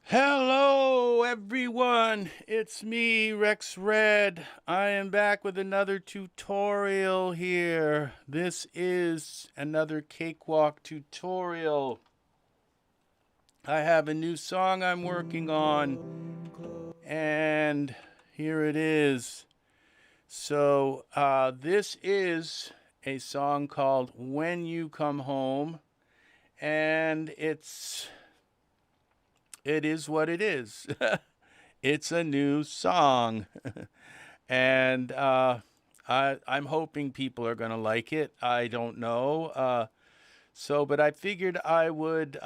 Hello, everyone. It's me, Rex Red. I am back with another tutorial here. This is another Cakewalk tutorial. I have a new song I'm working on, and here it is. So, this is a song called When You Come Home, and it is what it is. It's a new song. And I'm hoping people are going to like it. I don't know. But I figured I would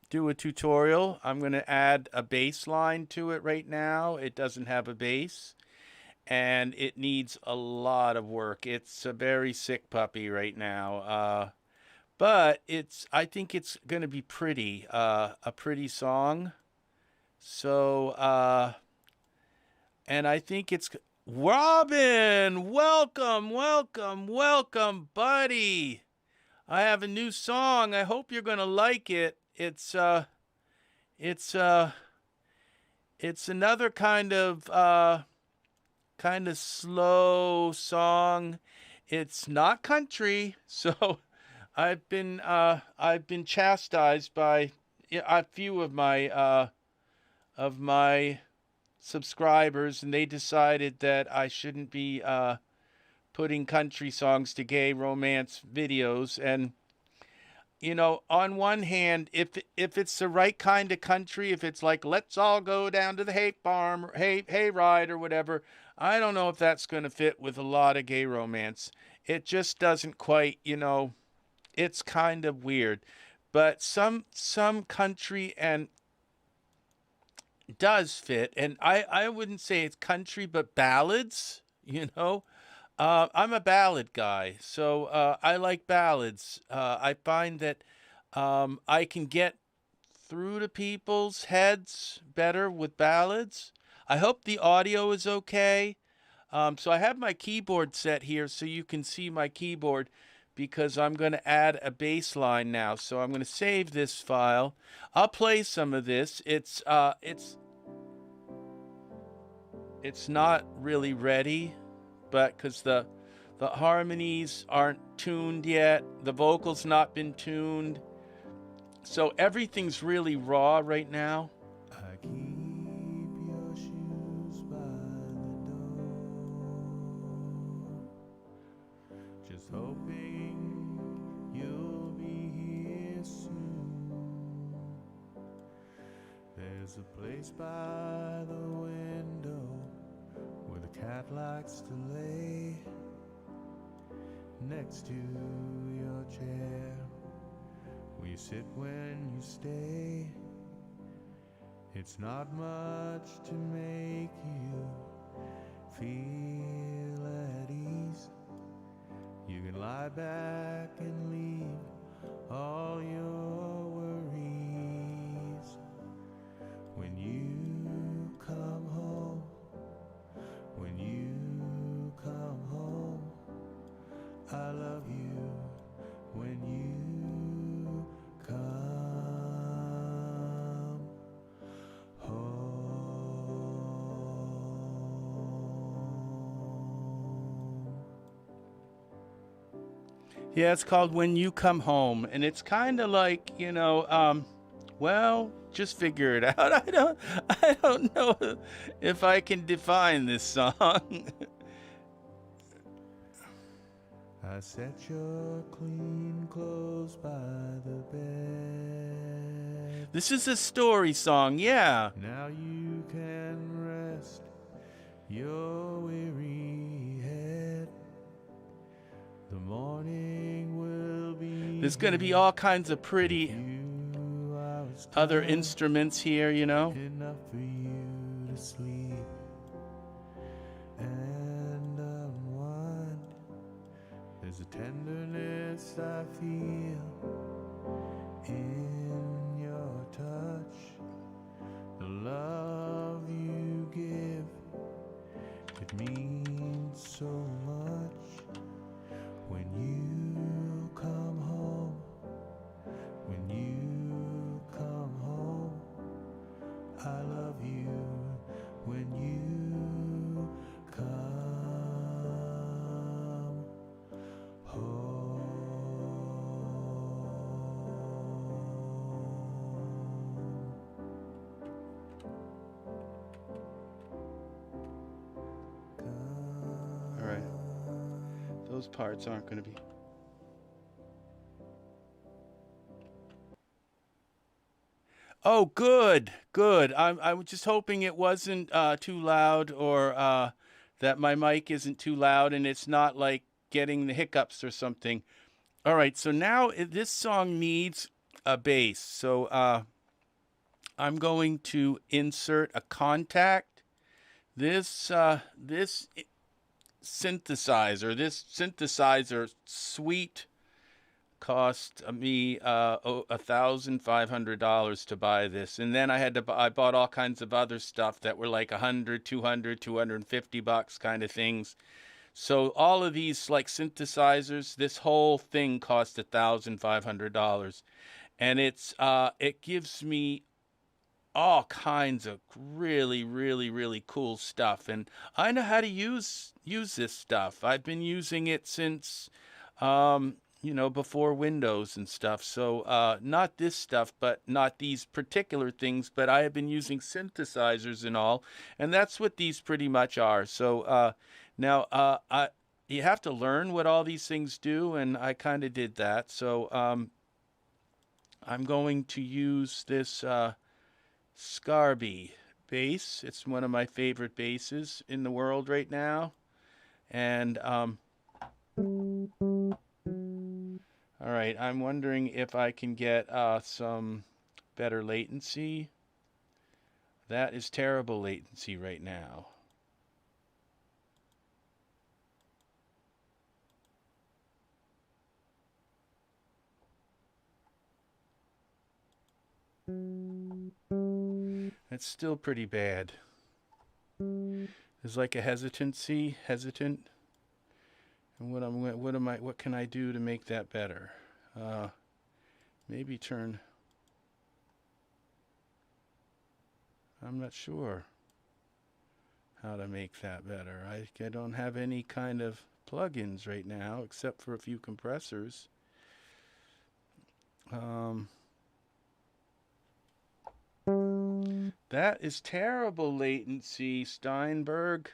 do a tutorial. I'm going to add a bass line to it right now. It doesn't have a bass, and it needs a lot of work. It's a very sick puppy right now. But I think it's going to be pretty, a pretty song. So, and I think it's Robin. Welcome, welcome, welcome, buddy. I have a new song. I hope you're gonna like it. It's it's another kind of slow song. It's not country, so I've been chastised by a few of my subscribers, and they decided that I shouldn't be putting country songs to gay romance videos. And on one hand, if it's the right kind of country, if it's like let's all go down to the hay farm or hay ride or whatever, I don't know if that's going to fit with a lot of gay romance. It just doesn't quite, it's kind of weird. But some country and does fit, and I wouldn't say it's country, but ballads. I'm a ballad guy, so I like ballads. I find that I can get through to people's heads better with ballads. I hope the audio is okay. So I have my keyboard set here so you can see my keyboard, because I'm going to add a bass line now. So I'm going to save this file. I'll play some of this. It's not really ready, but because the harmonies aren't tuned yet, the vocals not been tuned, so everything's really raw right now. I keep your shoes by the door, just hoping you'll be here soon. There's a place by the window where the cat likes to lay, next to your chair where you sit when you stay. It's not much to make you feel at ease. You can lie back and leave all your worries. When you come home, when you come home, I love you when you come home. Yeah, it's called When You Come Home, and it's kind of like, well, just figure it out. I don't know if I can define this song. I set your clean clothes by the bed. This is a story song, yeah. Now you can rest your weary head. The morning will be. There's going to be all kinds of pretty other instruments here, Enough for you to sleep and unwind. There's a tenderness I feel in your touch. The love you give, it means so much. When you come home, when you come those parts aren't going to be. Oh, good, good. I'm just hoping it wasn't too loud, or that my mic isn't too loud and it's not like getting the hiccups or something. All right, so now this song needs a bass. So I'm going to insert a Kontakt. This synthesizer suite cost me $1,500 to buy this, and then I bought all kinds of other stuff that were like 100, 200, 250 bucks kind of things. So all of these like synthesizers, this whole thing cost $1,500, and it gives me all kinds of really, really, really cool stuff. And I know how to use this stuff. I've been using it since before Windows and stuff. So not this stuff, but not these particular things, but I have been using synthesizers and all, and that's what these pretty much are. So now you have to learn what all these things do, and I kind of did that. So I'm going to use this Scarbee bass. It's one of my favorite basses in the world right now. And all right, I'm wondering if I can get some better latency. That is terrible latency right now. It's still pretty bad. There's like a hesitant. And what can I do to make that better? Maybe turn. I'm not sure how to make that better. I don't have any kind of plugins right now except for a few compressors. That is terrible latency, Steinberg.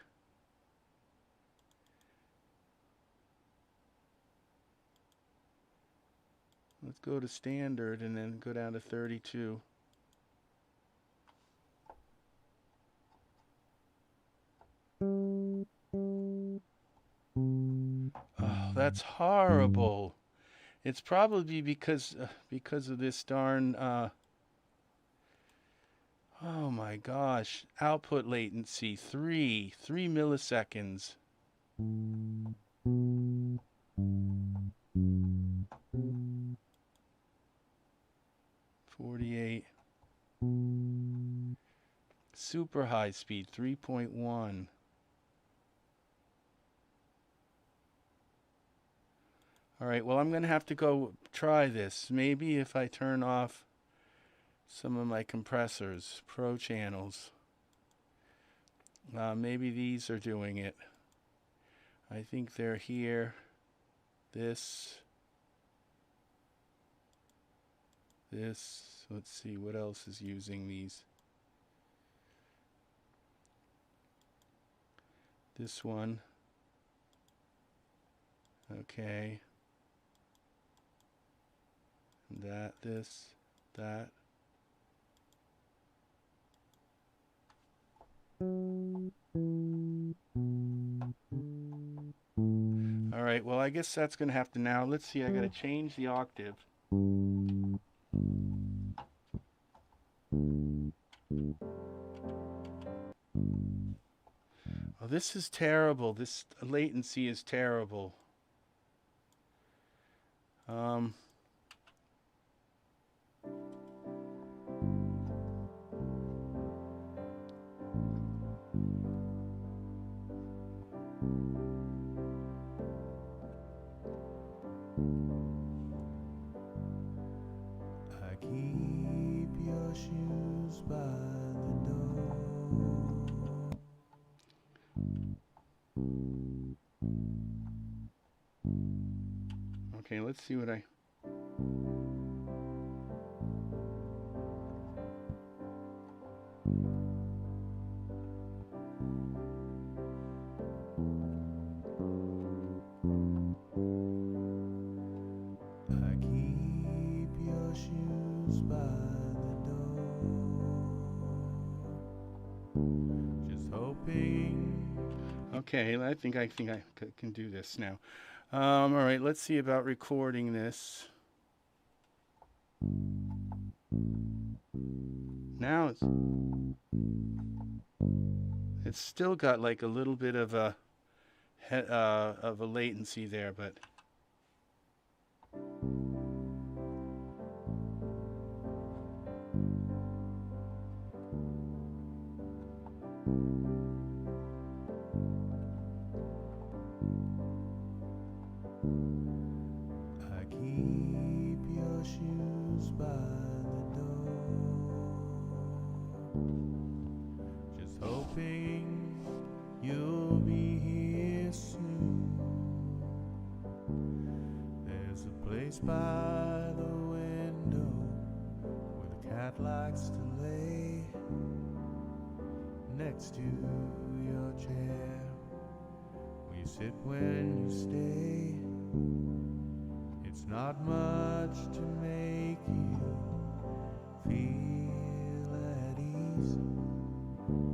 Let's go to standard and then go down to 32. Oh, that's horrible. It's probably because of this darn oh my gosh, output latency 3 milliseconds. 48. Super high speed 3.1. All right, well, I'm going to have to go try this. Maybe if I turn off some of my compressors, pro channels. Maybe these are doing it. I think they're here. This. Let's see, what else is using these? This one. Okay. That, that. All right, well, I guess that's going to have to now. Let's see, I got to change the octave. Oh, this is terrible. This latency is terrible. I keep your shoes by the door. Okay, let's see what I... hoping. Okay, I think I can do this now. All right, let's see about recording this. Now it's still got like a little bit of a latency there, but I keep your shoes by the door, just hoping you'll be here soon. There's a place by the window where the cat likes to lay, next to your chair where you sit when you stay. It's not much to make you feel at ease.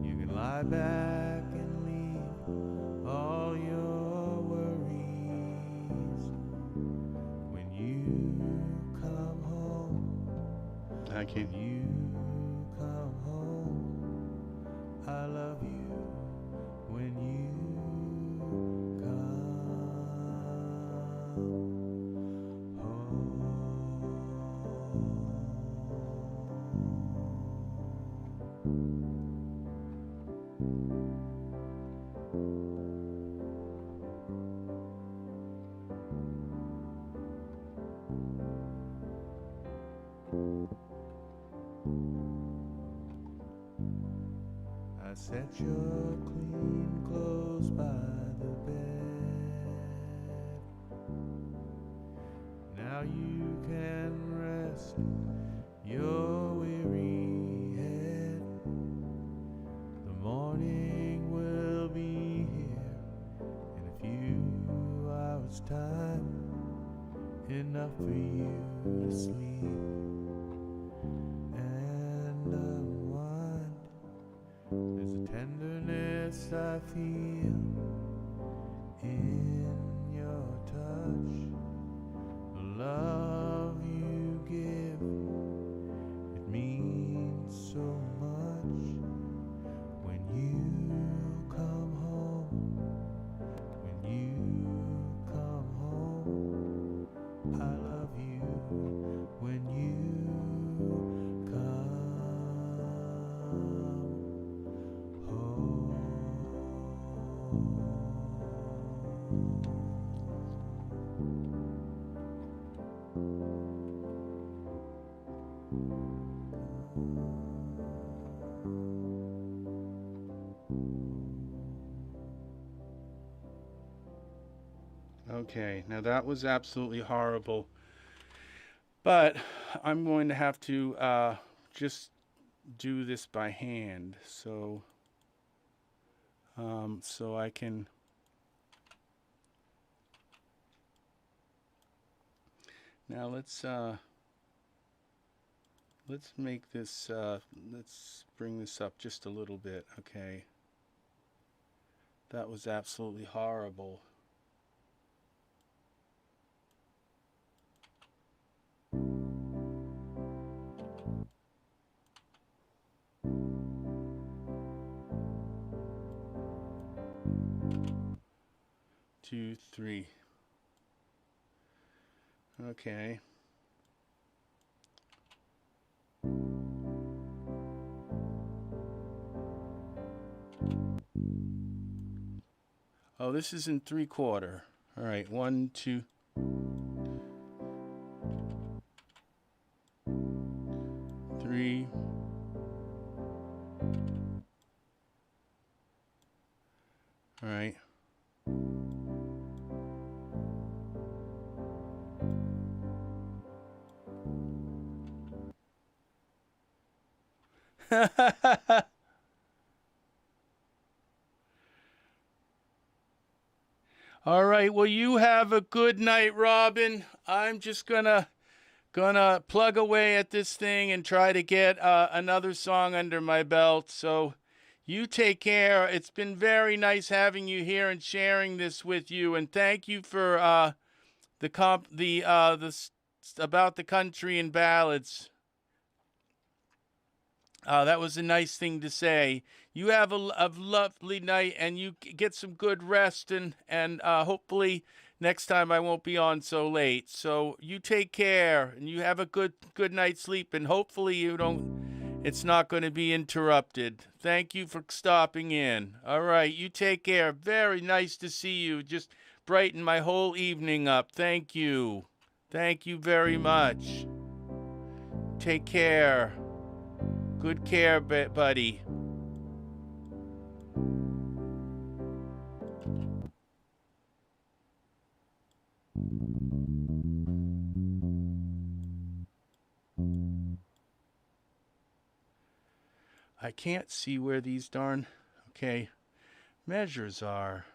You can lie back and leave all your worries. When you come home, I can't. when you come home, I love you. When you I set your clean clothes by the bed. Now you can rest your weary head. The morning will be here in a few hours' time, enough for you to sleep and unwind. There's a tenderness I feel in your touch, the love you give, it means so much. When you come home, when you come home, I love you. When you come Okay, now that was absolutely horrible. But I'm going to have to just do this by hand, so I can. Now let's make this. Let's bring this up just a little bit. Okay. That was absolutely horrible. Two, three. Okay. Oh, this is in 3/4. All right, 1, 2, 3. All right. All right. Well, you have a good night, Robin. I'm just gonna plug away at this thing and try to get another song under my belt. So You take care. It's been very nice having you here and sharing this with you. And thank you for about the country and ballads. That was a nice thing to say. You have a lovely night, and you get some good rest, and hopefully next time I won't be on so late. So you take care, and you have a good night's sleep, and hopefully you don't. It's not going to be interrupted. Thank you for stopping in. All right, you take care. Very nice to see you. Just brighten my whole evening up. Thank you. Thank you very much. Take care. Good care, buddy. I can't see where these darn, okay, measures are.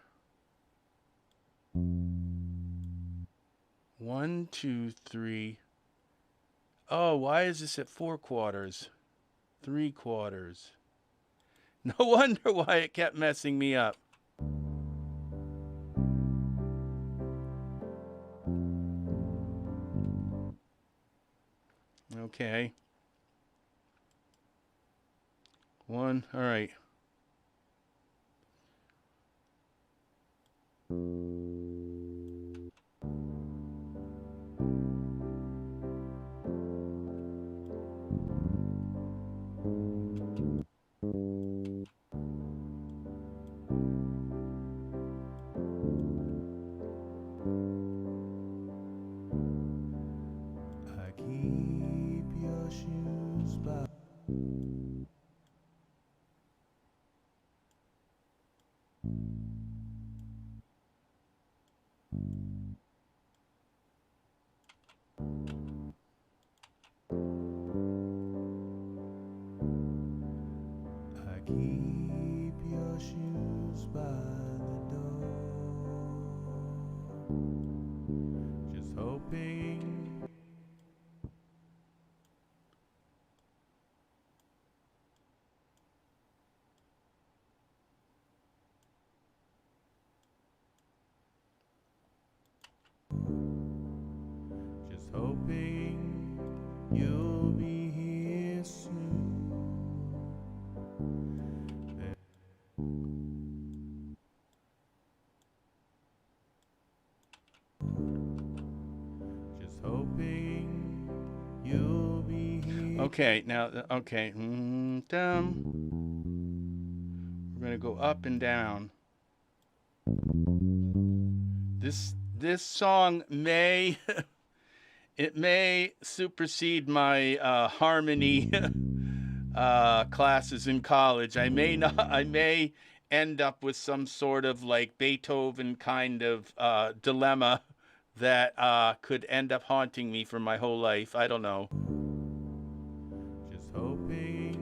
1, 2, 3. Oh, why is this at 4/4? 3/4. No wonder why it kept messing me up. Okay. 1, all right. I keep your shoes by. I keep your shoes by the door, just hoping. Just hoping you'll be here soon. Just hoping you'll be here. Okay, now, okay. Down. We're going to go up and down. This song may it may supersede my harmony classes in college. I may end up with some sort of like Beethoven kind of dilemma that could end up haunting me for my whole life. I don't know. Just hoping.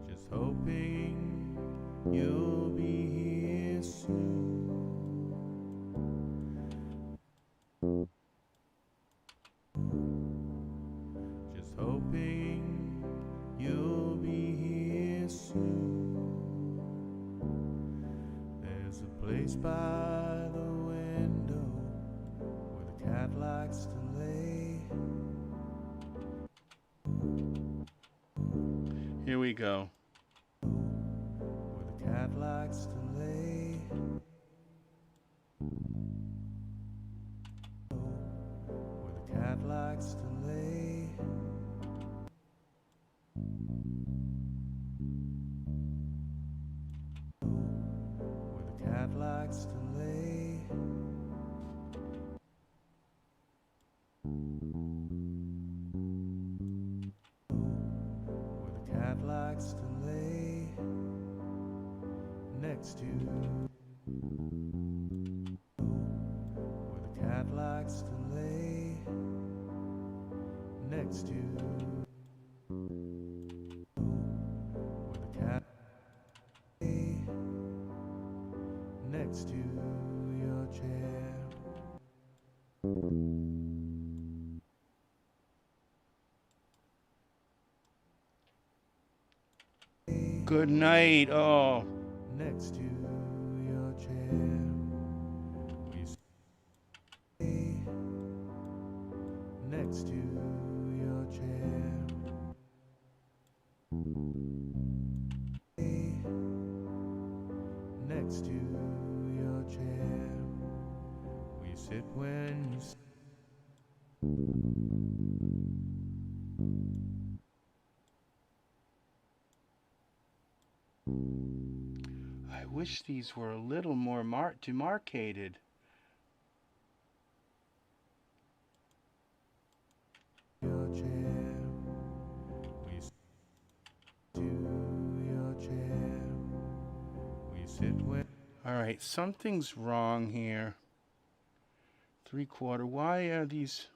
Just hoping you'll be here soon. Just hoping you'll be here soon. There's a place by the window where the cat likes to lay. Here we go. Where the cat likes to lay. Where the cat likes to lay. cat likes to lay next to. Where the cat likes to lay next to. Where the cat lay next to your chair. Good night. Oh. Next to your chair. We stay next to your chair. Stay next to your chair. We sit when you sit. I wish these were a little more demarcated. Your chair. We sit to your chair. We sit when. All right, something's wrong here. 3/4. Why are these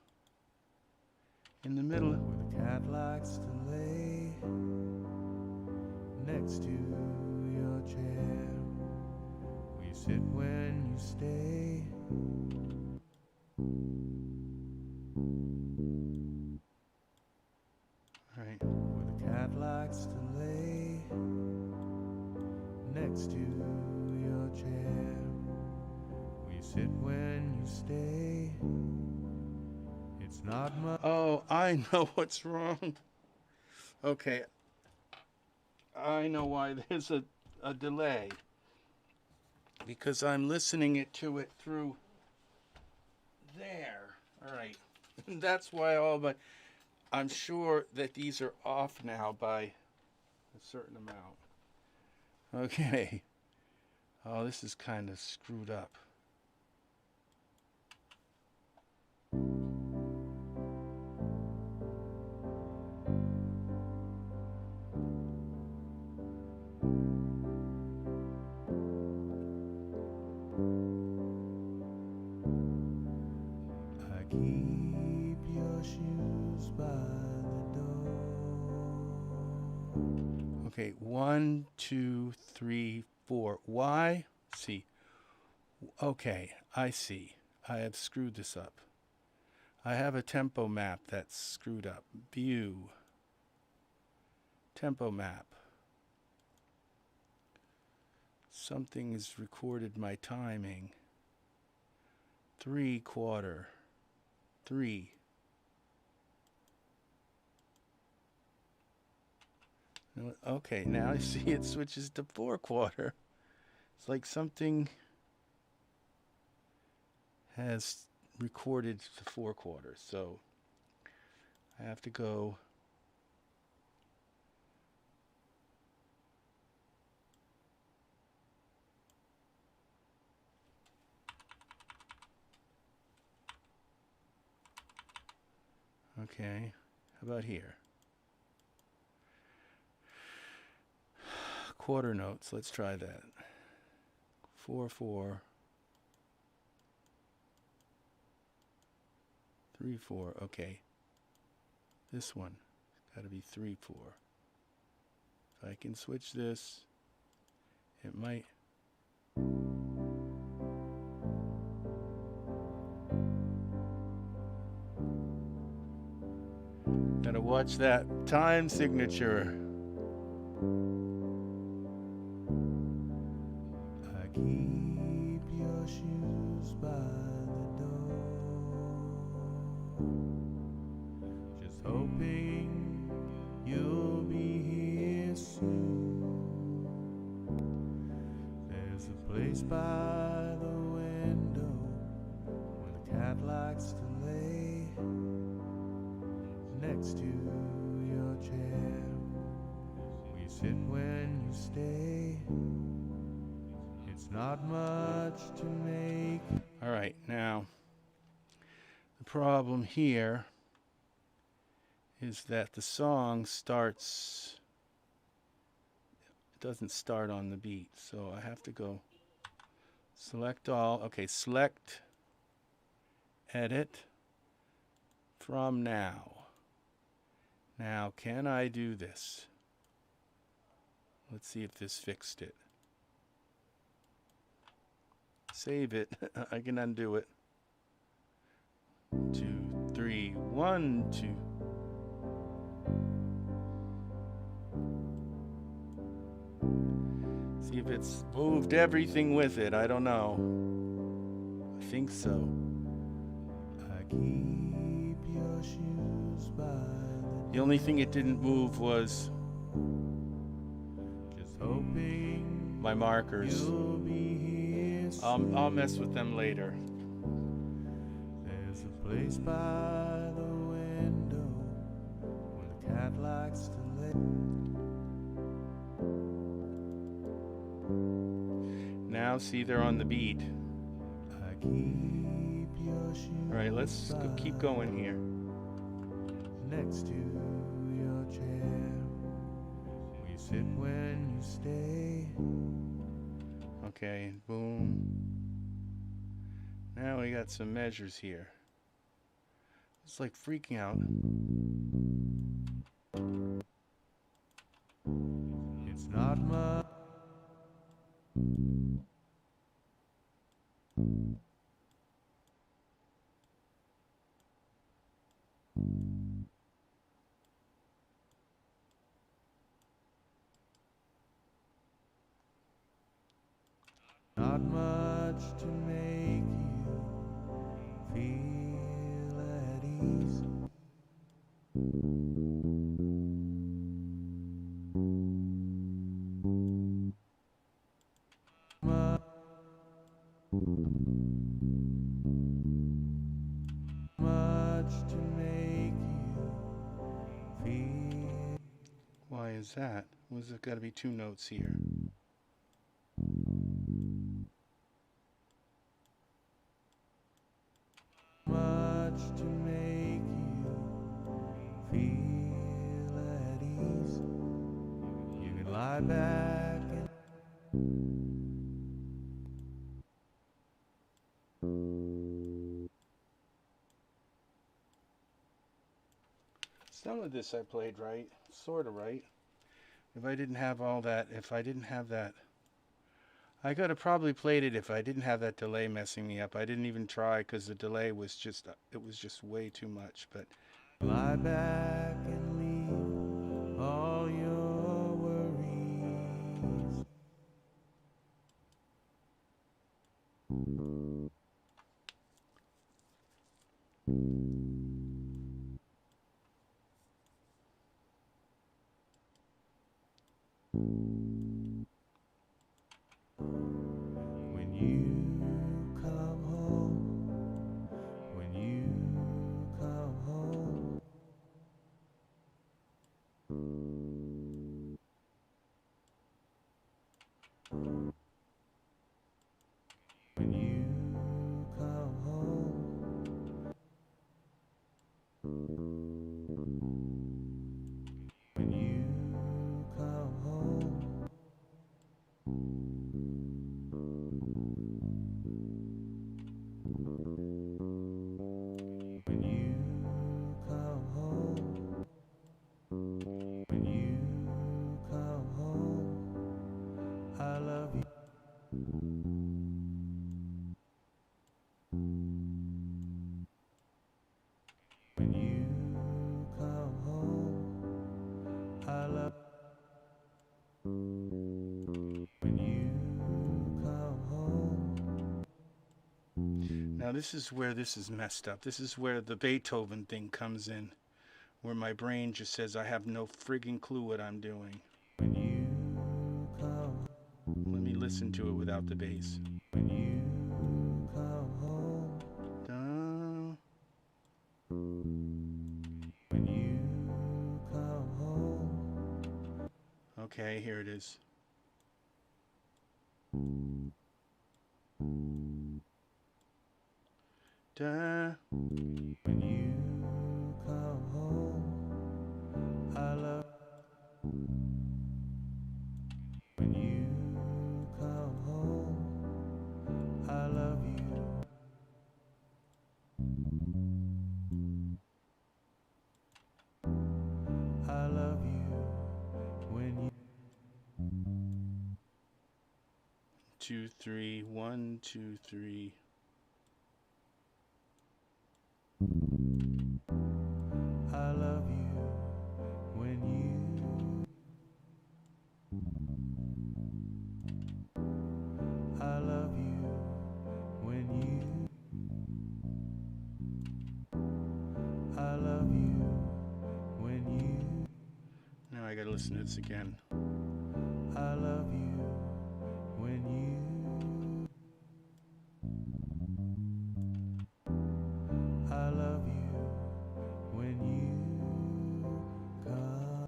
in the middle? Where the cat likes to lay next to your chair. We sit when you stay. All right. Where the cat likes to lay next to your chair. We sit when you stay. It's not much. Oh, I know what's wrong. Okay. I know why there's a delay. Because I'm listening to it through there. All right. That's why I'm sure that these are off now by a certain amount. Okay. Oh, this is kind of screwed up. I keep your shoes by the door. Okay, 1, 2, 3, 4. Why? See. Okay, I see. I have screwed this up. I have a tempo map that's screwed up. View. Tempo map. Something has recorded my timing. 3/4. 3. Okay, now I see it switches to 4/4. It's like something has recorded to 4/4. So I have to go. Okay, how about here? Quarter notes, let's try that. 4/4. 3/4, okay. This one, gotta be 3/4. If I can switch this, it might. Gotta watch that time signature. I keep your shoes by the door. Just hoping you'll be here soon. There's a place by the window where the cat likes to lay next to your chair. We sit when you stay. It's not much to make. All right, now the problem here is that the song starts doesn't start on the beat. So I have to go select all. Okay, select, edit from now. Now, can I do this? Let's see if this fixed it. Save it. I can undo it. 2, 3, 1, 2. See if it's moved everything with it. I don't know. I think so. I keep your shoes by The only thing it didn't move was just hoping my markers. you'll be here I'll mess with them later. There's a place by the window where the cat likes to lay. Now, see, they're on the beat. I keep your shoes All right, let's keep going here. next to your chair. We sit when you stay. Okay, boom. Now we got some measures here. It's like freaking out. It's not much. Not much to make you feel at ease. Much to make you feel. Why is that? Was it got to be 2 notes here? Much to make you feel at ease. You can lie back and Some of this I played right, sort of right. If I didn't have all that, I could have probably played it if I didn't have that delay messing me up. I didn't even try because the delay was just, it was just way too much. But lie back and leave all your worries. When you come home, when you come home, when you come home, when you come home, when you come home, when you come home, I love you. When you come home, I love. When you come home. now this is where this is messed up. This is where the Beethoven thing comes in, where my brain just says I have no friggin' clue what I'm doing. When you come, Let me listen to it without the bass. when you come home, Dun. when you come home, Okay, here it is. Da. when you come home, I love. 2, 3. 1, 2, 3. I love you when I love you when I love you when Now I gotta listen to this again. I love you when I love you when come.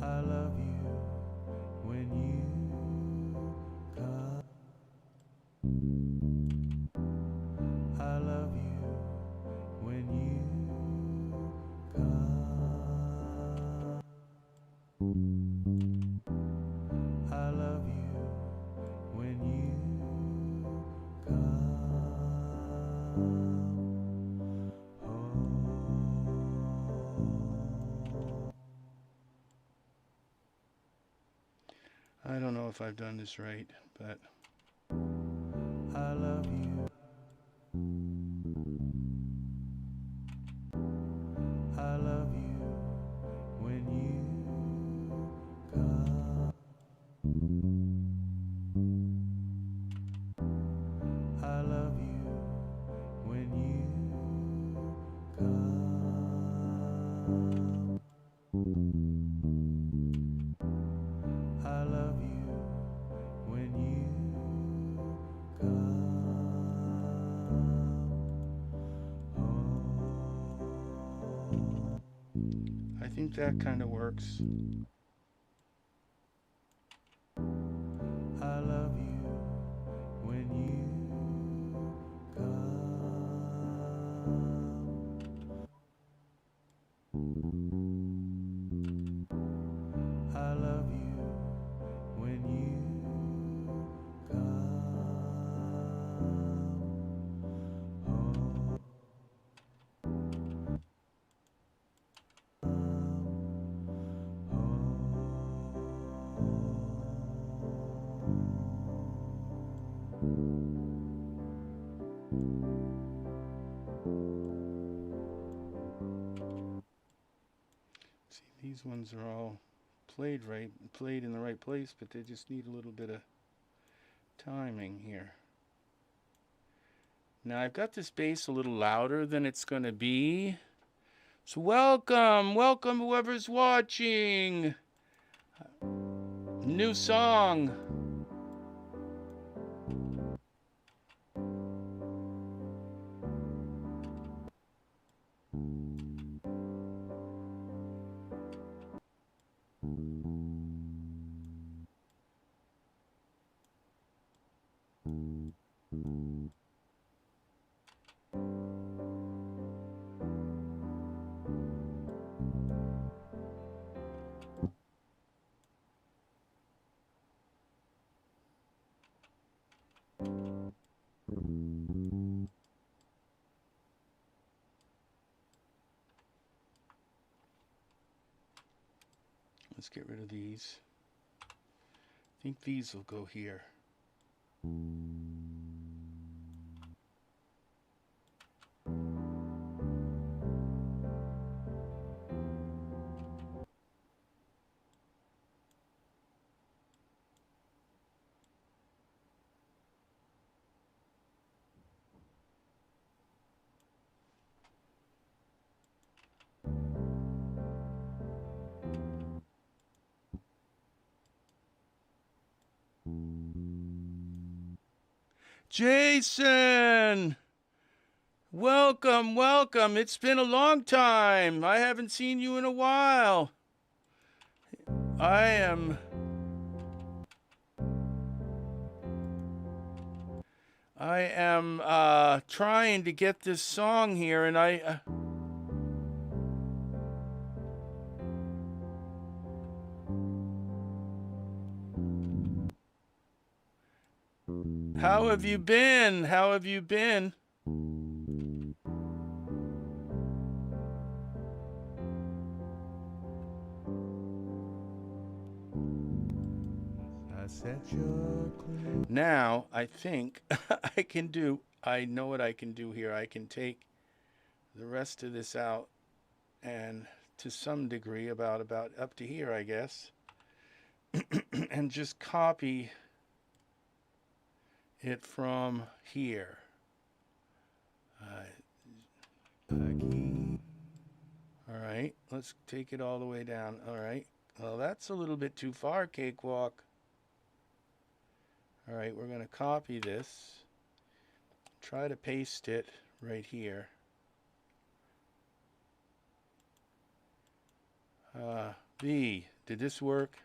I love you when come. I love you when come. I love you when come. I don't know if I've done this right, but I love you. I love you when come. I love you when come. I love you when come. I think that kind of works. I love you when come. I love you when come. See, these ones are all played right, played in the right place, but they just need a little bit of timing here. Now I've got this bass a little louder than it's going to be. So welcome whoever's watching. New song. Let's get rid of these. I think these will go here. Jason! Welcome. It's been a long time. I haven't seen you in a while. I am trying to get this song here, and how have you been? set your clean. Now, I think I know what I can do here. I can take the rest of this out and to some degree about up to here, I guess, and just copy it from here. All right, let's take it all the way down. All right, well, that's a little bit too far, Cakewalk. All right, we're going to copy this, try to paste it right here. B, did this work?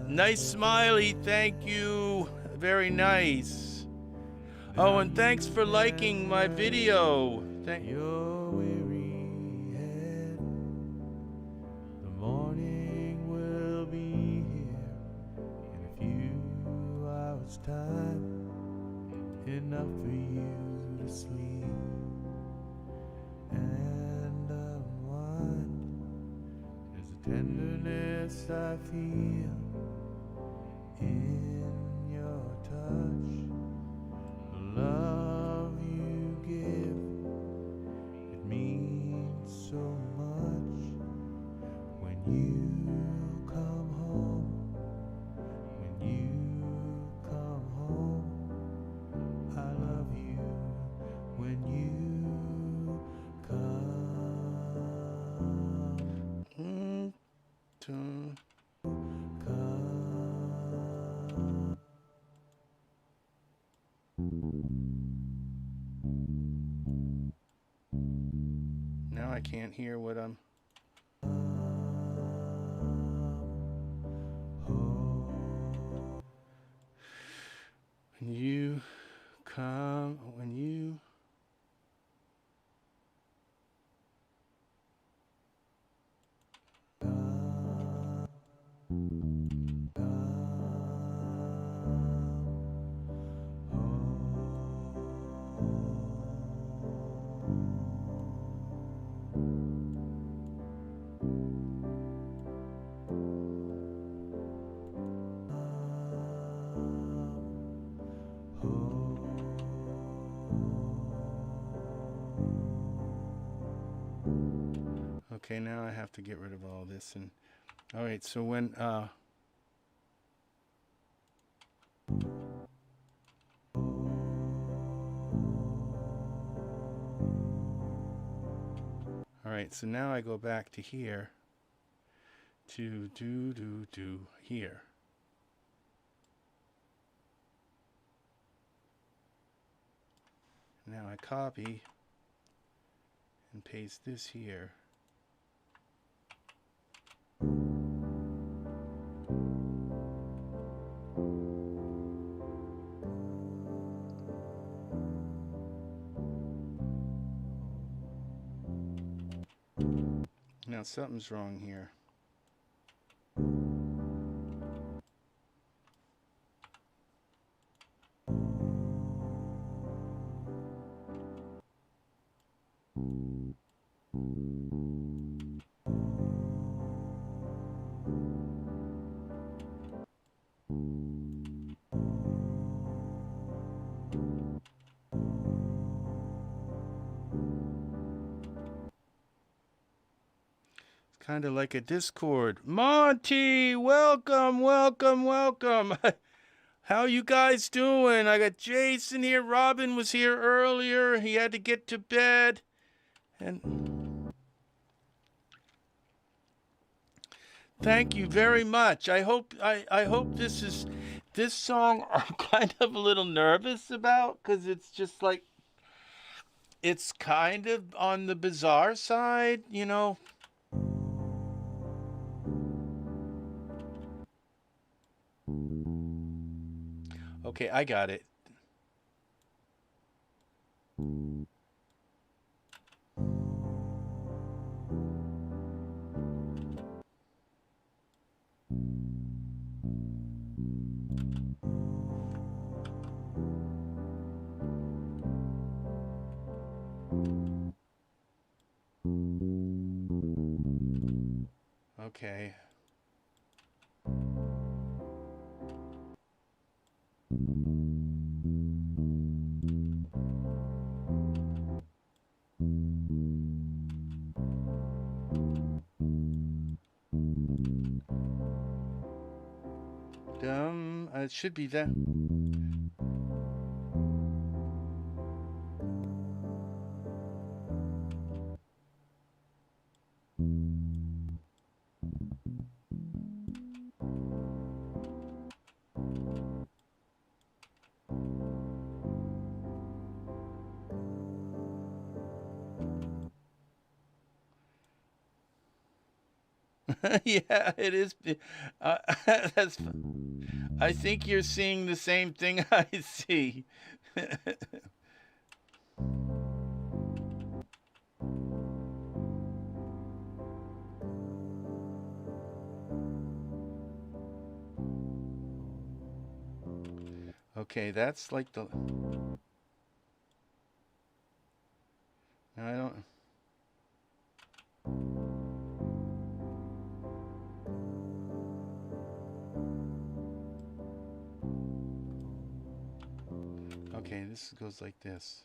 Nice smiley, thank you. Very nice. Oh, and thanks for liking my video. Thank Your weary head. The morning will be here in a few hours' time. Enough for you to sleep and unwind. There's a tenderness I feel in your touch. The love you give, it means so much. When you come home, when you come home, I love you. When you come. Now I can't hear what I'm. When you come, when you. Okay, now I have to get rid of all this. And all right, so when all right, so now I go back to here to do here. Now I copy and paste this here. Now something's wrong here. Kind of like a Discord. Monty, welcome, welcome, welcome. How you guys doing? I got Jason here. Robin was here earlier. He had to get to bed. And thank you very much. I hope this song I'm kind of a little nervous about because it's just like it's kind of on the bizarre side, you know. Okay, I got it. Okay. It should be that. Yeah, it is. Uh, that's. I think you're seeing the same thing I see. Okay, that's like the. I don't. Okay, this goes like this.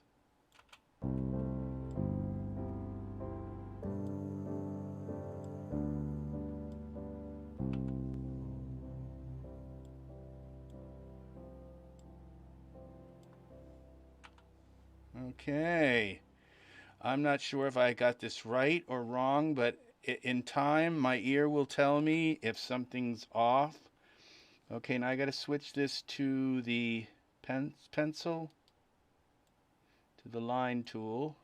Okay. I'm not sure if I got this right or wrong, but in time, my ear will tell me if something's off. Okay, now I got to switch this to the pencil, to the line tool.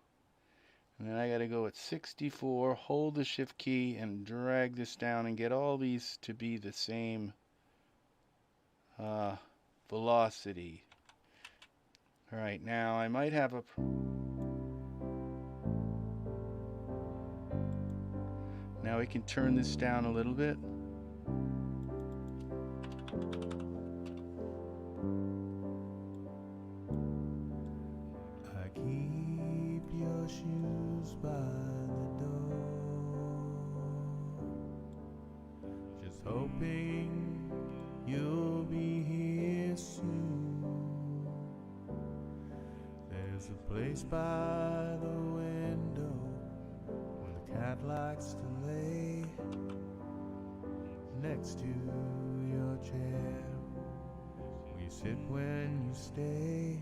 And then I got to go at 64, hold the shift key, and drag this down and get all these to be the same velocity. All right, now I might have a. Now we can turn this down a little bit. I keep your shoes by the door, just hoping you'll be here soon. There's a place by the window where the cat likes to lay next to your chair. We sit when you stay.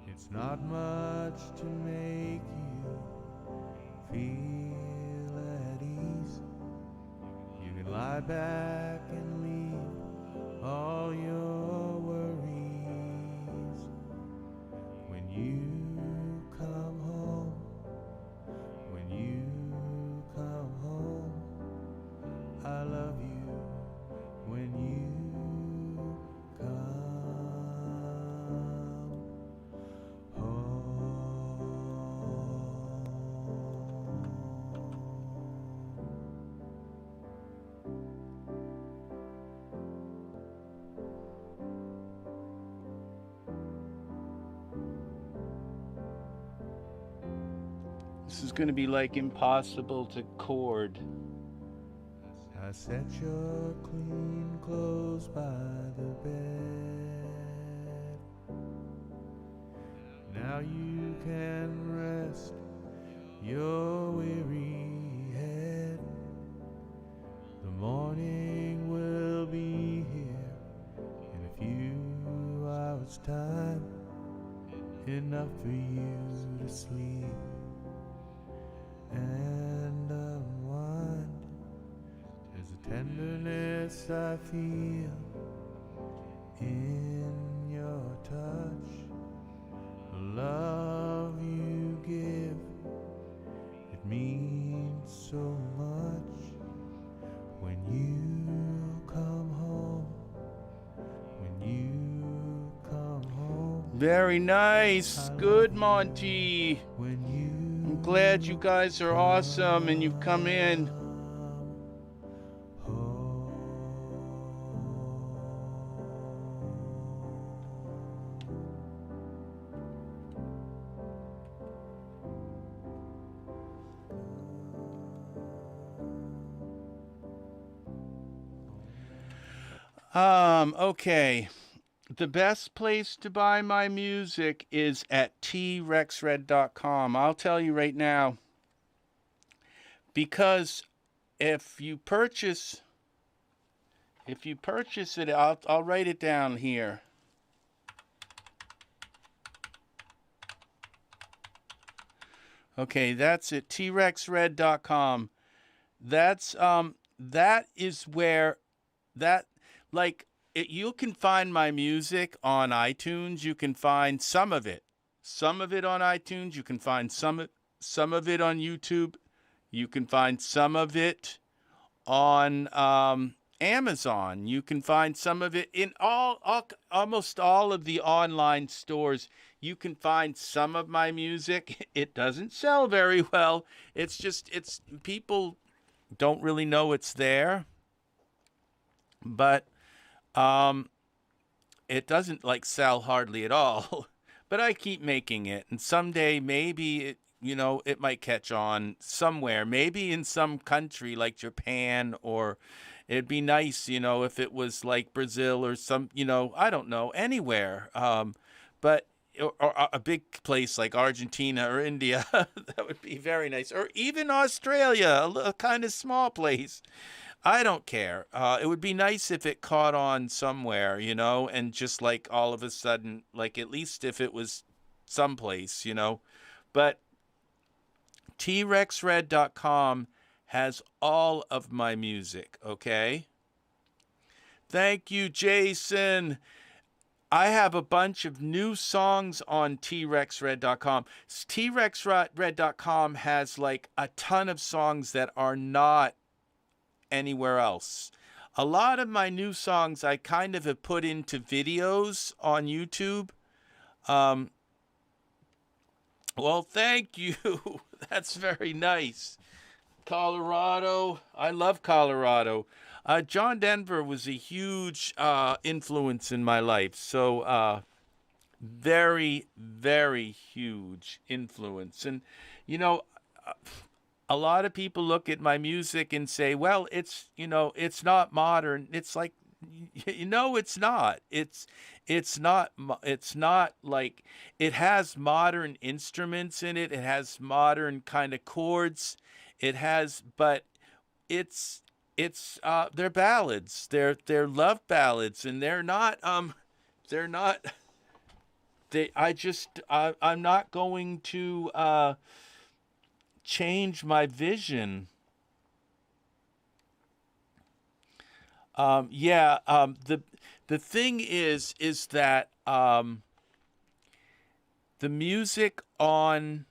It's not much to make you feel at ease. You can lie back and leave all your worries. When you come home, when you come home, I love you when you come. This is going to be like impossible to chord. I set your clean clothes by the bed. Now you can rest your weary head. The morning will be here in a few hours' time, enough for you to sleep and unwind. There's a tenderness I feel in your touch, the love you give, it means so much. When you come home, when you come home. Very nice. Good, Monty. When you I'm glad you guys are awesome and you've come in. Okay. The best place to buy my music is at trexred.com. I'll tell you right now, because if you purchase If you purchase it, I'll write it down here. Okay, that's it. trexred.com. That is where that like you can find my music on iTunes. You can find some of it. Some of it on iTunes. You can find some of it on YouTube. You can find some of it on Amazon. You can find some of it in almost all of the online stores. You can find some of my music. It doesn't sell very well. It's people don't really know it's there, but um, it doesn't like sell hardly at all. But I keep making it, and someday maybe it might catch on somewhere, maybe in some country like Japan, or it'd be nice, if it was like Brazil or some, I don't know, anywhere. But or a big place like Argentina or India, that would be very nice, or even Australia, a kind of small place. I don't care. It would be nice if it caught on somewhere, and just like all of a sudden, like at least if it was someplace, But trexred.com has all of my music, okay? Thank you, Jason. I have a bunch of new songs on trexred.com. Trexred.com has like a ton of songs that are not anywhere else. A lot of my new songs I kind of have put into videos on YouTube. Um, well, thank you. That's very nice. Colorado. I love Colorado. John Denver was a huge influence in my life. So, very, very huge influence. And, you know, a lot of people look at my music and say, well, it's not modern. It's like, it's not. It's not like it has modern instruments in it. It has modern kind of chords. But they're ballads. They're love ballads, and they're not. I'm not going to change my vision. The thing is that the music on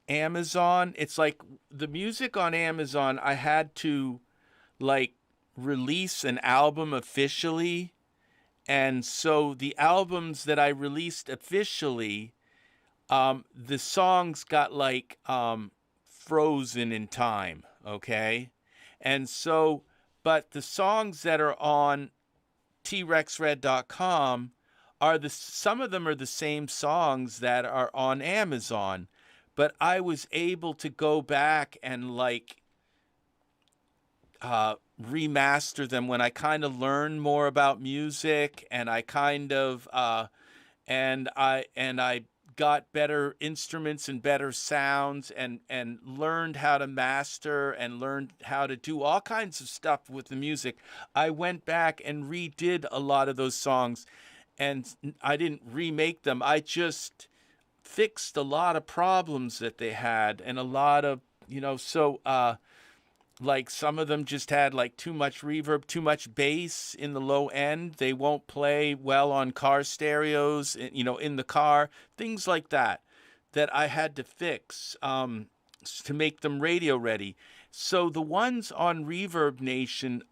Amazon, it's like the music on Amazon, I had to like release an album officially. And so the albums that I released officially, the songs got like frozen in time, okay? And so, but the songs that are on trexred.com some of them are the same songs that are on Amazon, but I was able to go back and like remaster them when I kind of learned more about music, and I kind of and I got better instruments and better sounds, and learned how to master and learned how to do all kinds of stuff with the music. I went back and redid a lot of those songs, and I didn't remake them. I just fixed a lot of problems that they had, and a lot of like some of them just had like too much reverb, too much bass in the low end. They won't play well on car stereos, in the car, things like that, that I had to fix to make them radio ready. So the ones on Reverb Nation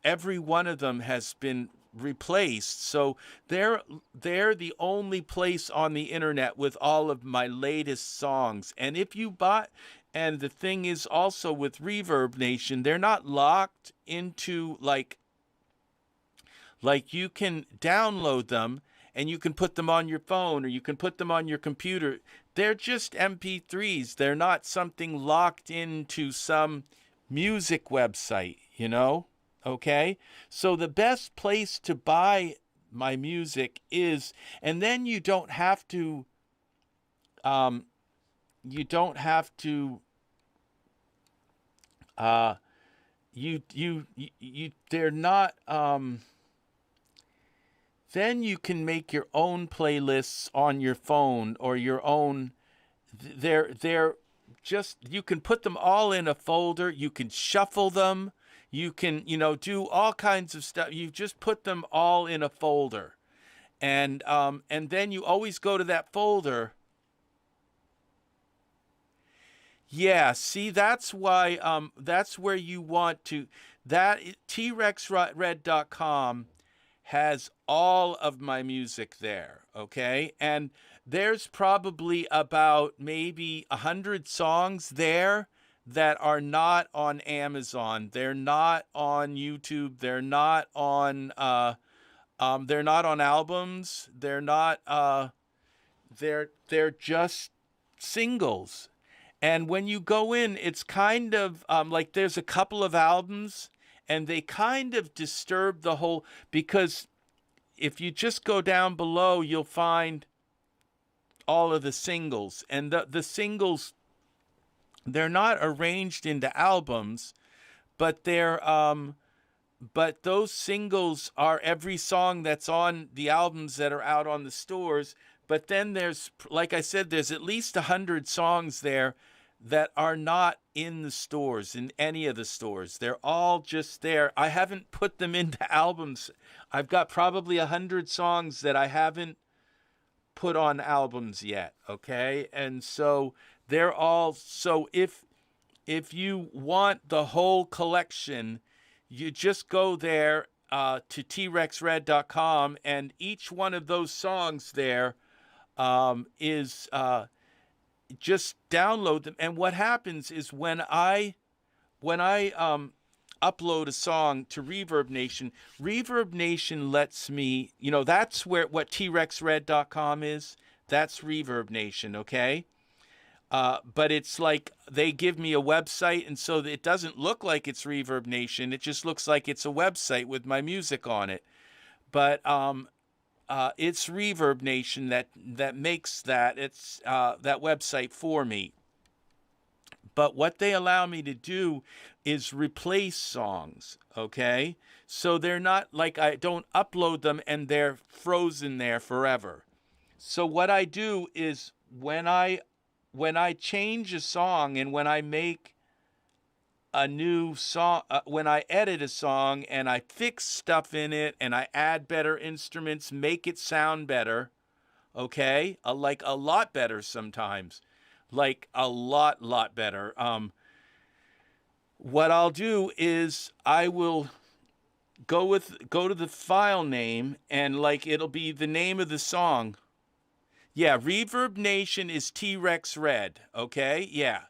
every one of them has been replaced. So they're the only place on the internet with all of my latest songs. And if you bought and the thing is also with Reverb Nation, they're not locked into like you can download them and you can put them on your phone or you can put them on your computer. They're just MP3s. They're not something locked into some music website, Okay? So the best place to buy my music is, and then you don't have to they're not. Then you can make your own playlists on your phone or your own. They're just, you can put them all in a folder. You can shuffle them. You can, do all kinds of stuff. You just put them all in a folder, and then you always go to that folder. Yeah, see, that's why, that's where you want to, that trexred.com has all of my music there, okay? And there's probably about maybe 100 songs there that are not on Amazon. They're not on YouTube. They're not on albums. They're just singles. And when you go in, it's kind of like there's a couple of albums, and they kind of disturb the whole, because if you just go down below, you'll find all of the singles. And the singles, they're not arranged into albums, but but those singles are every song that's on the albums that are out on the stores. But then there's, like I said, there's at least 100 songs there that are not in the stores, in any of the stores. They're all just there. I haven't put them into albums. I've got probably 100 songs that I haven't put on albums yet, okay? And so they're all, so if you want the whole collection, you just go there to trexred.com, and each one of those songs there is just download them. And what happens is when I upload a song to Reverb Nation lets me, that's what trexred.com is. That's Reverb Nation, okay? But it's like they give me a website, and so it doesn't look like it's Reverb Nation. It just looks like it's a website with my music on it. But it's Reverb Nation that makes that. It's that website for me. But what they allow me to do is replace songs, okay? So they're not like, I don't upload them and they're frozen there forever. So what I do is when I change a song, and when I make a new song, when I edit a song and I fix stuff in it and I add better instruments, make it sound better, okay? Like a lot better sometimes. Like a lot better. What I'll do is I will go to the file name, and like it'll be the name of the song. Yeah, Reverb Nation is T-Rex Red, okay? Yeah.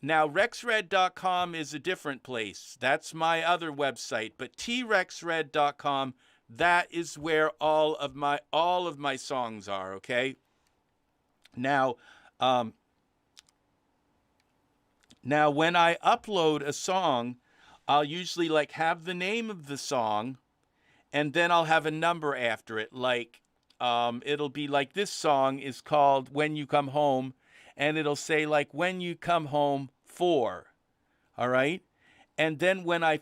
Now, rexred.com is a different place. That's my other website. But trexred.com, that is where all of my songs are, okay? Now, when I upload a song, I'll usually like have the name of the song, and then I'll have a number after it. Like, it'll be like, this song is called When You Come Home, and it'll say like When You Come Home 4. All right? And then when I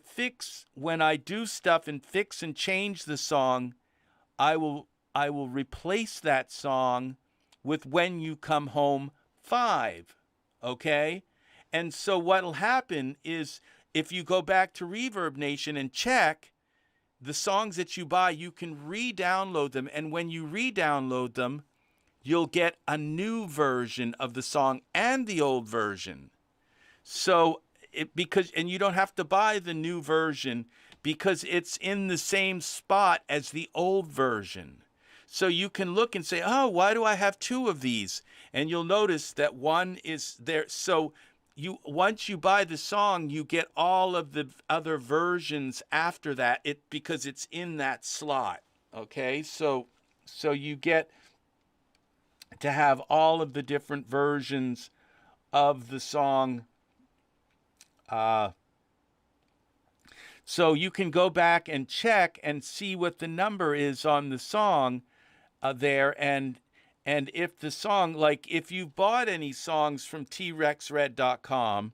do stuff and fix and change the song, I will replace that song with When You Come Home 5. Okay? And so what'll happen is, if you go back to Reverb Nation and check the songs that you buy, you can re-download them. And when you re-download them, you'll get a new version of the song and the old version. So and you don't have to buy the new version because it's in the same spot as the old version. So you can look and say, oh, why do I have two of these? And you'll notice that one is there. So once you buy the song, you get all of the other versions after that, because it's in that slot. Okay, so you get to have all of the different versions of the song. So you can go back and check and see what the number is on the song there, and if the song, like if you bought any songs from trexred.com,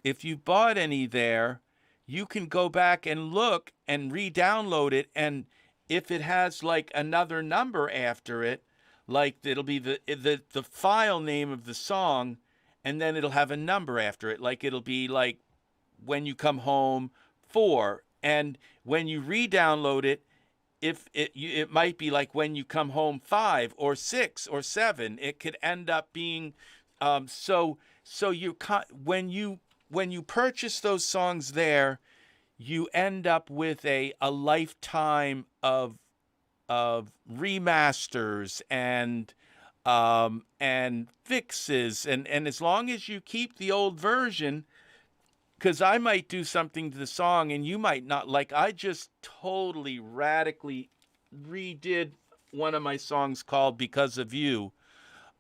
if you bought any there, you can go back and look and re-download it, and if it has like another number after it, like it'll be the file name of the song, and then it'll have a number after it, like it'll be like When You Come Home 4, and when you re-download it, if it might be like When You Come Home 5 or 6 or 7. It could end up being so you when you purchase those songs there, you end up with a lifetime of remasters and fixes, and as long as you keep the old version, because I might do something to the song and you might not. Like, I just totally radically redid one of my songs called Because of You.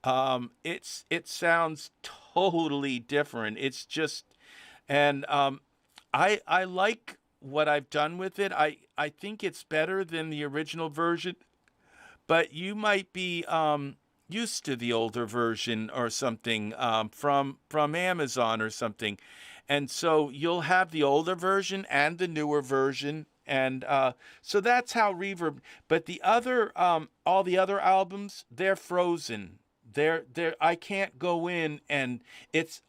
It sounds totally different. It's just, and I like what I've done with it. I think it's better than the original version, but you might be used to the older version or something, from Amazon or something, and so you'll have the older version and the newer version, and so that's how Reverb. But the other, all the other albums, they're frozen. They're I can't go in and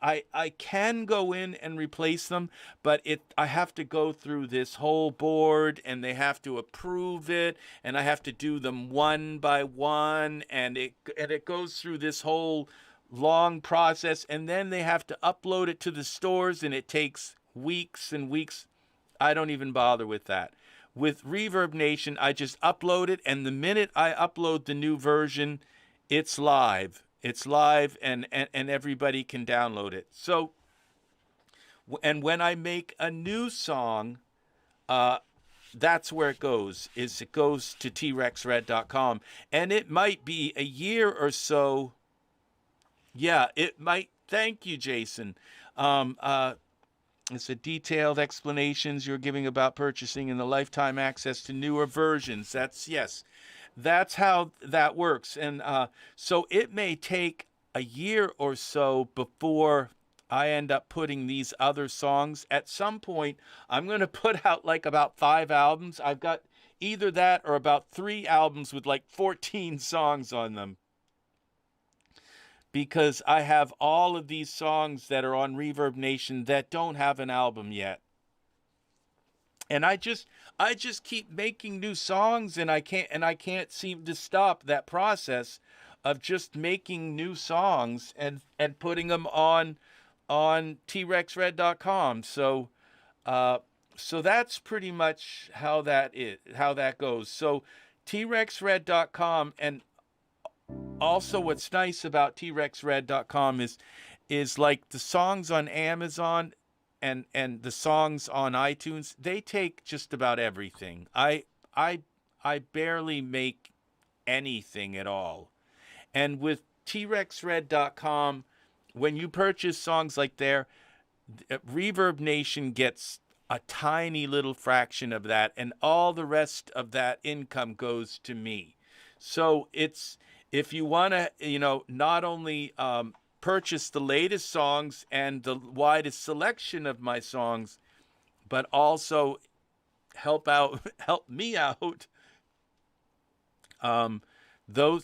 I can go in and replace them, but I have to go through this whole board and they have to approve it, and I have to do them one by one, and it goes through this whole long process, and then they have to upload it to the stores, and it takes weeks and weeks. I don't even bother with that. With Reverb Nation, I just upload it, and the minute I upload the new version, it's live. It's live, and everybody can download it. So, and when I make a new song, that's where it goes. It goes to trexred.com, and it might be a year or so. Yeah, it might. Thank you, Jason. It's a detailed explanations you're giving about purchasing and the lifetime access to newer versions. Yes. That's how that works. And so it may take a year or so before I end up putting these other songs. At some point, I'm going to put out like about 5 albums. I've got either that or about 3 albums with like 14 songs on them, because I have all of these songs that are on Reverb Nation that don't have an album yet. And I just keep making new songs, and I can't seem to stop that process of just making new songs and putting them on trexred.com. So so that's pretty much how that goes. So trexred.com, and also what's nice about trexred.com is like the songs on Amazon and the songs on iTunes, they take just about everything. I barely make anything at all. And with trexred.com, when you purchase songs like there, Reverb Nation gets a tiny little fraction of that, and all the rest of that income goes to me. So it's, if you want to, not only purchase the latest songs and the widest selection of my songs, but also help me out. That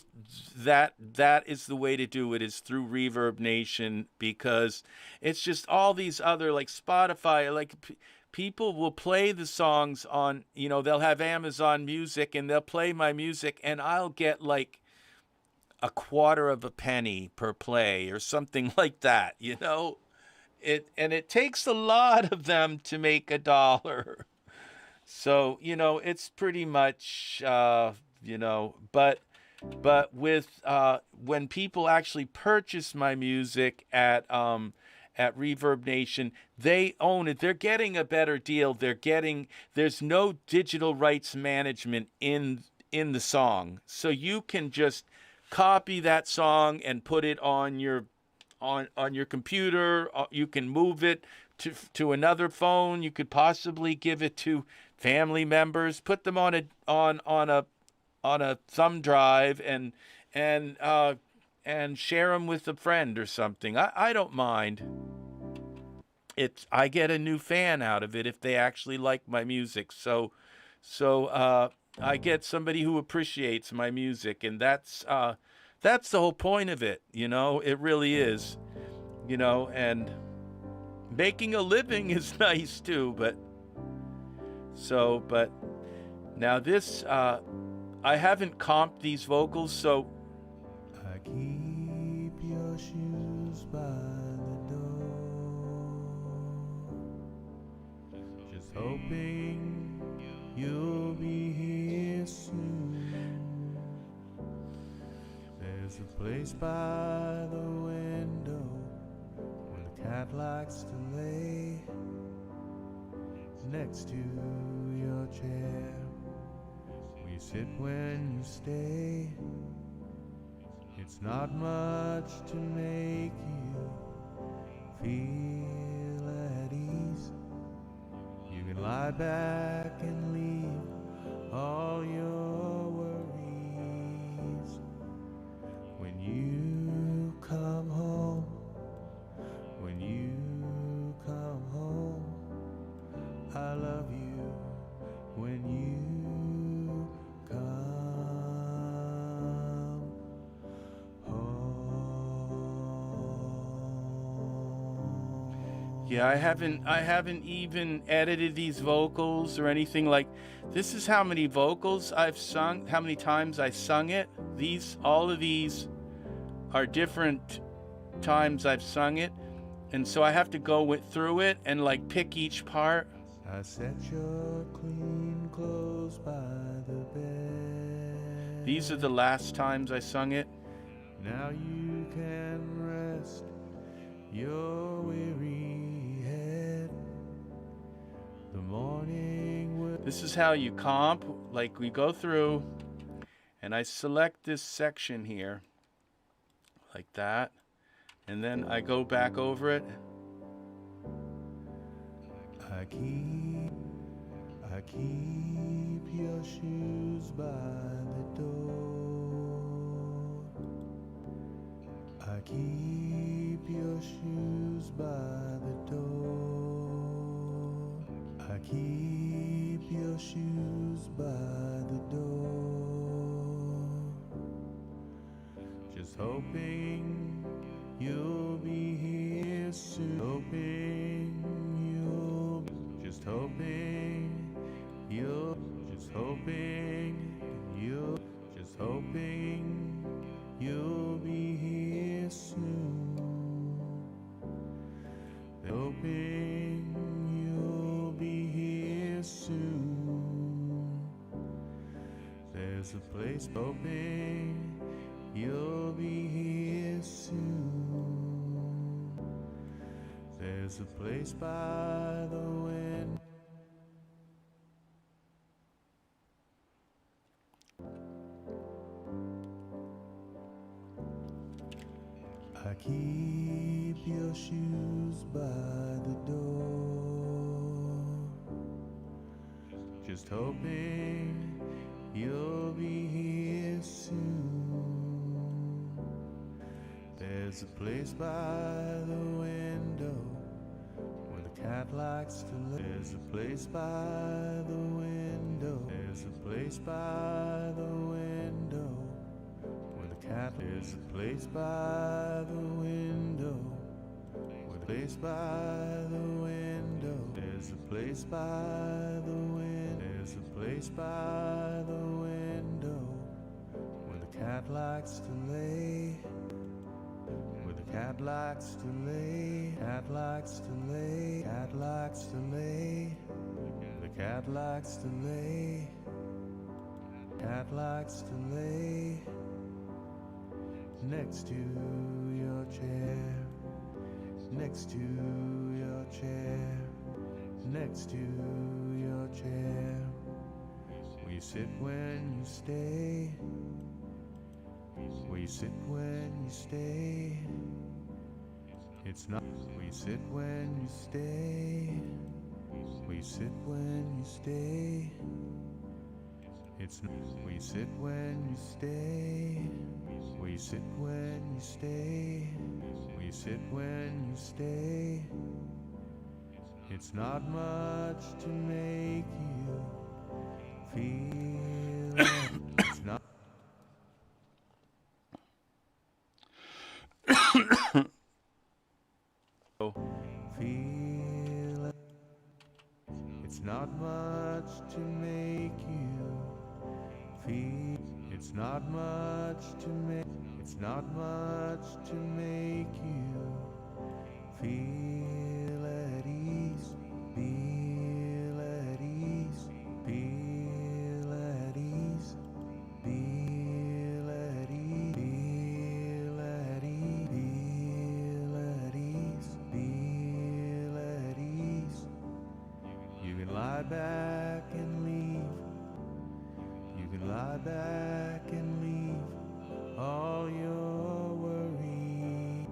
is the way to do it, is through Reverb Nation, because it's just all these other, like Spotify, like people will play the songs on, they'll have Amazon Music and they'll play my music, and I'll get like a quarter of a penny per play or something like that. It takes a lot of them to make $1. So it's pretty much but with when people actually purchase my music at Reverb Nation, they own it. They're getting a better deal. There's no digital rights management in the song, so you can just copy that song and put it on your computer. You can move it to another phone. You could possibly give it to family members, put them on a thumb drive, and share them with a friend or something. I don't mind. I get a new fan out of it if they actually like my music. So I get somebody who appreciates my music, and that's the whole point of it. It really is. And making a living is nice too. But now this I haven't comped these vocals, so I keep your shoes by the door, just hoping you'll be here soon. There's a place by the window where the cat likes to lay, next to your chair. We sit when you stay. It's not much to make you feel at ease. You can lie back and leave all your worries. When you come home, when you come home, I love you when you come. yeah, I haven't even edited these vocals or anything. Like, this is how many vocals I've sung, how many times I sung it. All of these are different times I've sung it, and so I have to go through it and like pick each part. I set your clean clothes by the bed. These are the last times I sung it. Now you can rest your weary head. The morning will. This is how you comp. Like, we go through, and I select this section here, like that, and then I go back over it. I keep your shoes by the door. I keep your shoes by the door. I keep your shoes by the door. Just hoping you'll be here soon. Just hoping you'll be here soon. Hoping you'll be here soon. There's a place hoping you'll be here soon. There's a place by the wind. I keep your shoes by the door, just hoping you'll be here soon. There's a place by the window where the cat likes to live. There's a place by the window. There's a place by the window where the cat. There's a place by the window. Where the place by the window. There's a place by the window. There's a place by the window where the cat likes to lay. Where the cat likes to lay. Cat likes to lay. Cat likes to lay. The cat likes to lay. Cat likes to lay next to your chair. Next to your chair. Next to your chair. We sit when you stay. We sit when you stay. It's not. We sit when you stay. We sit when you stay. It's not. We sit when you stay. We sit when you stay. We sit when you stay. It's not much to make you feel it. It's not Oh, feel it. It's not much to make you feel. It's not much to make. It's not much to make you feel at ease. Feel at ease. Feel at ease. Feel at ease. Feel at ease. Feel at ease. You can lie back and leave. You can lie back and leave all your worries.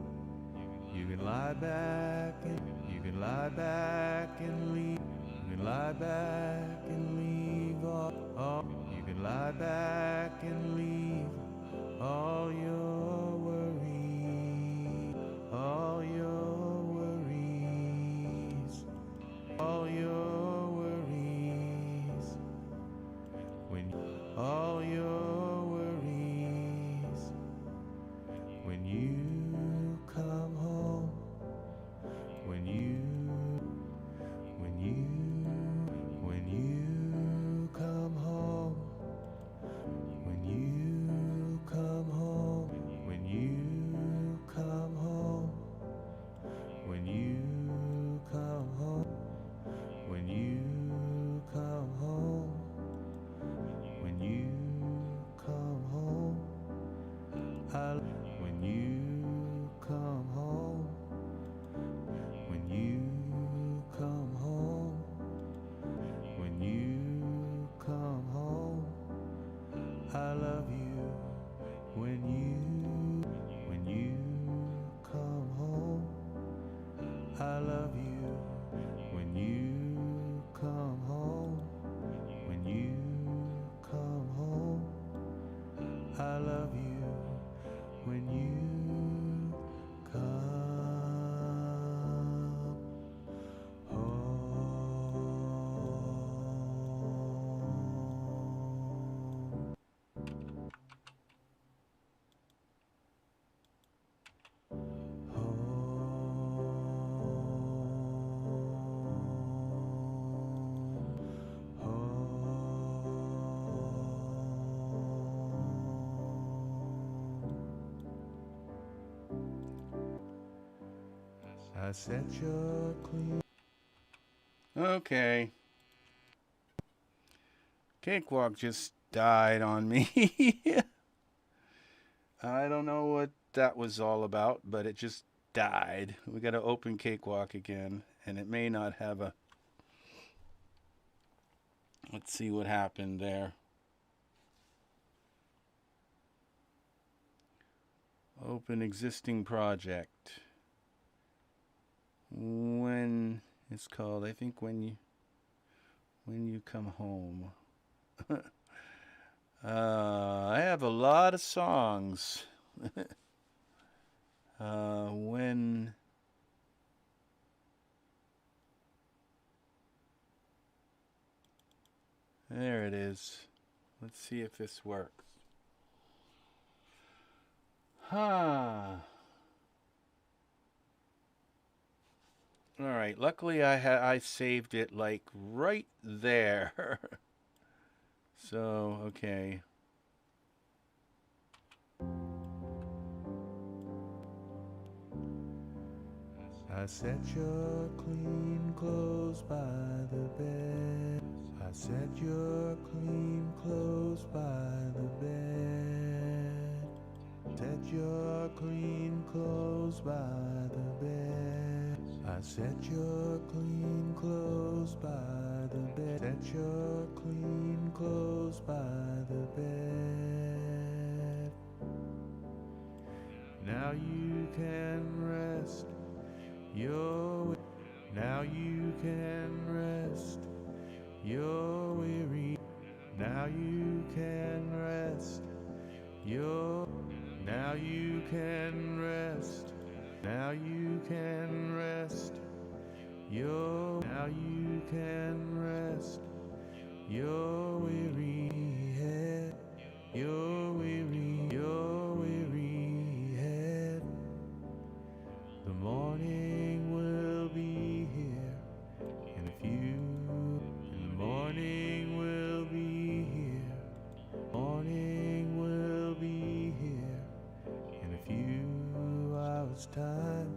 You can lie back and you can lie back and leave. You can lie back and leave all. You can lie back and leave all your worries. All your worries. All your worries. When all your worries. When you come home. When you come home. When you come home. When you come home. When you come home. When you come home. When you come home. When you come home. When you come home. When you come home. I love you. When you come home. I love you. When you come home. When you come home. I love you. When you come home. I set your clean. okay. Cakewalk just died on me. I don't know what that was all about, but it just died. We got to open Cakewalk again, and it may not have a. Let's see what happened there. Open existing project. When it's called, I think when you come home. I have a lot of songs. When there it is. Let's see if this works. Huh. All right. Luckily, I saved it like right there. So okay. I set your clean clothes by the bed. I set your clean clothes by the bed. Set your clean clothes by the bed. I set your clean clothes by the bed. Set your clean clothes by the bed. Now you can rest. Now you can rest. You're weary. Now you can rest. Now you can rest. Now you can rest. Now you can rest your weary head, your weary head. The morning will be here in a few. And the morning will be here. Morning will be here in a few hours' time.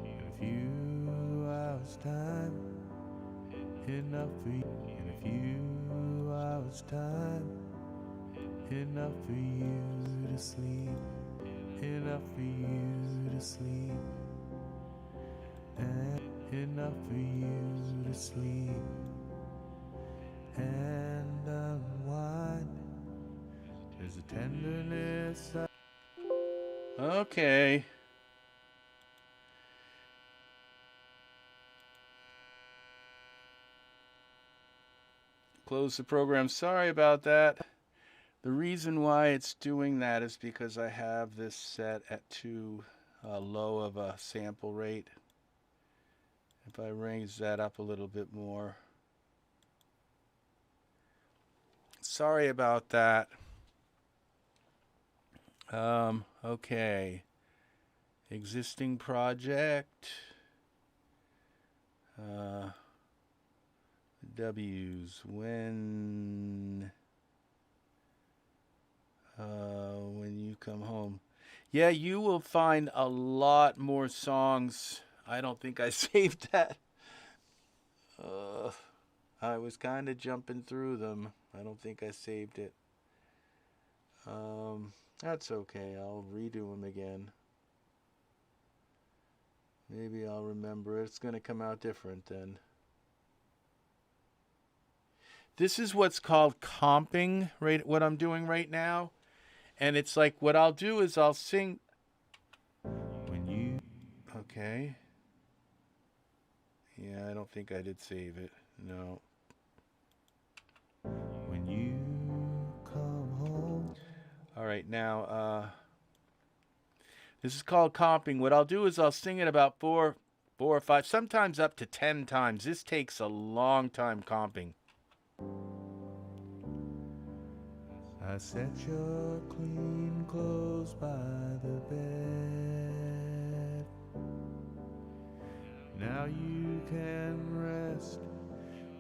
In a few hours' time. Enough for you. In a few hours' time. Enough for you to sleep. Enough for you to sleep. And enough for you to sleep. And unwind. There's a tenderness. Okay. Close the program. Sorry about that. The reason why it's doing that is because I have this set at too low of a sample rate. If I raise that up a little bit more. Sorry about that. Okay. Existing project. W's. When you come home. Yeah, you will find a lot more songs. I don't think I saved that. I was kind of jumping through them. I don't think I saved it. That's okay. I'll redo them again. Maybe I'll remember. It's going to come out different then. This is what's called comping, right? What I'm doing right now. And it's like, what I'll do is I'll sing. When you. Okay. Yeah, I don't think I did save it. No. When you come home. All right, now, this is called comping. What I'll do is I'll sing it about four or five, sometimes up to 10 times. This takes a long time comping. I set your clean clothes by the bed. Now you can rest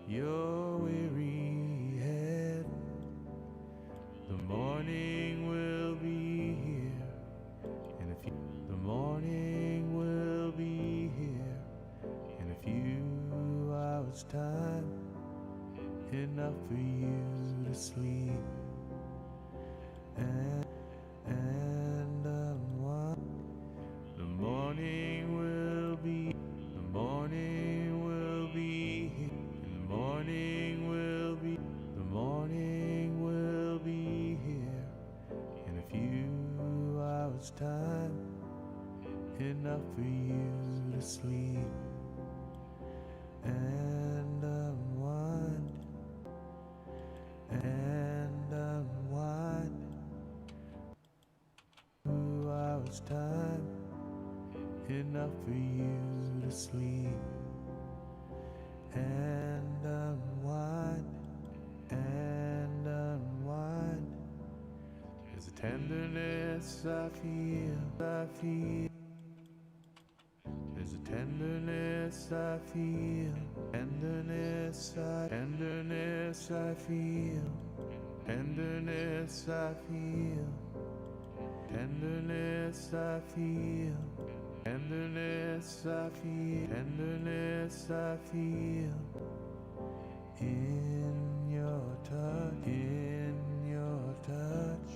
your weary head. The morning will be here in a few. The morning will be here in a few hours' time. Enough for you to sleep. And unwind. The morning will be. The morning will be here. The morning will be. The morning will be here in a few hours' time. Enough for you to sleep. And unwind. And unwind. 2 hours time. Enough for you to sleep. And unwind. And unwind. There's a tenderness I feel. There's a tenderness I feel. Tenderness I feel. Tenderness I feel. Tenderness I feel. Tenderness I feel. Tenderness I feel. In your touch. In your touch.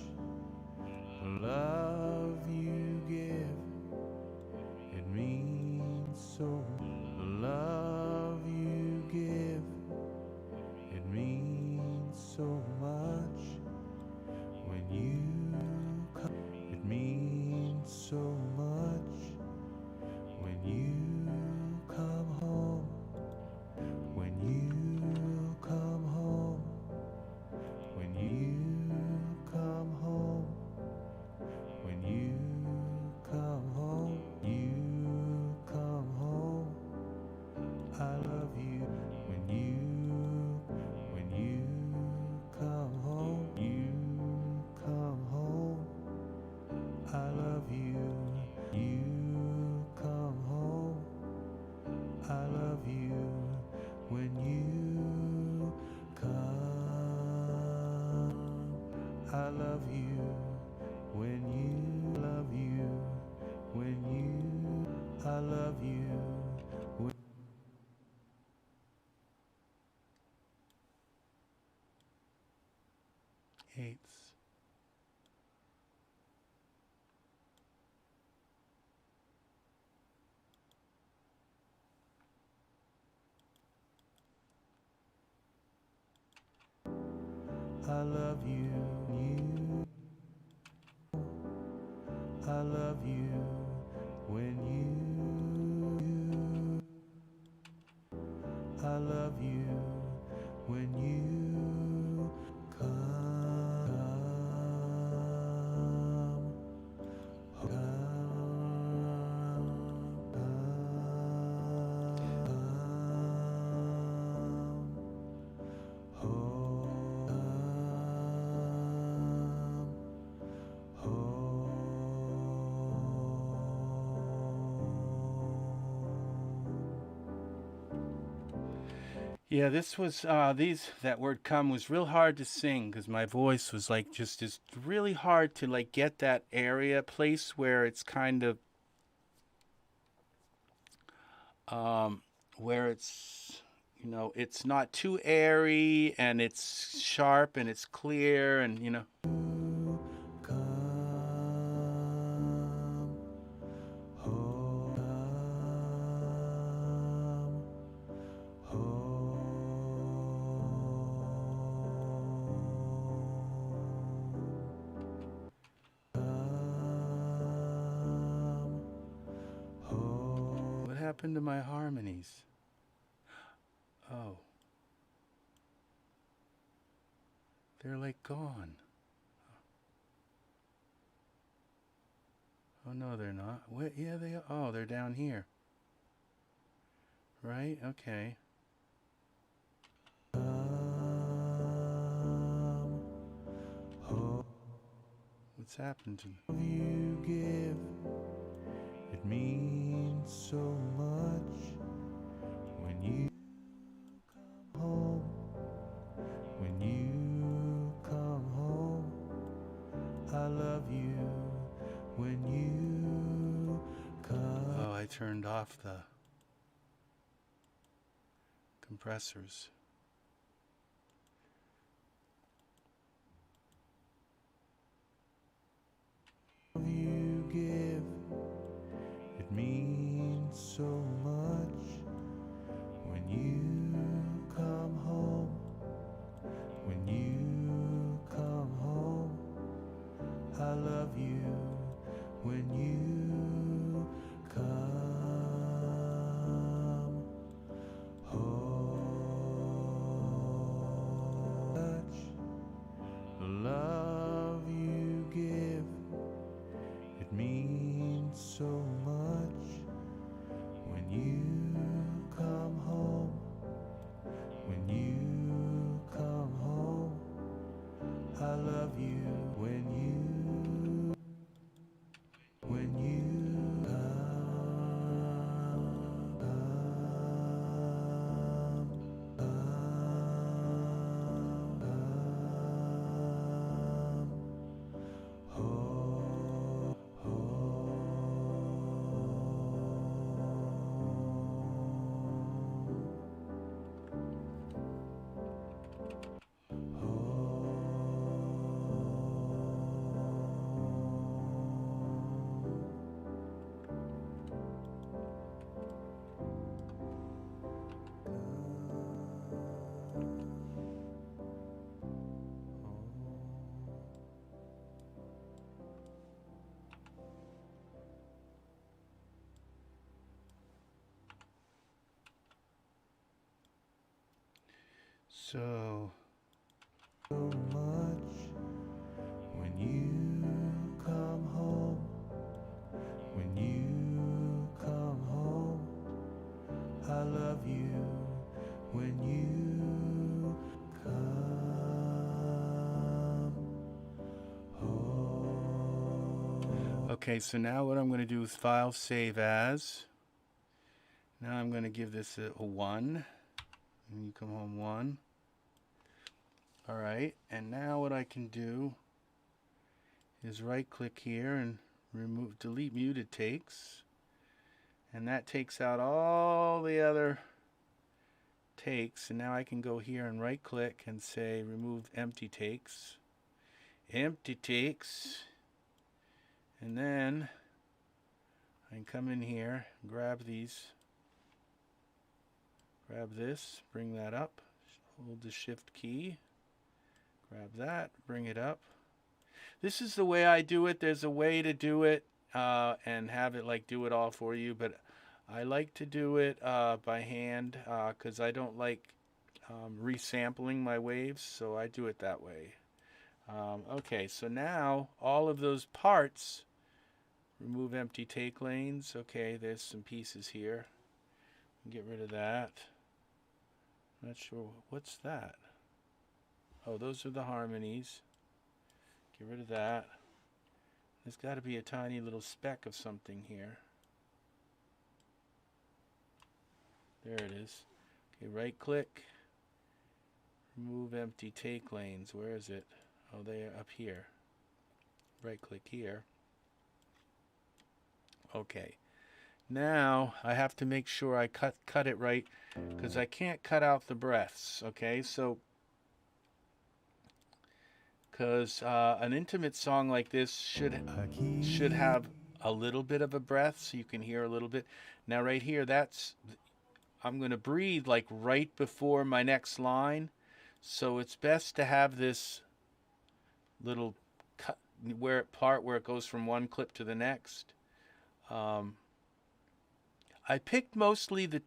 The love you give. It means so. The love you give. It means so much. When you come. It means so much. When you come home. When you come home. When you come home. When you come home. You come home. I love you. Eighths. I love you. I love you when you. I love you when you come. Yeah, this was that word "come" was real hard to sing because my voice was like just really hard to like get that area place where it's kind of um where it's, you know, it's not too airy and it's sharp and it's clear and, you know. What happened to my harmonies? Oh, they're like gone. Oh no, they're not. What? Yeah, they are. Oh, they're down here. Right? Okay. What's happened to me? You give, it means so much when you come home. When you come home, I love you when you come. Oh, I turned off the compressors. You give, it means so much when you come home. When you come home, I love you when you come home. Touch the love you give, it means so much when you come home. When you come home, I love you when you So, so much when you come home. When you come home, I love you when you come home. okay, so now what I'm going to do is file save as. Now I'm going to give this a 1. And you come home 1. All right, and now what I can do is right click here and delete muted takes. And that takes out all the other takes. And now I can go here and right click and say remove empty takes. Empty takes. And then I can come in here, grab these, grab this, bring that up, hold the shift key, grab that, bring it up. This is the way I do it. There's a way to do it and have it like do it all for you, but I like to do it by hand because I don't like resampling my waves, so I do it that way. Okay, so now all of those parts, remove empty take lanes. Okay, there's some pieces here. Get rid of that. Not sure, what's that? Oh, those are the harmonies. Get rid of that. There's got to be a tiny little speck of something here. There it is. Okay, right click. Remove empty take lanes. Where is it? Oh, they are up here. Right click here. Okay. Now I have to make sure I cut it right because I can't cut out the breaths. Okay, so because an intimate song like this should have a little bit of a breath, so you can hear a little bit. Now right here, I'm going to breathe like right before my next line, so it's best to have this little cut part where it goes from one clip to the next. I picked mostly the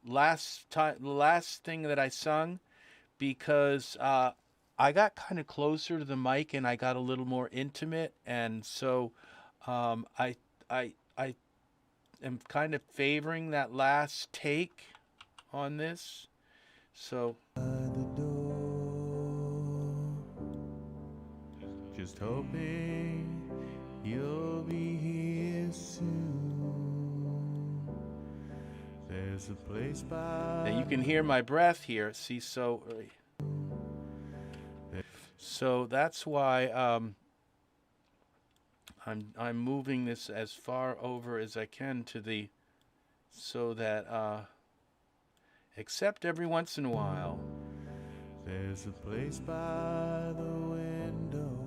last thing that I sung because I got kind of closer to the mic and I got a little more intimate, and so I am kind of favoring that last take on this. So just hoping you'll be here soon. There's a place by now you can hear my breath here. See, so that's why I'm moving this as far over as I can to the so that except every once in a while. There's a place by the window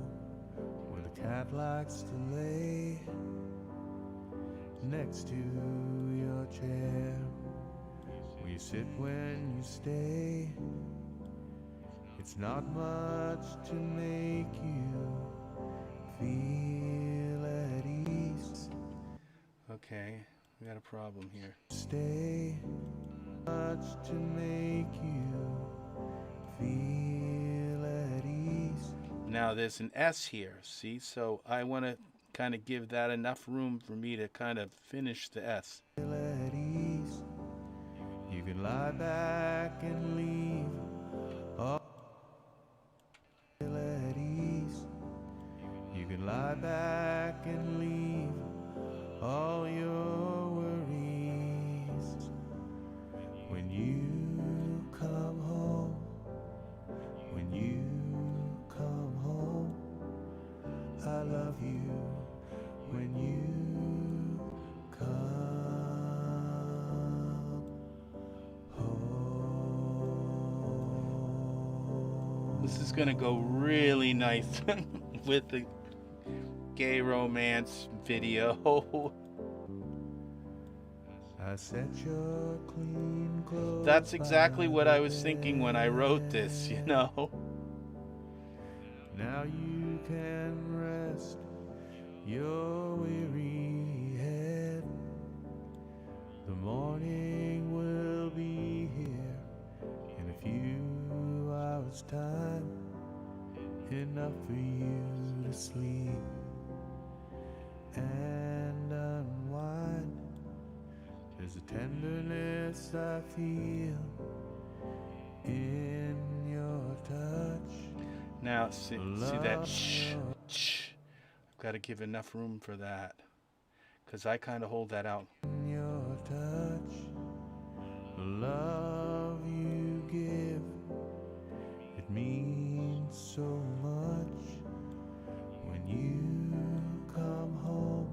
where the cat likes to lay next to your chair, where you sit when you stay. It's not much to make you feel at ease. Okay, we got a problem here. Stay much to make you feel at ease. Now there's an S here, see? So I want to kind of give that enough room for me to kind of finish the S. Feel at ease. You can lie back and leave all feel at ease. You can lie back and leave all your worries. When you come home, when you come home, I love you. When you come home. This is going to go really nice with the gay romance video. I set your clean clothes. That's exactly what I was thinking when I wrote this, you know. Now you can rest your weary head. The morning will be here in a few hours' time, enough for you to sleep and unwind. There's a tenderness I feel in your touch. Now, see that shh. I've got to give enough room for that because I kind of hold that out. In your touch, the love you give, it means so much. When you come home,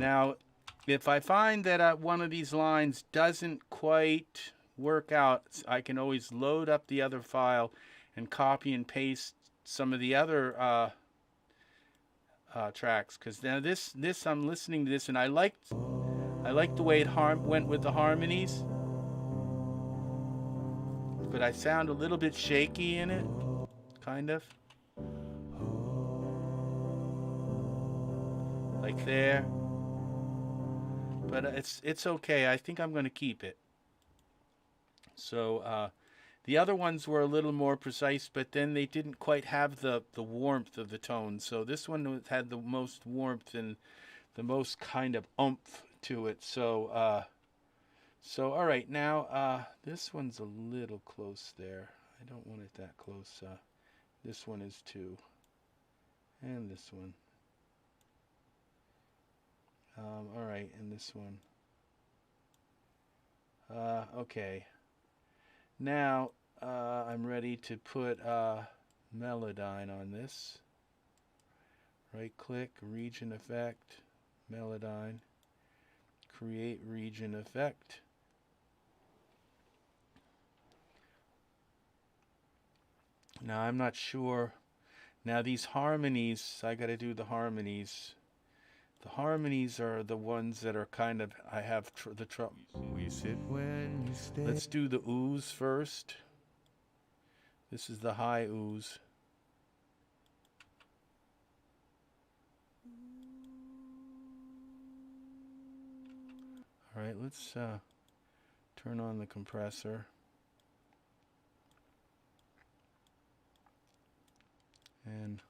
Now, if I find that one of these lines doesn't quite work out, I can always load up the other file and copy and paste some of the other tracks. Because now this I'm listening to this and I liked the way it went with the harmonies, but I sound a little bit shaky in it, kind of. Like there. But it's okay. I think I'm going to keep it. So the other ones were a little more precise, but then they didn't quite have the warmth of the tone. So this one had the most warmth and the most kind of oomph to it. So all right, now this one's a little close there. I don't want it that close. This one is too, and this one. All right, and this one. Okay. Now I'm ready to put Melodyne on this. Right click, region effect, Melodyne, create region effect. Now I'm not sure. Now these harmonies, I got to do the harmonies. The harmonies are the ones that are kind of, I have the trouble. We sit when you stay. Let's do the ooze first. This is the high ooze. All right, let's turn on the compressor. And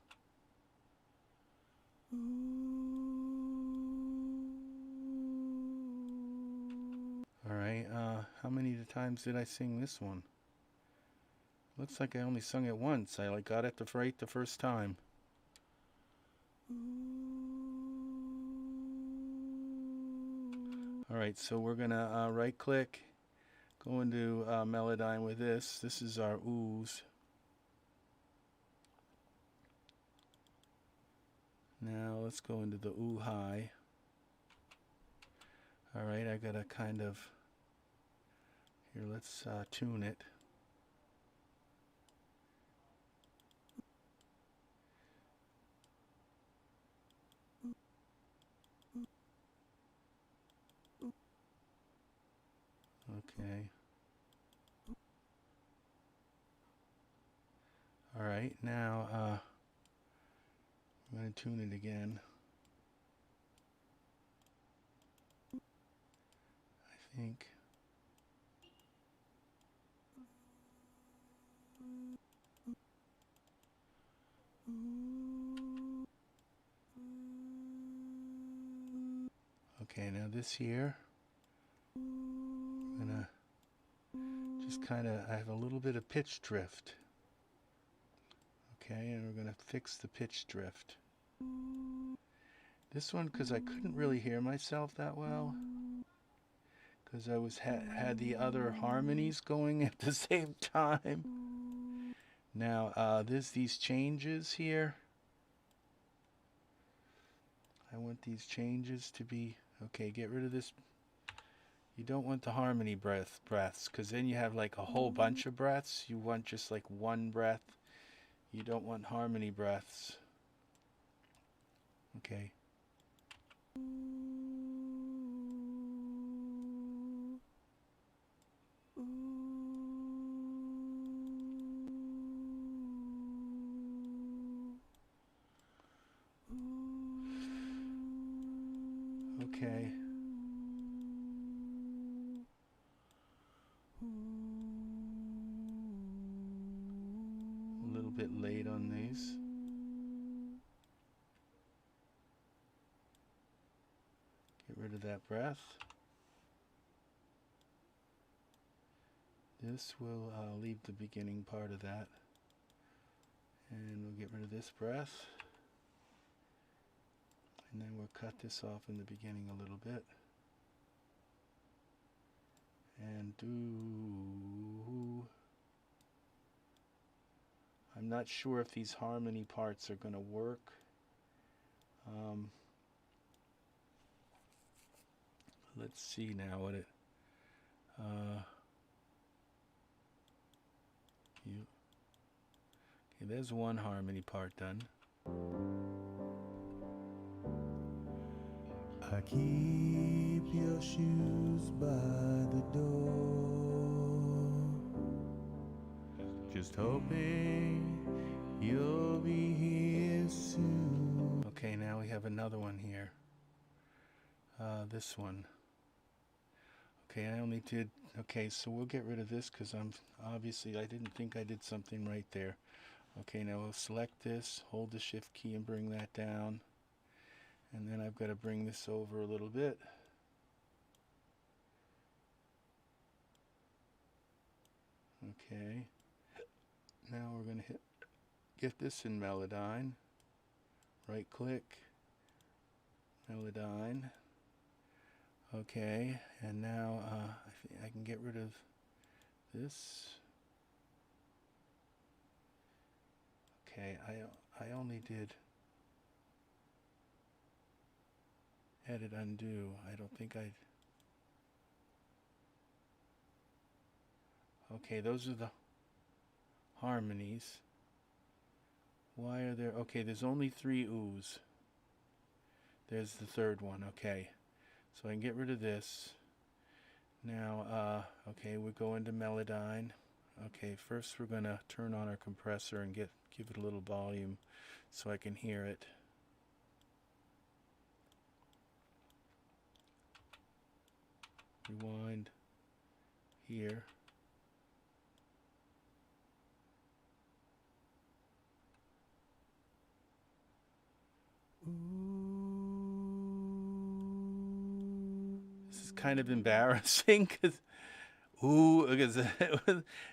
all right, how many times did I sing this one? Looks like I only sung it once. I got it right the first time. All right, so we're gonna right click, go into Melodyne with this. This is our ooze. Now let's go into the ooh high. All right, I gotta kind of, here, let's tune it. Okay. All right, now I'm going to tune it again. I think. Okay, now this here, I'm going to just kind of, I have a little bit of pitch drift. Okay, and we're going to fix the pitch drift. This one, because I couldn't really hear myself that well, because I was had the other harmonies going at the same time. Now, there's these changes here. I want these changes to be, okay, get rid of this. You don't want the harmony breaths, because then you have like a whole bunch of breaths. You want just like one breath. You don't want harmony breaths. Okay. Okay. A little bit late on these. Get rid of that breath. This will leave the beginning part of that. And we'll get rid of this breath. And then we'll cut this off in the beginning a little bit. And do... I'm not sure if these harmony parts are going to work. let's see now what it, you, okay, there's one harmony part done. I keep your shoes by the door, just hoping you'll be here soon. Okay, now we have another one here. This one. Okay, I only did, okay, so we'll get rid of this because obviously I didn't think I did something right there. Okay, now we'll select this, hold the shift key and bring that down. And then I've got to bring this over a little bit. Okay. Now we're going to get this in Melodyne. Right click. Melodyne. Okay, and now I can get rid of this. Okay, I only did edit undo. I don't think I. Okay, those are the harmonies. Why are there? Okay, there's only 3 oohs. There's the third one. Okay, so I can get rid of this. Now, okay, we go into Melodyne. Okay, first we're gonna turn on our compressor and give it a little volume so I can hear it. Rewind here. This is kind of embarrassing because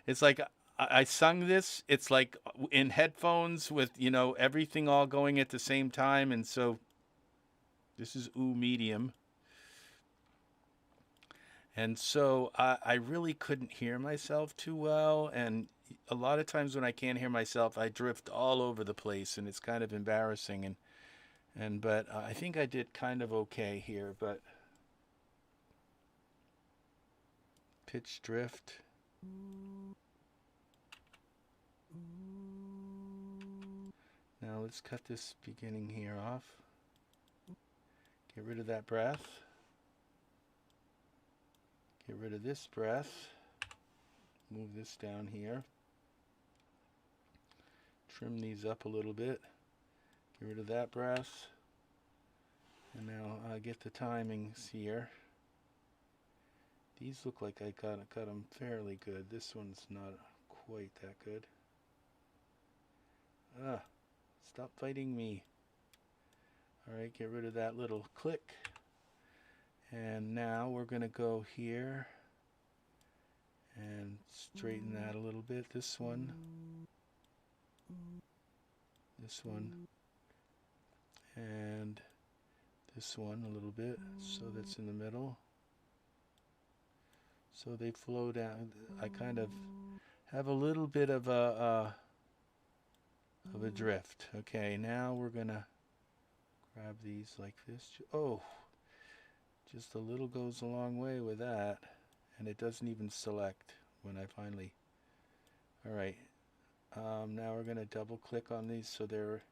it's like I sung this. It's like in headphones with, you know, everything all going at the same time, and so this is ooh medium. And so I really couldn't hear myself too well, and a lot of times when I can't hear myself, I drift all over the place, and it's kind of embarrassing. But I think I did kind of okay here, but pitch drift. Now let's cut this beginning here off. Get rid of that breath. Get rid of this breath. Move this down here. Trim these up a little bit. Get rid of that breath. And now get the timings here. These look like I cut them fairly good. This one's not quite that good. Stop fighting me. Alright, get rid of that little click. And now we're going to go here and straighten that a little bit. This one. This one. And this one a little bit. So that's in the middle. So they flow down. I kind of have a little bit of a drift. Okay, now we're going to grab these like this. Oh! Just a little goes a long way with that, and it doesn't even select when I finally. Alright, now we're going to double click on these so they're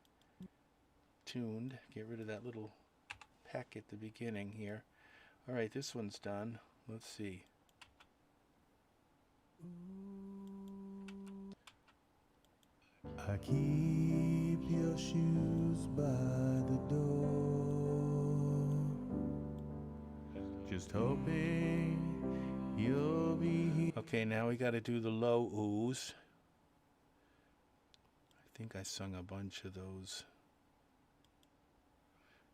tuned. Get rid of that little peck at the beginning here. Alright, this one's done. Let's see. I keep your shoes by the door, just hoping you'll be here. Okay, now we got to do the low oohs. I think I sung a bunch of those.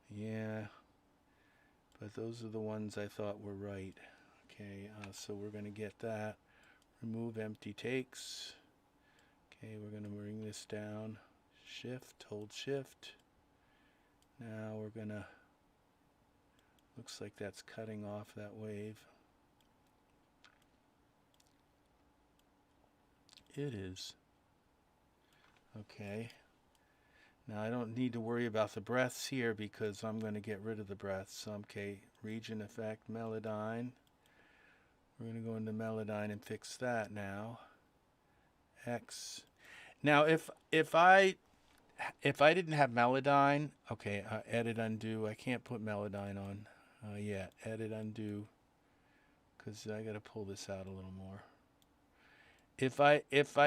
Yeah, but those are the ones I thought were right. Okay, so we're going to get that. Remove empty takes. Okay, we're going to bring this down. Shift, hold shift. Now we're going to, looks like that's cutting off that wave. It is. Okay. Now I don't need to worry about the breaths here because I'm going to get rid of the breaths. Okay, region effect, Melodyne. We're going to go into Melodyne and fix that now. X. Now, if I didn't have Melodyne, okay, edit undo. I can't put Melodyne on yet. Edit undo, because I got to pull this out a little more. If I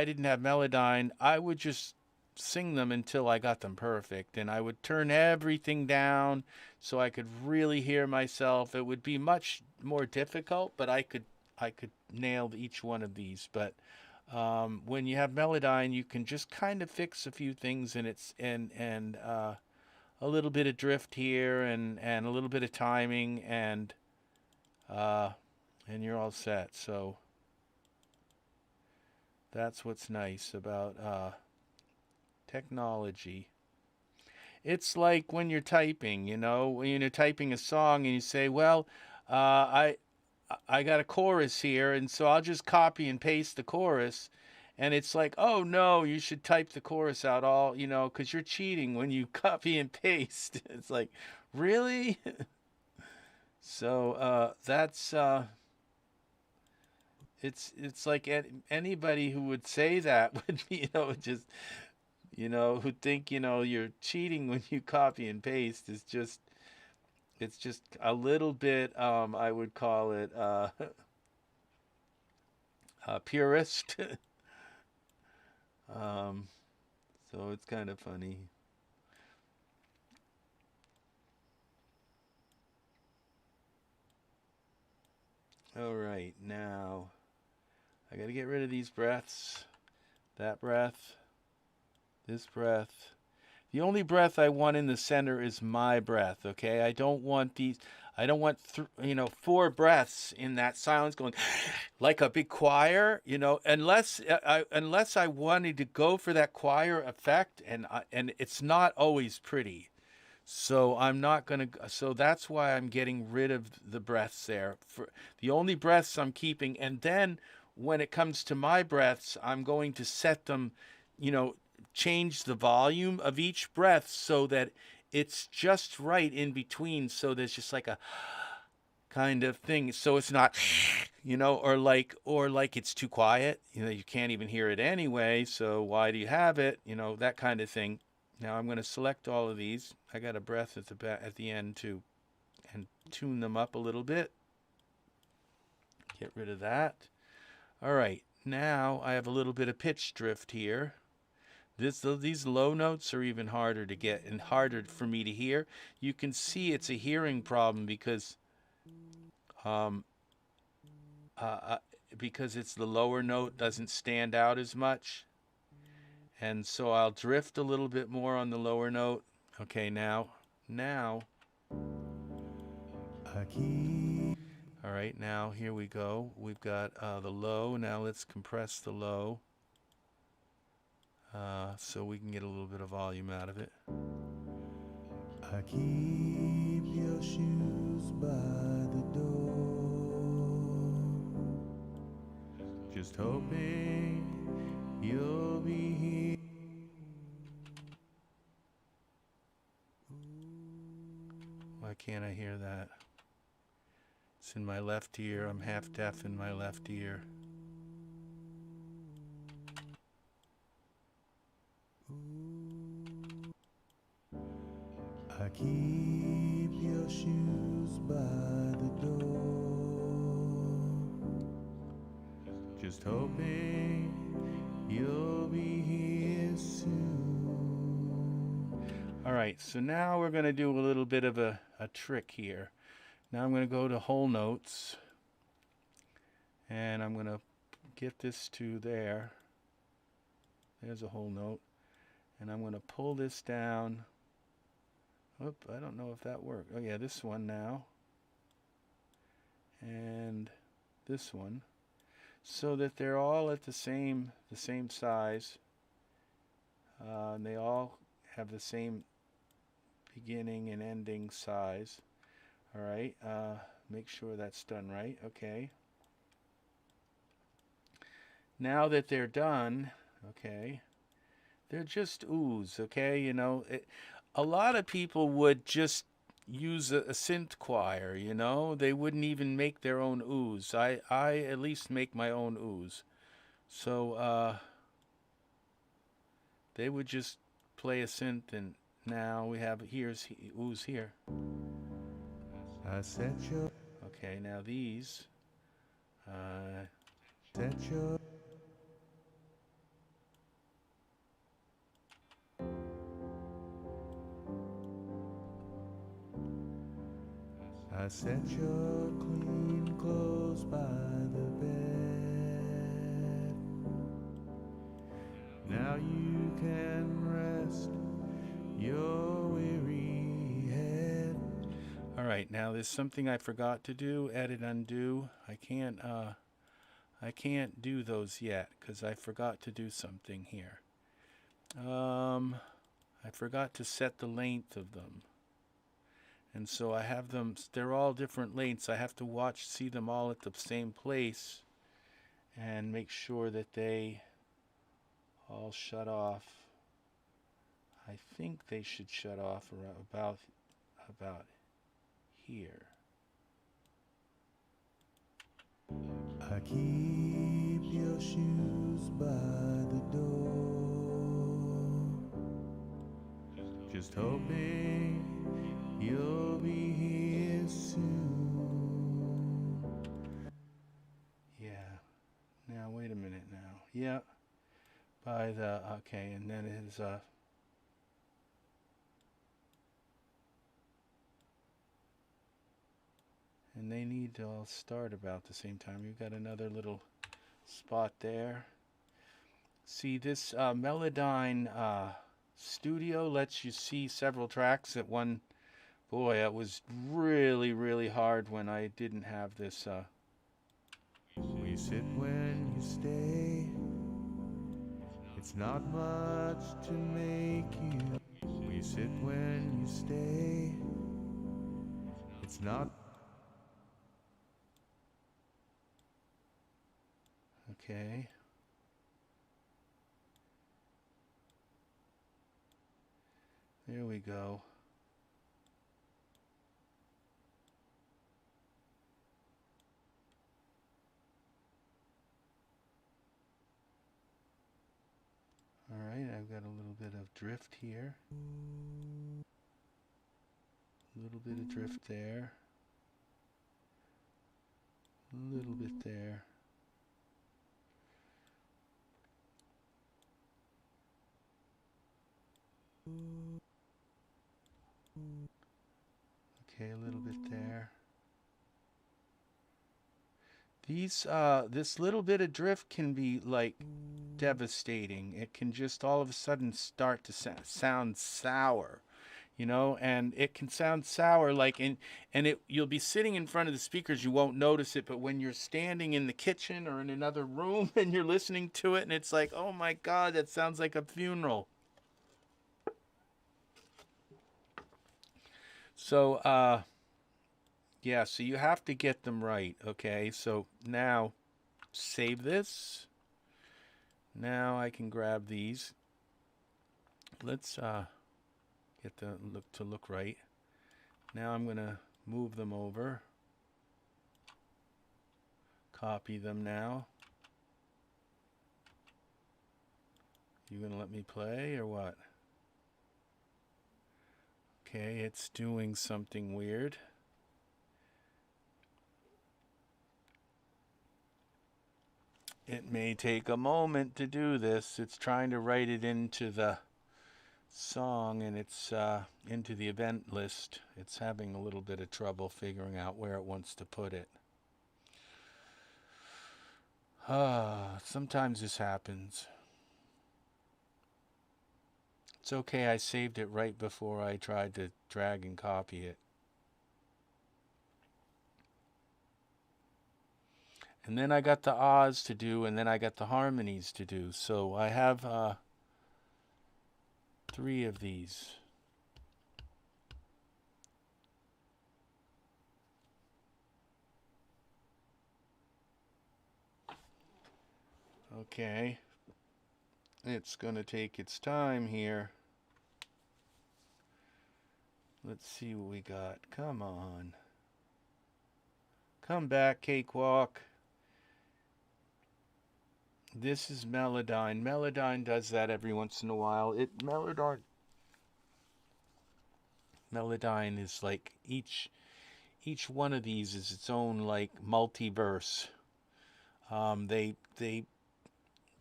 didn't have Melodyne, I would just sing them until I got them perfect, and I would turn everything down so I could really hear myself. It would be much more difficult, but I could nail each one of these. But when you have Melodyne, you can just kind of fix a few things, and it's a little bit of drift here and a little bit of timing, and you're all set. So that's what's nice about technology. It's like when you're typing, when you're typing a song and you say, well, I got a chorus here, and so I'll just copy and paste the chorus. And it's like, oh no, you should type the chorus out all, because you're cheating when you copy and paste. It's like, really? So that's it's like anybody who would say that would be, just who think you're cheating when you copy and paste is just. It's just a little bit, I would call it purist. So it's kind of funny. All right, now I got to get rid of these breaths. That breath, this breath. The only breath I want in the center is my breath, okay? I don't want these, I don't want, 4 breaths in that silence going like a big choir, unless I wanted to go for that choir effect, and it's not always pretty. So I'm not going to, so that's why I'm getting rid of the breaths there. For the only breaths I'm keeping, and then when it comes to my breaths, I'm going to set them, change the volume of each breath so that it's just right in between, so there's just like a kind of thing, so it's not or like it's too quiet, you can't even hear it anyway, so why do you have it, that kind of thing. Now I'm going to select all of these. I got a breath at the end too, and tune them up a little bit. Get rid of that. All right, now I have a little bit of pitch drift here. These low notes are even harder to get and harder for me to hear. You can see it's a hearing problem because it's the lower note doesn't stand out as much. And so I'll drift a little bit more on the lower note. Okay, now. All right, now here we go. We've got the low. Now let's compress the low. So we can get a little bit of volume out of it. I keep your shoes by the door, just hoping you'll be here. Why can't I hear that? It's in my left ear. I'm half deaf in my left ear. I keep your shoes by the door, just hoping you'll be here soon. All right, so now we're going to do a little bit of a trick here. Now I'm going to go to whole notes, and I'm going to get this to there. There's a whole note, and I'm going to pull this down. Oop, I don't know if that worked. Oh yeah, this one now. And this one. So that they're all at the same size. And they all have the same beginning and ending size. Alright, make sure that's done right. Okay. Now that they're done, okay, they're just oohs, okay? A lot of people would just use a synth choir, you know? They wouldn't even make their own ooze. I at least make my own ooze. So they would just play a synth, and now we have ooze here. I set your Okay, now these. set your I set your clean clothes by the bed. Now you can rest your weary head. All right, now there's something I forgot to do. Edit, undo. I can't do those yet because I forgot to do something here. I forgot to set the length of them. And so I have them, they're all different lengths. I have to see them all at the same place and make sure that they all shut off. I think they should shut off around about here. I keep your shoes by the door, just hoping you'll be here soon. Yeah. Now wait a minute now. Yeah. Okay, and then it is and they need to all start about the same time. You've got another little spot there. See, this Melodyne Studio lets you see several tracks at one. Boy, it was really, really hard when I didn't have this. We sit when you stay. It's not much to make you. We sit when you stay. It's not. Okay. There we go. All right, I've got a little bit of drift here. A little bit of drift there. A little bit there. Okay, a little bit there. This little bit of drift can be like devastating. It can just all of a sudden start to sound sour, you know, and it can sound sour like you'll be sitting in front of the speakers, you won't notice it, but when you're standing in the kitchen or in another room and you're listening to it and it's like, oh my God, that sounds like a funeral. So, yeah, so you have to get them right, okay? So now save this. Now I can grab these. Let's get the look right. Now I'm going to move them over. Copy them now. You going to let me play or what? Okay, it's doing something weird. It may take a moment to do this. It's trying to write it into the song, and it's into the event list. It's having a little bit of trouble figuring out where it wants to put it. Sometimes this happens. It's okay, I saved it right before I tried to drag and copy it. And then I got the aahs to do, and then I got the harmonies to do. So I have 3 of these. Okay. It's going to take its time here. Let's see what we got. Come on. Come back, Cakewalk. This is Melodyne. Melodyne does that every once in a while. Melodyne is like each one of these is its own like multiverse.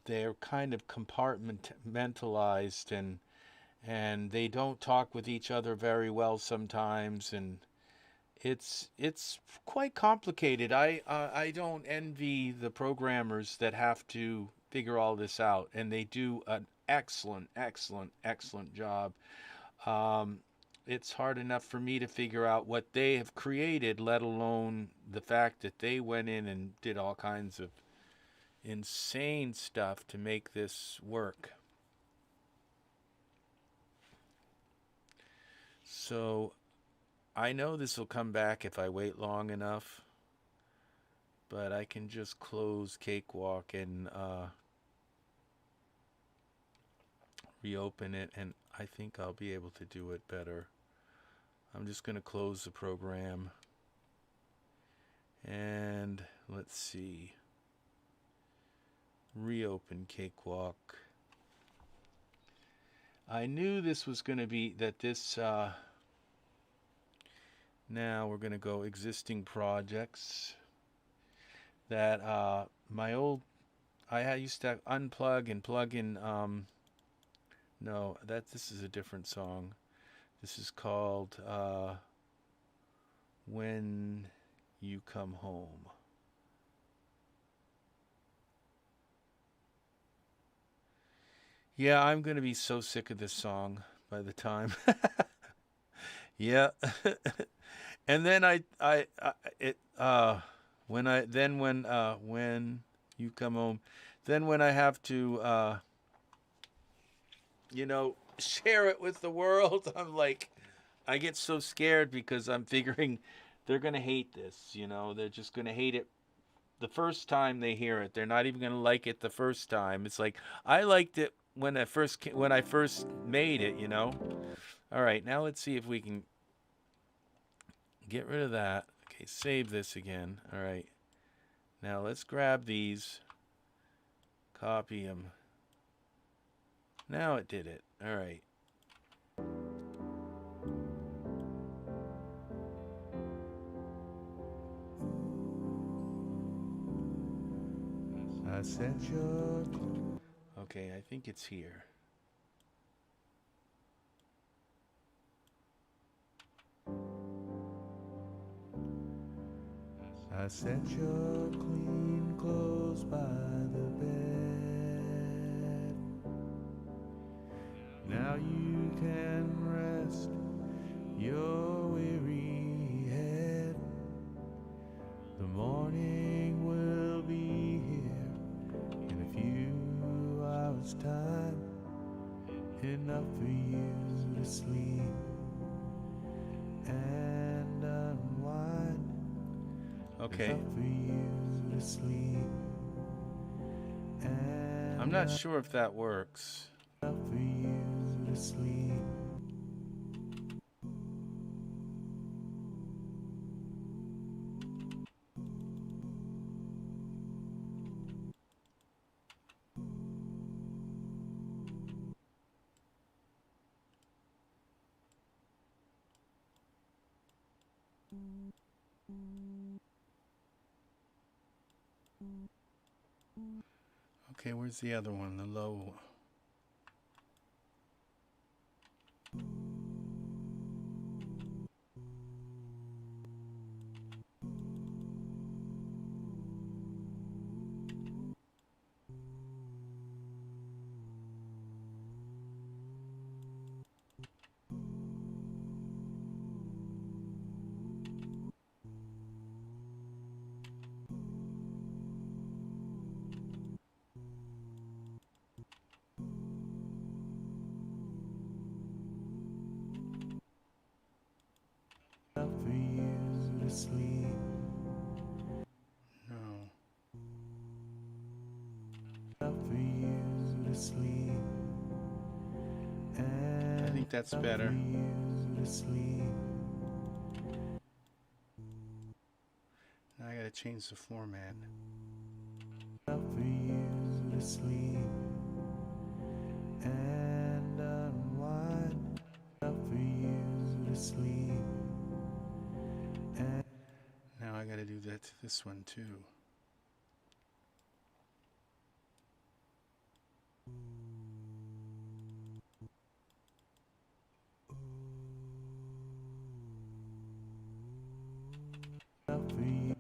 They're kind of compartmentalized, and they don't talk with each other very well sometimes, and it's quite complicated. I don't envy the programmers that have to figure all this out, and they do an excellent job. Um, it's hard enough for me to figure out what they have created, let alone the fact that they went in and did all kinds of insane stuff to make this work. So I know this will come back if I wait long enough, but I can just close Cakewalk and reopen it, and I think I'll be able to do it better. I'm just going to close the program, and let's see. Reopen Cakewalk. I knew this was going to be that this. Now we're going to go existing projects. That my old. I used to unplug and plug in. No, this is a different song. This is called When You Come Home. Yeah, I'm going to be so sick of this song by the time. Yeah. And then when you come home, then when I have to share it with the world, I'm like, I get so scared because I'm figuring they're going to hate this, they're just going to hate it the first time they hear it. They're not even going to like it the first time. It's like, I liked it when I first made it. All right, now let's see if we can get rid of that. Okay, save this again. All right. Now let's grab these, copy them. Now it did it. All right. I sent your. Okay, I think it's here. I set your clean clothes by the bed. Now you can rest your weary head. The morning will be here in a few hours' time. Enough for you to sleep and unwind. Okay. For you to sleep. I'm not sure if that works. For you to sleep. Okay, where's the other one? The low. For you to sleep. No. For you to sleep. I think that's better. For you to sleep. gotta change the format. Enough for you to sleep and unwind. Enough for you to sleep. And Now I gotta do that to this one too. enough for you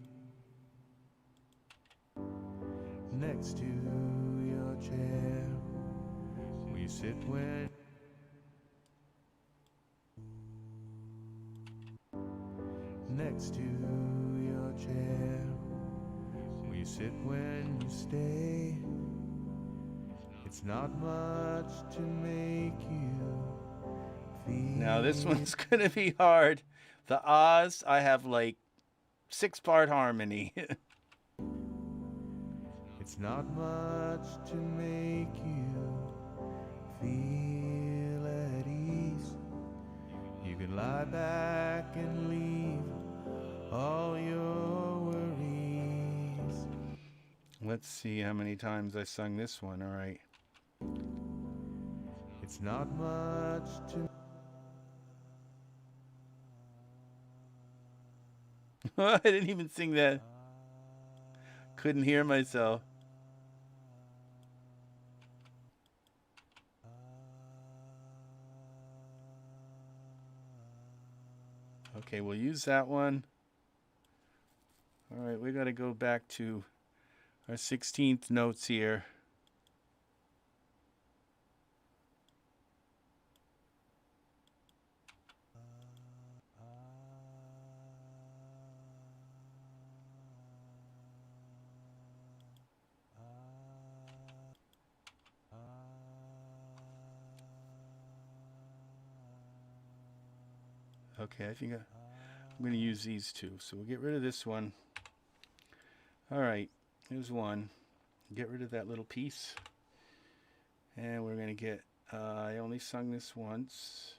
next to your chair. We sit when next to your chair. We sit when you stay. It's not much to make you feel. Now this one's gonna be hard. The aahs, I have like 6-part harmony. It's not much to make you feel at ease. You can lie back and leave all your worries. Let's see how many times I sung this one. All right. It's not much to I didn't even sing that. Couldn't hear myself. Okay, we'll use that one. All right, we got to go back to our 16th notes here. Okay, I think I'm going to use these two. So we'll get rid of this one. All right, here's one. Get rid of that little piece. And we're going to get, I only sung this once.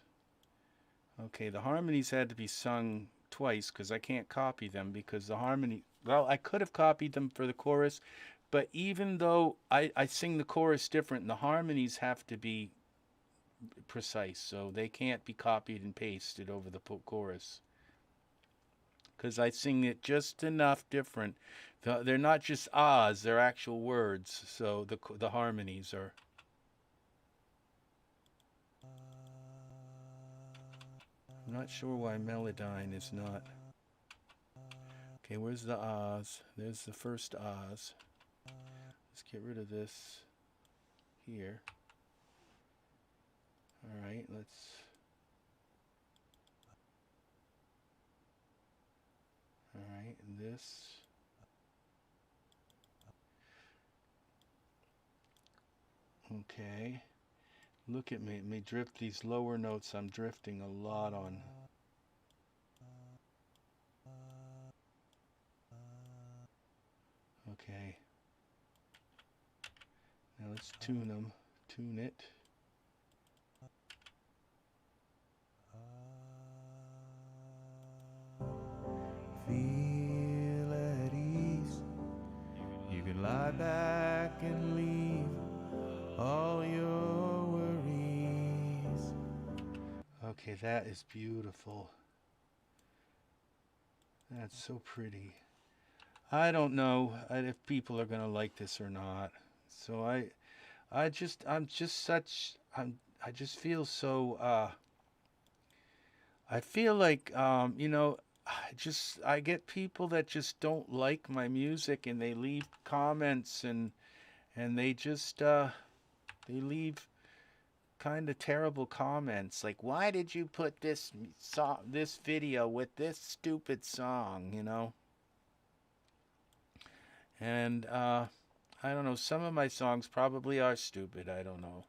Okay, the harmonies had to be sung twice because I can't copy them because the harmony, well, I could have copied them for the chorus, but even though I sing the chorus different, the harmonies have to be precise, so they can't be copied and pasted over the chorus because I sing it just enough different. They're not just ahs, they're actual words, so the harmonies are. I'm not sure why Melodyne is not. Okay, where's the aahs? There's the first aahs. Let's get rid of this here. All right, let's. All right, and this. Okay. Look at me drift these lower notes. I'm drifting a lot on. Okay. Now let's tune them. Tune it. feel at ease. You can lie back and leave all your worries. Okay, that is beautiful. That's so pretty. I don't know if people are gonna like this or not. So I just I just feel so I feel like I get people that just don't like my music and they leave comments and they just they leave kind of terrible comments like, why did you put this video with this stupid song, and I don't know, some of my songs probably are stupid, I don't know.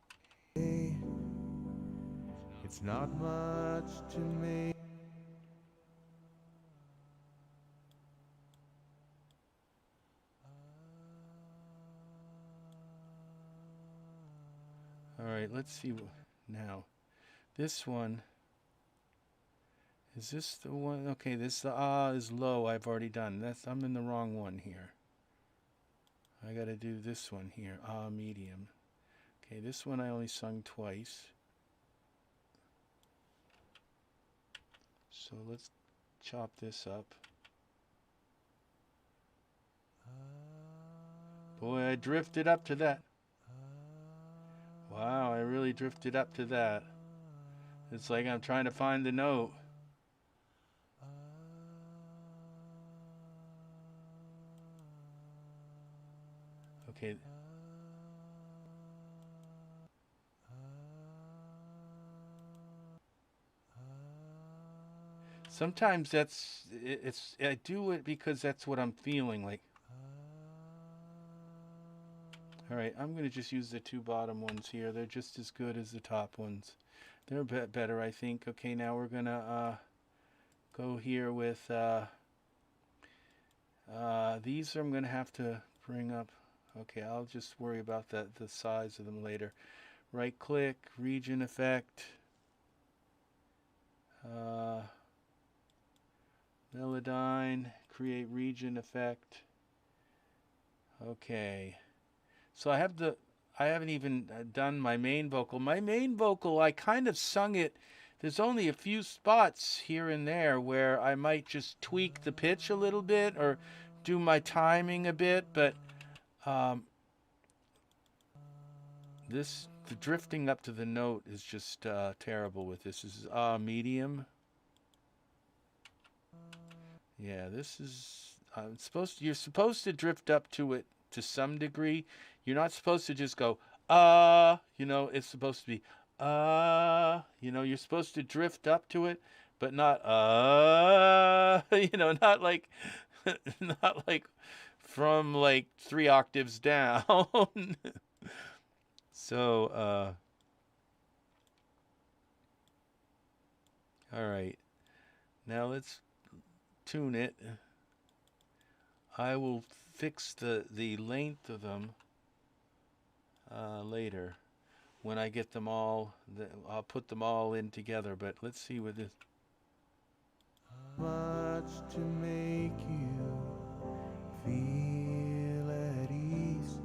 It's not much to make. All right, let's see now. This one Is this the one? Okay, this the ah is low. I've already done. I'm in the wrong one here. I gotta do this one here. Ah medium. Okay, this one I only sung twice. So let's chop this up. Boy, I drifted up to that. Wow, I really drifted up to that. It's like I'm trying to find the note. Okay. Sometimes I do it because that's what I'm feeling like. All right, I'm going to just use the two bottom ones here. They're just as good as the top ones. They're a bit better, I think. Okay, now we're going to go here with these I'm going to have to bring up. Okay, I'll just worry about the size of them later. Right click, region effect. Melodyne, create region effect. Okay. So I haven't even done my main vocal. My main vocal, I kind of sung it. There's only a few spots here and there where I might just tweak the pitch a little bit or do my timing a bit, but the drifting up to the note is just terrible with this. This is medium. Yeah, this is you're supposed to drift up to it to some degree. You're not supposed to just go it's supposed to be you're supposed to drift up to it, but not not like not like from like 3 octaves down. So all right. Now let's tune it. I will fix the length of them later when I get them all. I'll put them all in together. But let's see what this. Much to make you feel at ease.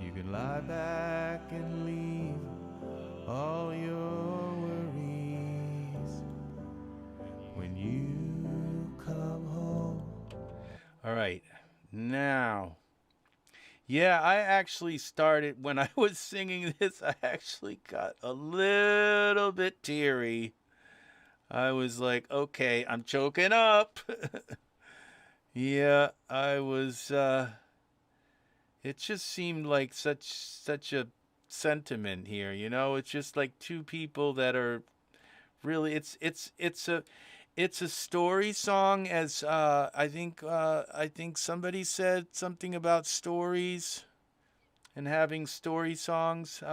You can lie back and leave all your worries when you come home. All right, now. Yeah, I actually started when I was singing this. I actually got a little bit teary. I was like, okay, I'm choking up. Yeah, I was. It just seemed like such a sentiment here. It's just like two people that are really. It's a story song, as I think somebody said something about stories and having story songs.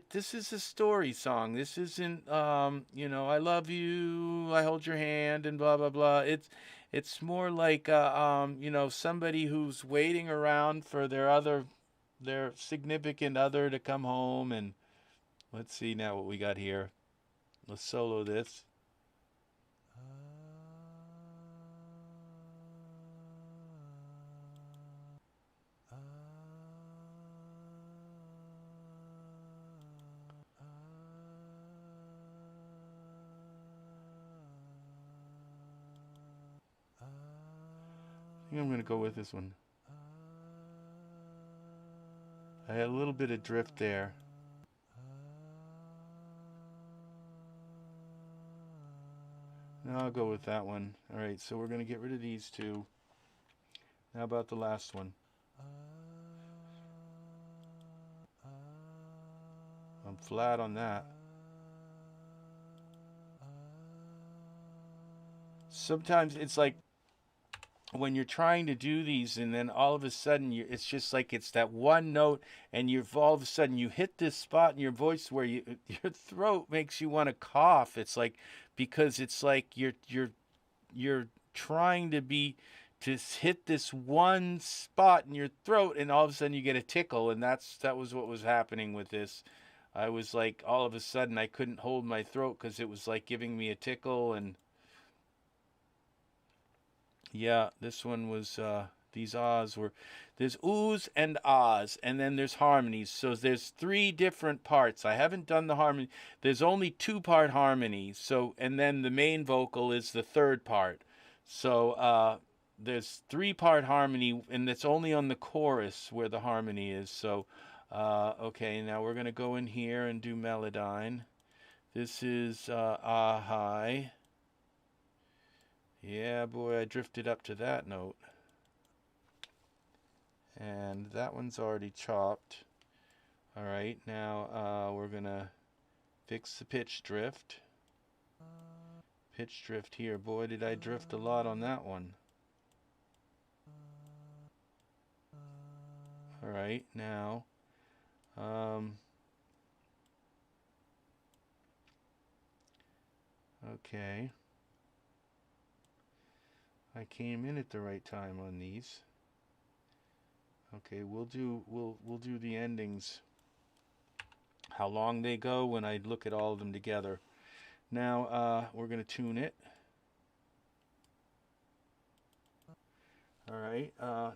This is a story song. This isn't I love you, I hold your hand, and blah blah blah. It's more like somebody who's waiting around for their significant other to come home. And let's see now what we got here. Let's solo this. I think I'm going to go with this one. I had a little bit of drift there. No, I'll go with that one. All right, so we're going to get rid of these two. How about the last one? I'm flat on that. Sometimes it's like when you're trying to do these and then all of a sudden it's just like it's that one note and you've all of a sudden you hit this spot in your voice where your throat makes you want to cough. It's like because it's like you're trying to hit this one spot in your throat and all of a sudden you get a tickle, and that was what was happening with this. I was like, all of a sudden, I couldn't hold my throat because it was like giving me a tickle. And yeah, this one was, these ahs were, there's oohs and ahs, and then there's harmonies. So there's three different parts. I haven't done the harmony. There's only two-part harmony. So, and then the main vocal is the third part. So, there's three-part harmony, and it's only on the chorus where the harmony is. So, okay, now we're going to go in here and do Melodyne. This is ah high. Yeah, boy, I drifted up to that note. And that one's already chopped. All right, now we're going to fix the pitch drift. Pitch drift here. Boy, did I drift a lot on that one. All right, now okay. I came in at the right time on these. Okay, we'll do the endings. How long they go when I look at all of them together. Now we're gonna tune it. All right.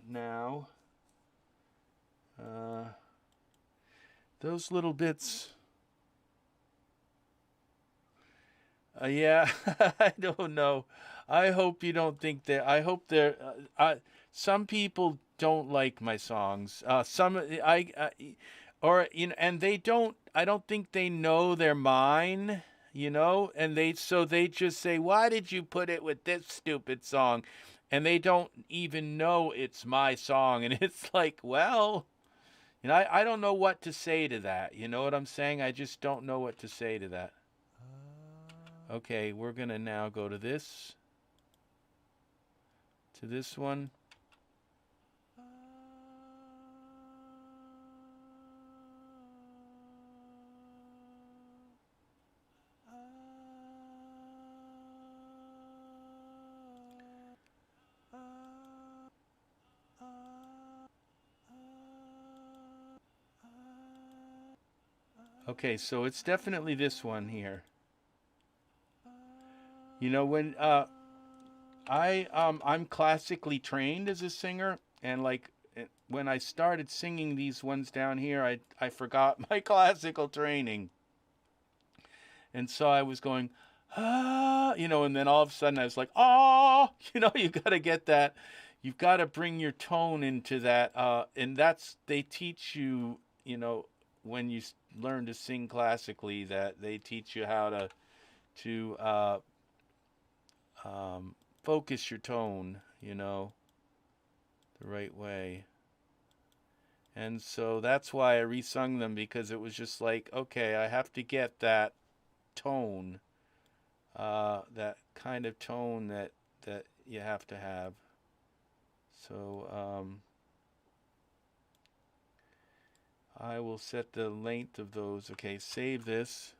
Now those little bits. Yeah, I don't know. I hope you don't think that. I hope they're. Some people don't like my songs. Some or you know, and they don't. I don't think they know they're mine. You know, and they just say, "Why did you put it with this stupid song?" And they don't even know it's my song. And it's like, well, you know, I don't know what to say to that. You know what I'm saying? I just don't know what to say to that. Okay, we're going to now go to this one. Okay, so it's definitely this one here. You know, when I'm classically trained as a singer, and like when I started singing these ones down here, I forgot my classical training. And so I was going, ah, you know, and then all of a sudden I was like, ah, you know, you got to get that. You've got to bring your tone into that. And that's, they teach you, you know, when you learn to sing classically, that they teach you how to focus your tone, you know, the right way. And so that's why I resung them, because it was just like, okay, I have to get that tone, that kind of tone that you have to have. So I will set the length of those. Okay, save this.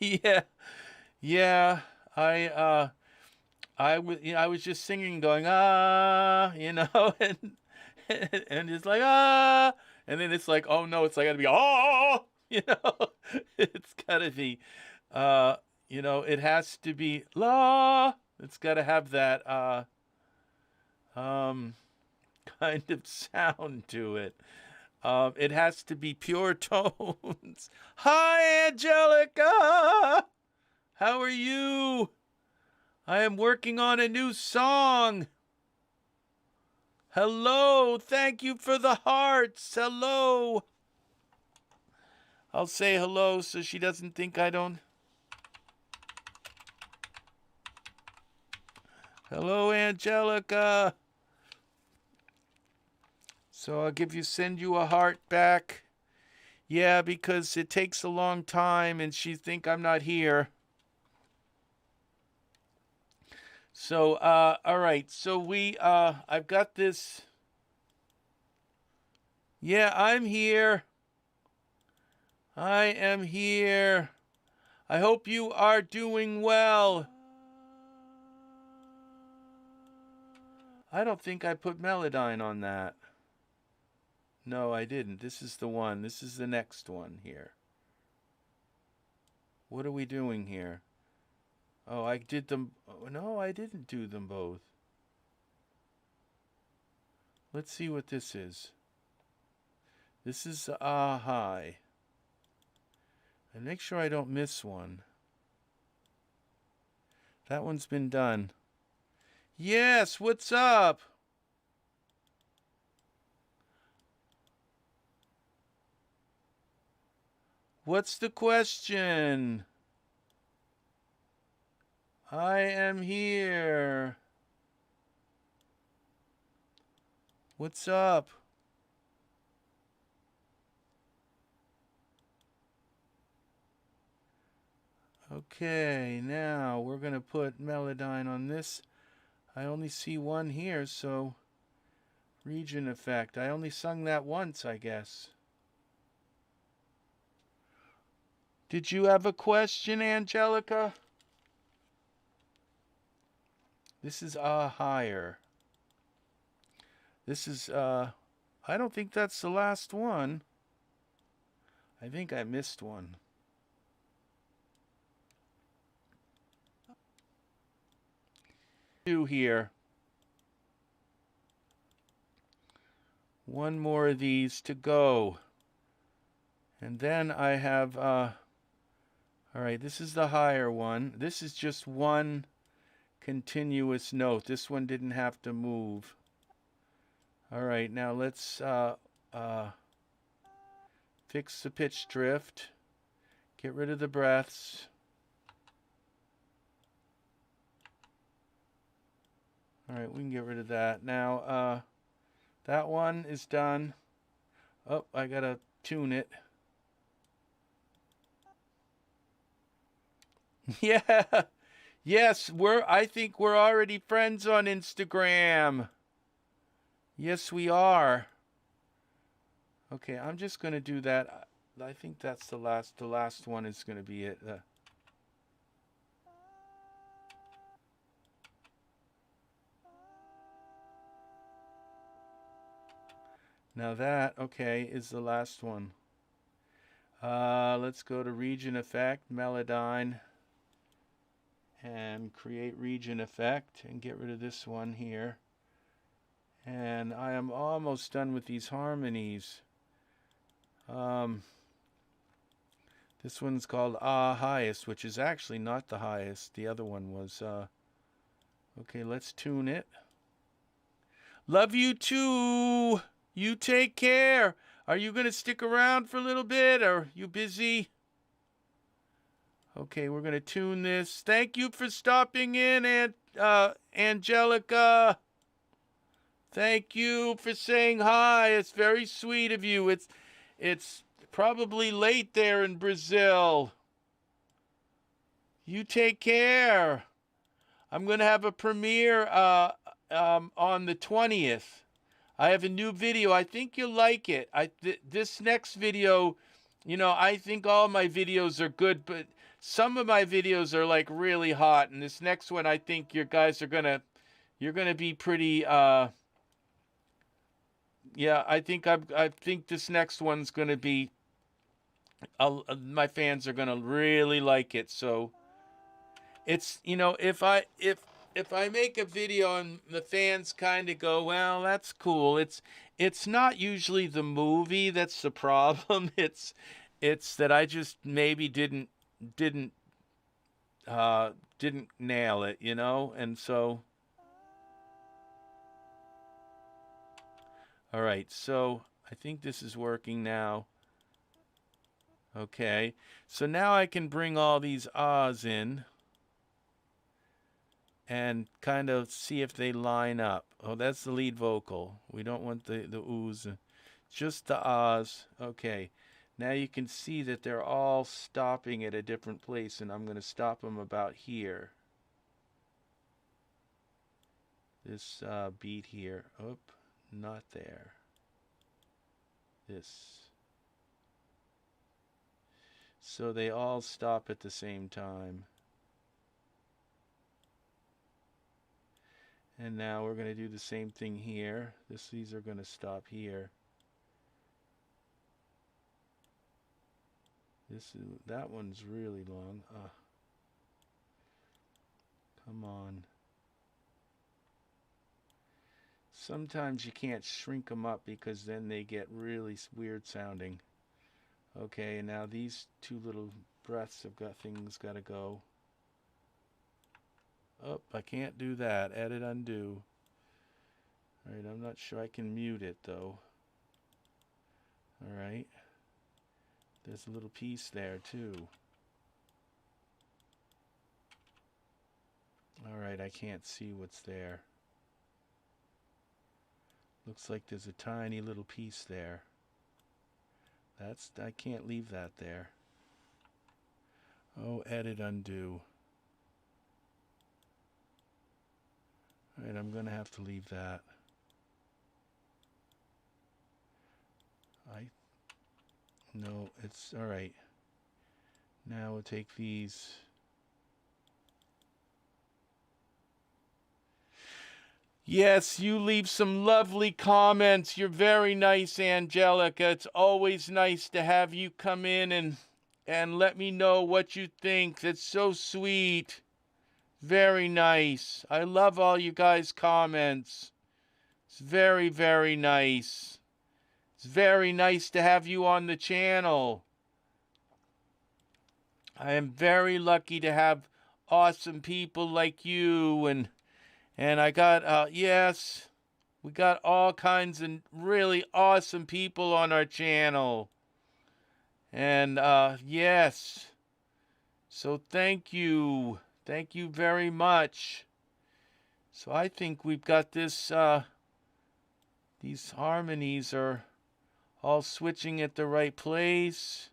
Yeah, yeah. I was, you know, I was just singing, going ah, you know, and it's like ah, and then it's like, oh no, it's like gotta be oh, you know, it's gotta be, you know, it has to be la. It's gotta have that um kind of sound to it. It has to be pure tones. Hi, Angelica. How are you? I am working on a new song. Hello. Thank you for the hearts. Hello. I'll say hello so she doesn't think I don't. Hello, Angelica. So I'll send you a heart back. Yeah, because it takes a long time and she think I'm not here. So, all right. So I've got this. Yeah, I'm here. I am here. I hope you are doing well. I don't think I put Melodyne on that. No, I didn't. This is the one. This is the next one here. What are we doing here? Oh, I did them. Oh, no, I didn't do them both. Let's see what this is. This is ah high. And make sure I don't miss one. That one's been done. Yes, what's up? What's the question? I am here. What's up? Okay, now we're going to put Melodyne on this. I only see one here, so region effect. I only sung that once, I guess. Did you have a question, Angelica? This is higher. This is I don't think that's the last one. I think I missed one. Two here. One more of these to go. And then I have all right, this is the higher one. This is just one continuous note. This one didn't have to move. All right, now let's fix the pitch drift. Get rid of the breaths. All right, we can get rid of that. Now, that one is done. Oh, I gotta tune it. Yeah. Yes, I think we're already friends on Instagram. Yes, we are. Okay, I'm just gonna do that. I think that's the last one is gonna be it. Now that, okay, is the last one. Let's go to region effect, Melodyne, and create region effect and get rid of this one here. And I am almost done with these harmonies. This one's called highest, which is actually not the highest. The other one was, okay, let's tune it. Love you too. You take care. Are you going to stick around for a little bit? Or are you busy? Okay, we're going to tune this. Thank you for stopping in, Angelica. Thank you for saying hi. It's very sweet of you. It's probably late there in Brazil. You take care. I'm going to have a premiere on the 20th. I have a new video. I think you'll like it. This next video, you know, I think all my videos are good, but some of my videos are like really hot. And this next one, I think you're gonna be pretty. Yeah, I think this next one's gonna be. My fans are gonna really like it. So it's, you know, if I make a video and the fans kind of go, well, that's cool. It's not usually the movie that's the problem. It's that I just maybe didn't nail it, you know? And so, all right. So I think this is working now. Okay. So now I can bring all these ahs in and kind of see if they line up. Oh, that's the lead vocal. We don't want the oohs. Just the ahs. Okay. Now you can see that they're all stopping at a different place, and I'm going to stop them about here. This beat here. Oh, not there. This. So they all stop at the same time. And now we're going to do the same thing here. These are going to stop here. That one's really long. Come on. Sometimes you can't shrink them up because then they get really weird sounding. Okay, and now these two little breaths have got things got to go. Oh, I can't do that. Edit, undo. Alright, I'm not sure I can mute it though. Alright. There's a little piece there too. Alright, I can't see what's there. Looks like there's a tiny little piece there. I can't leave that there. Oh, edit, undo. Alright, I'm gonna have to leave that. No, it's alright. Now we'll take these. Yes, you leave some lovely comments. You're very nice, Angelica. It's always nice to have you come in and let me know what you think. That's so sweet. Very nice. I love all you guys' comments. It's very, very nice. It's very nice to have you on the channel. I am very lucky to have awesome people like you, and I got yes, we got all kinds of really awesome people on our channel. And yes. So thank you. Thank you very much. So I think we've got this these harmonies are all switching at the right place.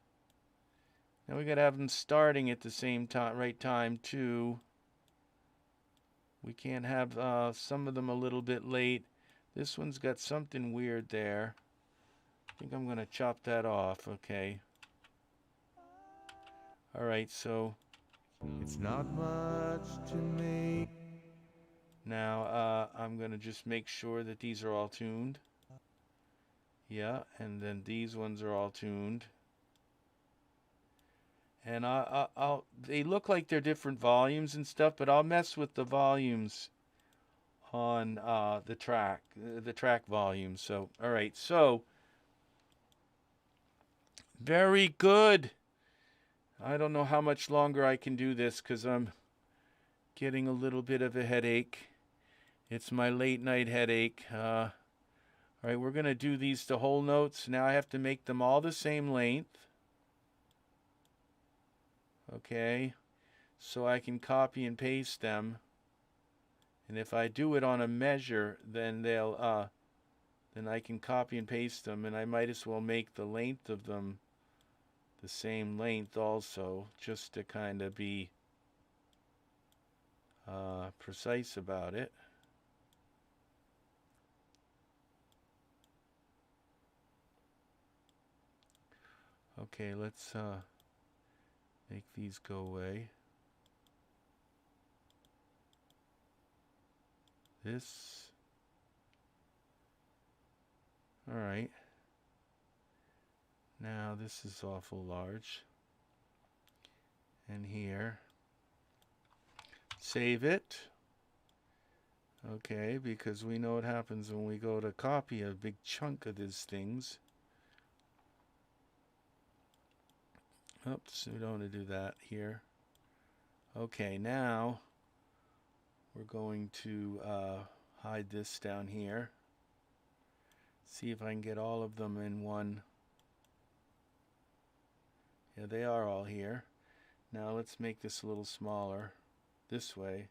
Now we gotta have them starting at the same time, right time too. We can't have some of them a little bit late. This one's got something weird there. I think I'm gonna chop that off. Okay. All right. So It's not much to make. now I'm gonna just make sure that these are all tuned. Yeah, and then these ones are all tuned. And they look like they're different volumes and stuff, but I'll mess with the volumes on the track volume. So, all right, so very good. I don't know how much longer I can do this because I'm getting a little bit of a headache. It's my late night headache. All right, we're gonna do these to whole notes. Now I have to make them all the same length. Okay, so I can copy and paste them. And if I do it on a measure, then then I can copy and paste them, and I might as well make the length of them the same length also, just to kind of be precise about it. Okay, let's make these go away. This. All right. Now this is awful large. And here. Save it. Okay, because we know what happens when we go to copy a big chunk of these things. Oops, we don't want to do that here. Okay, now we're going to hide this down here. See if I can get all of them in one. Yeah, they are all here. Now let's make this a little smaller this way.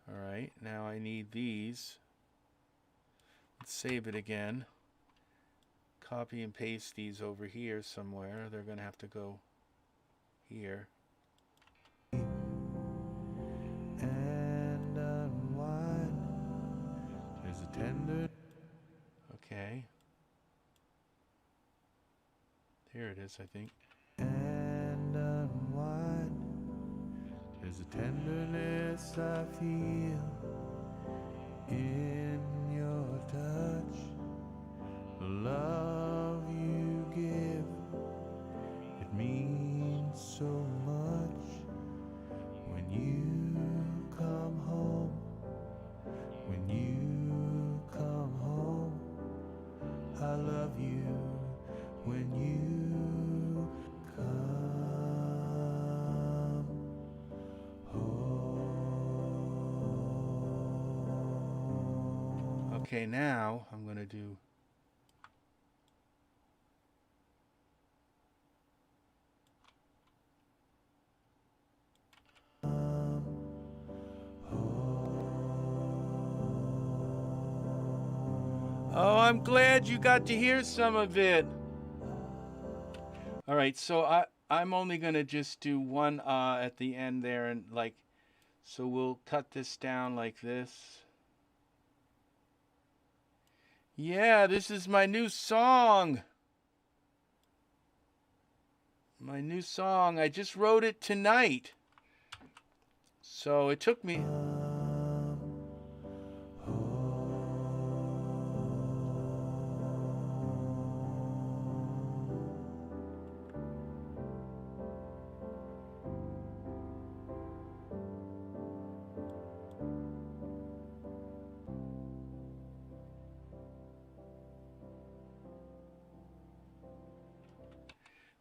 Alright, now I need these. Let's save it again. Copy and paste these over here somewhere. They're going to have to go here. And unwind. There's a tender. Okay. Here it is, I think. And unwind. There's a tenderness I feel in your touch. The love you give Okay, now I'm going to do. Oh, I'm glad you got to hear some of it. All right, so I'm only going to just do one at the end there, and like, so we'll cut this down like this. Yeah, this is my new song. My new song. I just wrote it tonight. So it took me.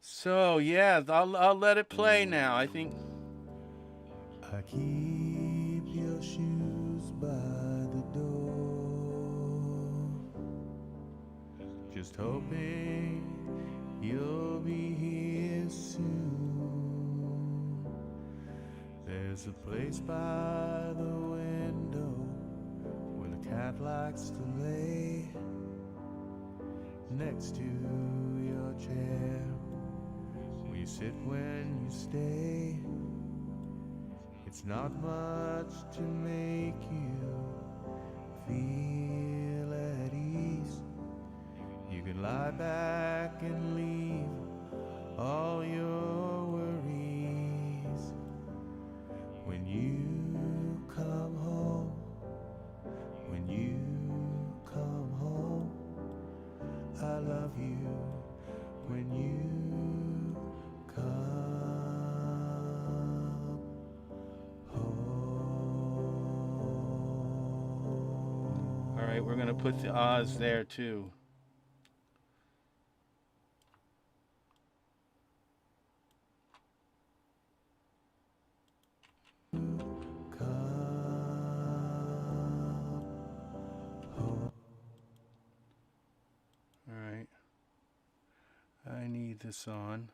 So yeah, I'll let it play now. I think. I keep your shoes by the door, just hoping you'll be here soon. There's a place by the window where the cat likes to lay next to your chair, where you sit when you stay. It's not much to make you feel at ease. You can lie back and leave all your worries. When you come home, when you come home, I love you. When you come. All right, we're gonna put the ahs there too. All right. I need this on.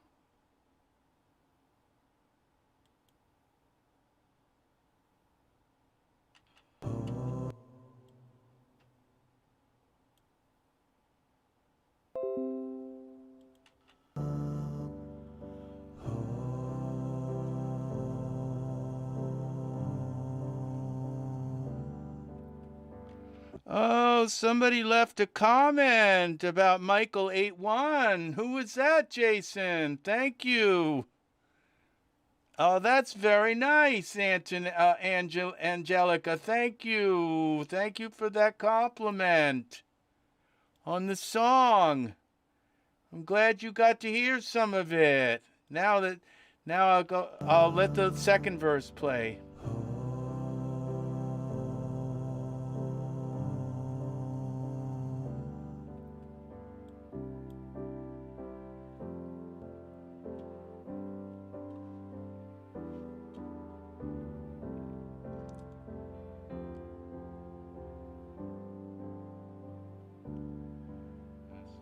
Oh, somebody left a comment about Michael81. Who was that, Jason? Thank you. Oh, that's very nice, Angelica. Thank you. Thank you for that compliment on the song. I'm glad you got to hear some of it. Now I'll let the second verse play.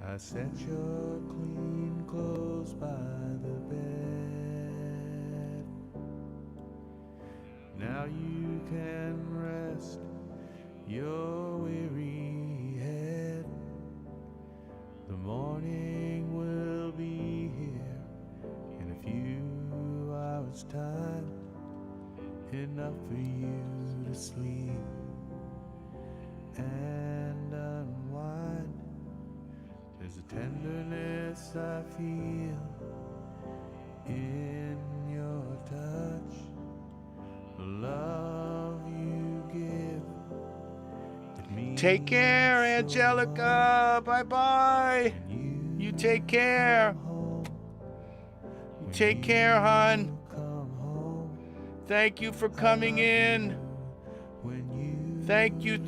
I set your clean clothes by the bed. Now you can rest your weary head. The morning will be here in a few hours' time, enough for you to sleep and unwind. There's a tenderness I feel in your touch, the love you give. It means Take care, Angelica. Bye-bye. You take care. You take care, hon. Thank you for coming in. Thank you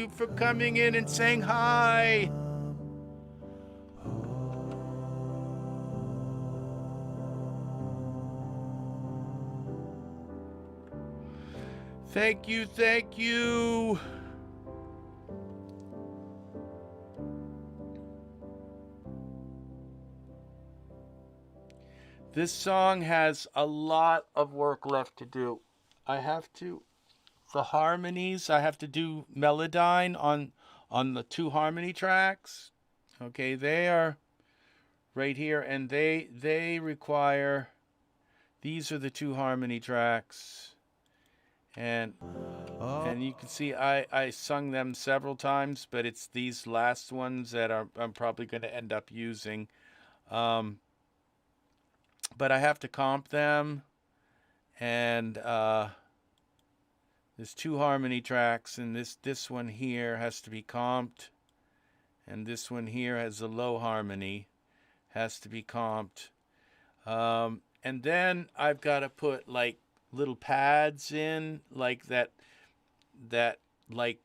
for coming in and saying hi. Thank you. This song has a lot of work left to do. I have to the harmonies. I have to do Melodyne on the two harmony tracks. Okay, they are right here, and they require. These are the two harmony tracks, and you can see I sung them several times, but it's these last ones that I'm probably going to end up using. Um, but I have to comp them, and there's two harmony tracks, and this one here has to be comped, and this one here has a low harmony, has to be comped. And then I've got to put like little pads in, like that like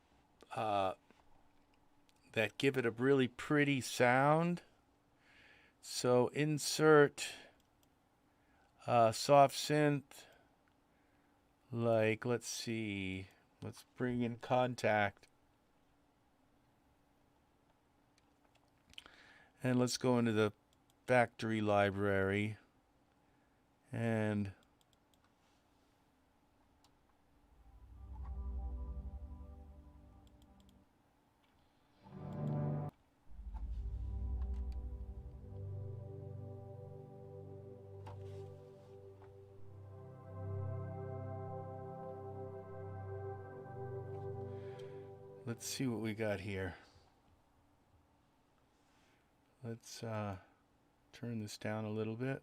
uh, that give it a really pretty sound. So insert soft synth. Like, let's see. Let's bring in Kontakt. And let's go into the factory library. And let's see what we got here. Let's turn this down a little bit.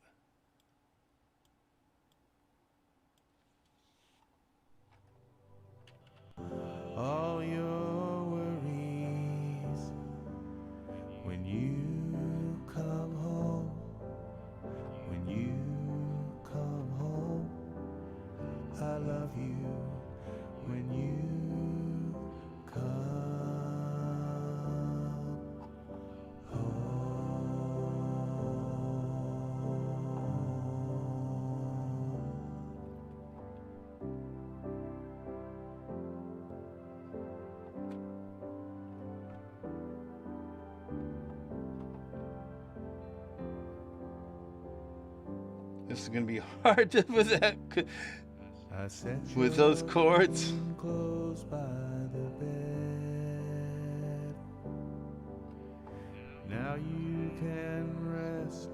all your worries when you come home. When you come home, I love you. When you come This is gonna be hard to with that I set with those chords. close by the bed. Now you can rest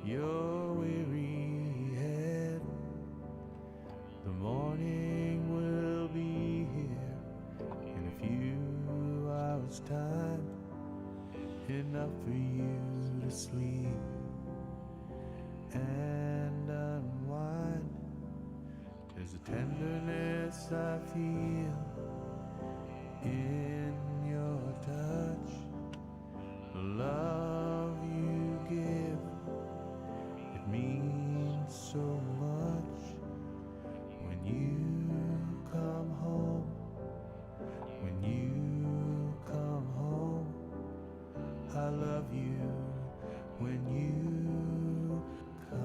your weary head. The morning will be here in a few hours' time. Enough for you to sleep and unwind. There's a tenderness I feel in your touch. The love you give, it means so much. When you come home, when you come home, I love you. When you come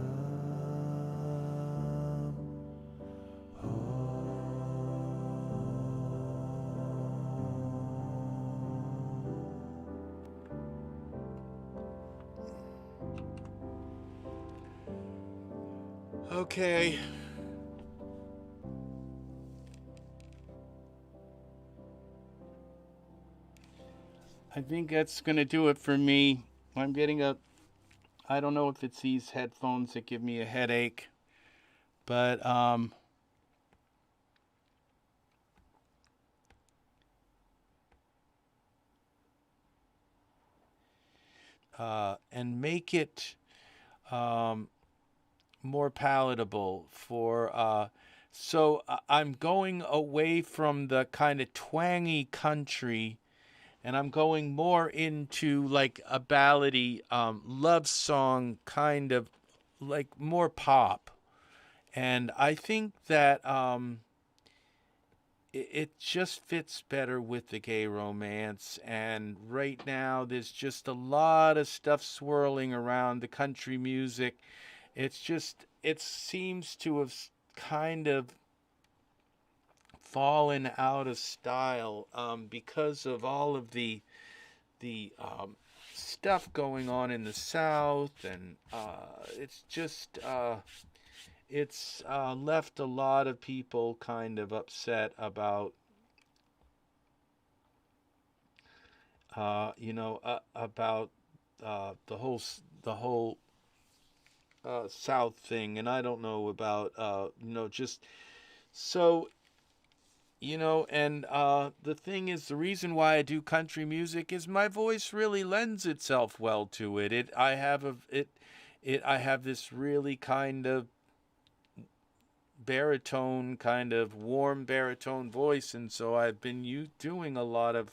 Okay. I think that's going to do it for me. I'm getting I don't know if it's these headphones that give me a headache, but and make it more palatable for so I'm going away from the kind of twangy country, and I'm going more into like a ballady love song, kind of like more pop. And I think that it just fits better with the gay romance. And right now, there's just a lot of stuff swirling around the country music. It seems to have kind of fallen out of style because of all of the stuff going on in the South, and it's just it's left a lot of people kind of upset about about the whole South thing, and I don't know about just so and the thing is, the reason why I do country music is my voice really lends itself well to it. I have this really kind of baritone, kind of warm baritone voice, and so I've been doing a lot of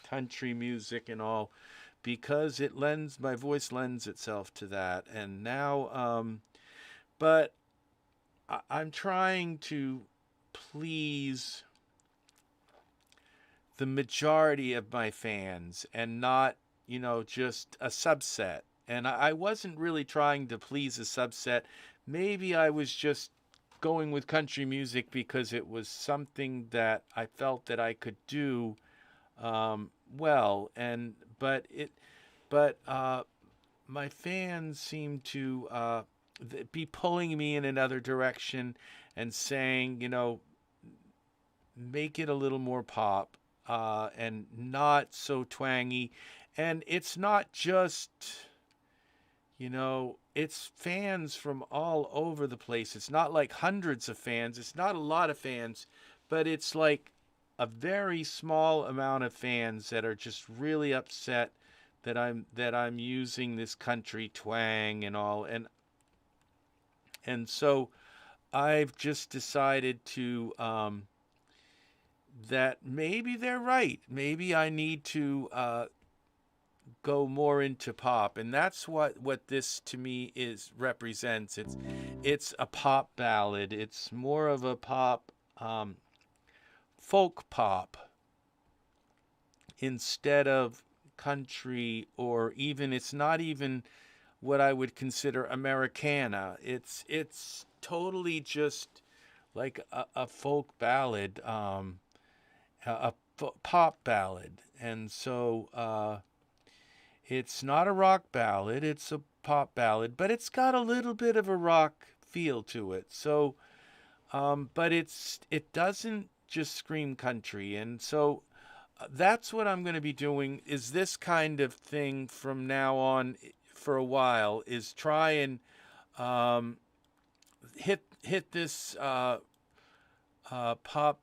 country music and all because my voice lends itself to that. And now but I'm trying to please the majority of my fans and not, just a subset. And I wasn't really trying to please a subset. Maybe I was just going with country music because it was something that I felt that I could do well. But my fans seem to be pulling me in another direction and saying, make it a little more pop and not so twangy. And it's not just, it's fans from all over the place. It's not like hundreds of fans. It's not a lot of fans, but it's like a very small amount of fans that are just really upset that I'm using this country twang and all. And so I've just decided to that maybe they're right. Maybe I need to go more into pop, and that's what this to me is represents. It's a pop ballad. It's more of a pop, folk pop, instead of country, or even it's not even what I would consider Americana. It's totally just like a folk ballad, pop ballad. And so it's not a rock ballad, it's a pop ballad, but it's got a little bit of a rock feel to it. So but it doesn't just scream country. And so that's what I'm going to be doing, is this kind of thing from now on for a while, is try and hit this pop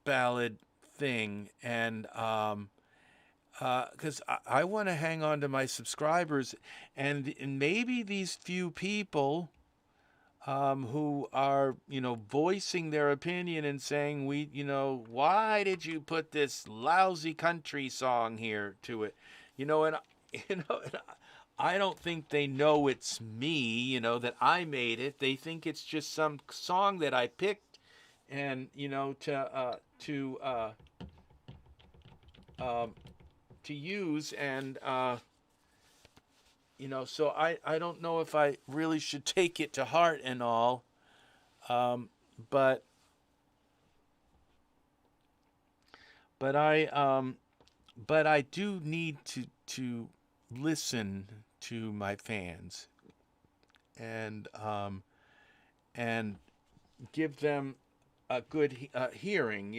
ballad thing. And because I want to hang on to my subscribers, and maybe these few people who are, voicing their opinion and saying, why did you put this lousy country song here to it? And and I don't think they know it's me, that I made it. They think it's just some song that I picked, and to use. And so I don't know if I really should take it to heart and all. um, but but I do need to listen to my fans, and and give them a good hearing,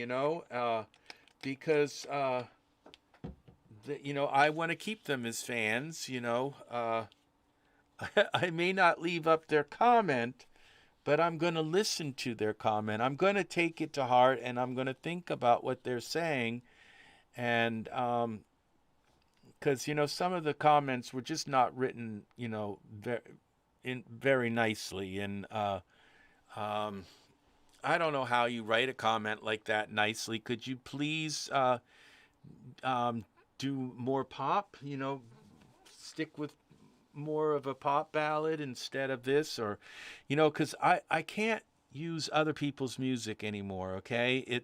because I want to keep them as fans. I may not leave up their comment, but I'm going to listen to their comment. I'm going to take it to heart, and I'm going to think about what they're saying. And because some of the comments were just not written, very nicely. And I don't know how you write a comment like that nicely. Could you please do more pop? Stick with more of a pop ballad instead of this, or because I can't use other people's music anymore. Okay,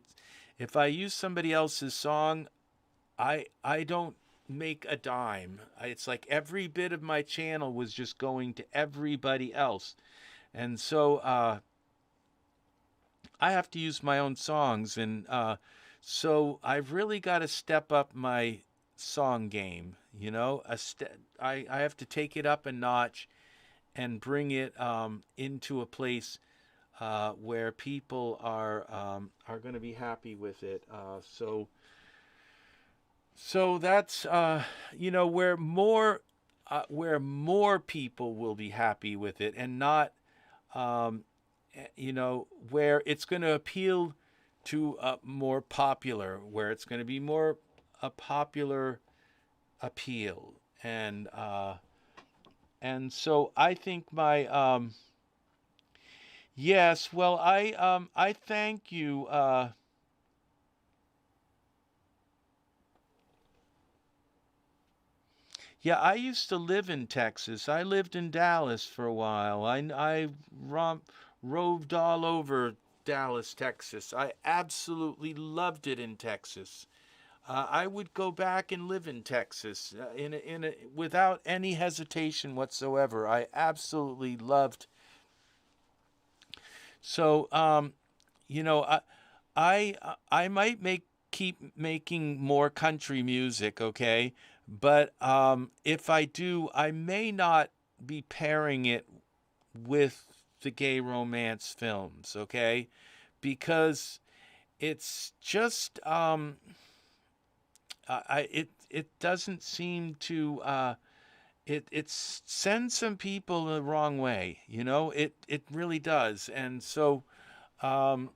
if I use somebody else's song, I don't make a dime. It's like every bit of my channel was just going to everybody else. And so I have to use my own songs. And so I've really got to step up my song game. You know, I have to take it up a notch and bring it into a place where people are going to be happy with it. So that's you know, where more people will be happy with it, and not you know, where it's going to appeal to more popular, where it's going to be more a popular appeal. And so I think my yes, well, I thank you. Yeah, I used to live in Texas. I lived in Dallas for a while. I roved all over Dallas, Texas. I absolutely loved it in Texas. I would go back and live in Texas without any hesitation whatsoever. I absolutely loved. So, you know, I might keep making more country music, okay? But if I do, I may not be pairing it with the gay romance films, okay? Because it's just it doesn't seem to it sends some people the wrong way, you know? It really does. And so um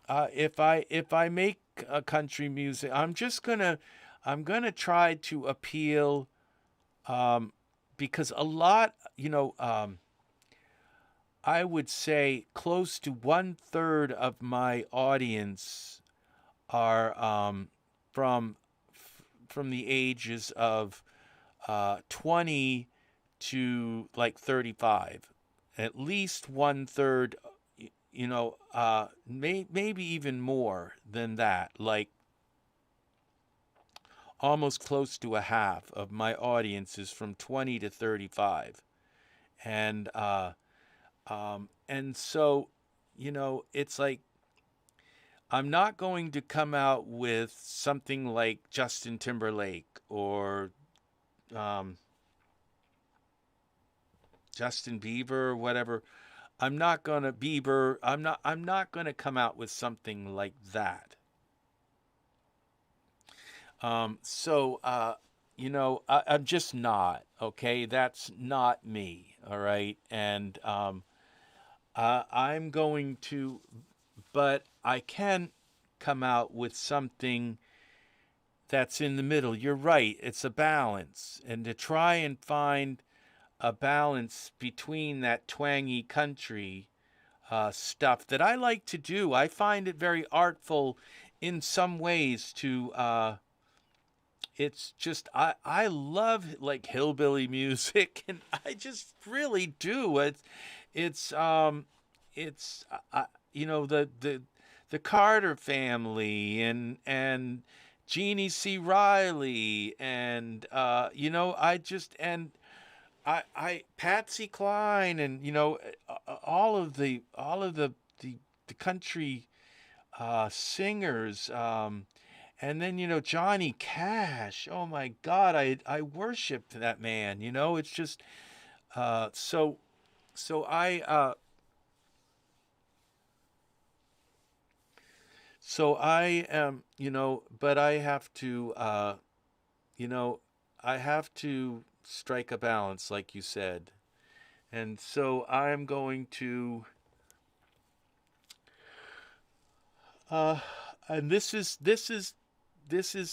if I make a country music, I'm gonna try to appeal, um, because a lot, you know, I would say close to 1/3 of my audience are from the ages of 20 to like 35. At least 1/3, you know, maybe even more than that. Like almost close to a half of my audience is from 20 to 35. And and so, you know, it's like I'm not going to come out with something like Justin Timberlake or um, Justin Bieber or whatever. I'm not gonna come out with something like that. You know, I'm just not, okay? That's not me, all right? And I'm going to, but I can come out with something that's in the middle. You're right, it's a balance. And to try and find a balance between that twangy country stuff that I like to do, I find it very artful in some ways to it's just I love like hillbilly music and I just really do. It's it's you know, the Carter family and Jeannie C. Riley and you know, I Patsy Cline and you know, all of the country singers, and then, you know, Johnny Cash. Oh my God, I worship that man. You know, it's just so so I am, you know, but I have to you know, I have to strike a balance, like you said, and so I'm going to uh, and this is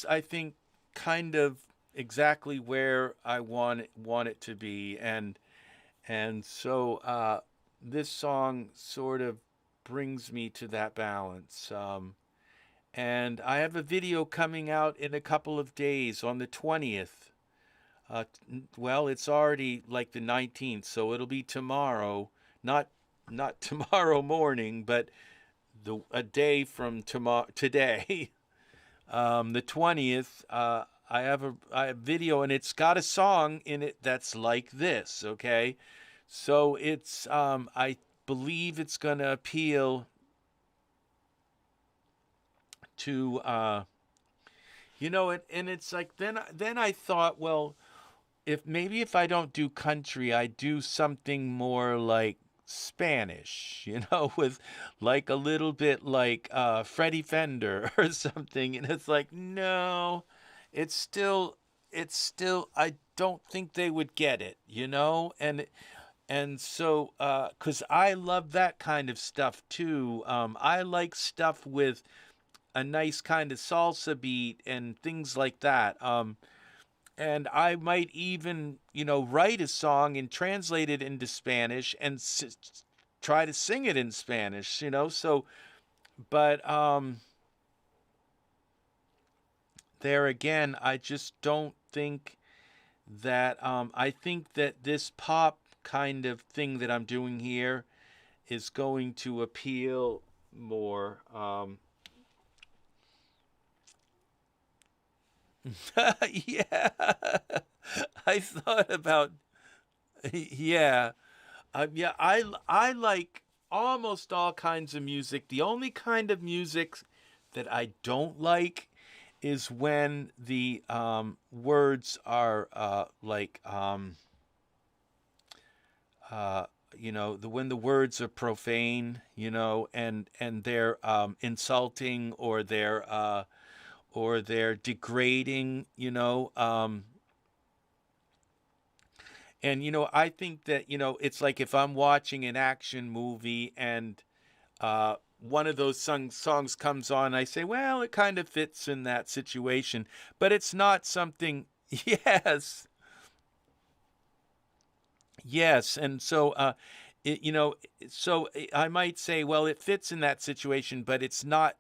I think kind of exactly where I want it to be, and so this song sort of brings me to that balance. And I have a video coming out in a couple of days on the 20th. Well, it's already like the 19th, so it'll be tomorrow. Not tomorrow morning, but a day from tomorrow today. The 20th. I have video and it's got a song in it that's like this. Okay, so it's I believe it's gonna appeal to and it's like then I thought, well, if I don't do country, I do something more like Spanish, with like a little bit like Freddie Fender or something. And it's like, no, it's still I don't think they would get it, and so cuz I love that kind of stuff too. I like stuff with a nice kind of salsa beat and things like that. And I might even, write a song and translate it into Spanish and try to sing it in Spanish, So, but there again, I just don't think that. I think that this pop kind of thing that I'm doing here is going to appeal more. Yeah, I thought about. Yeah. Yeah, I like almost all kinds of music. The only kind of music that I don't like is when the words are like uh, when the words are profane, and they're insulting or they're degrading, and I think that it's like if I'm watching an action movie and one of those songs comes on, I say, well, it kind of fits in that situation, but it's not something. Yes, yes, and so it, so I might say, well, it fits in that situation, but it's not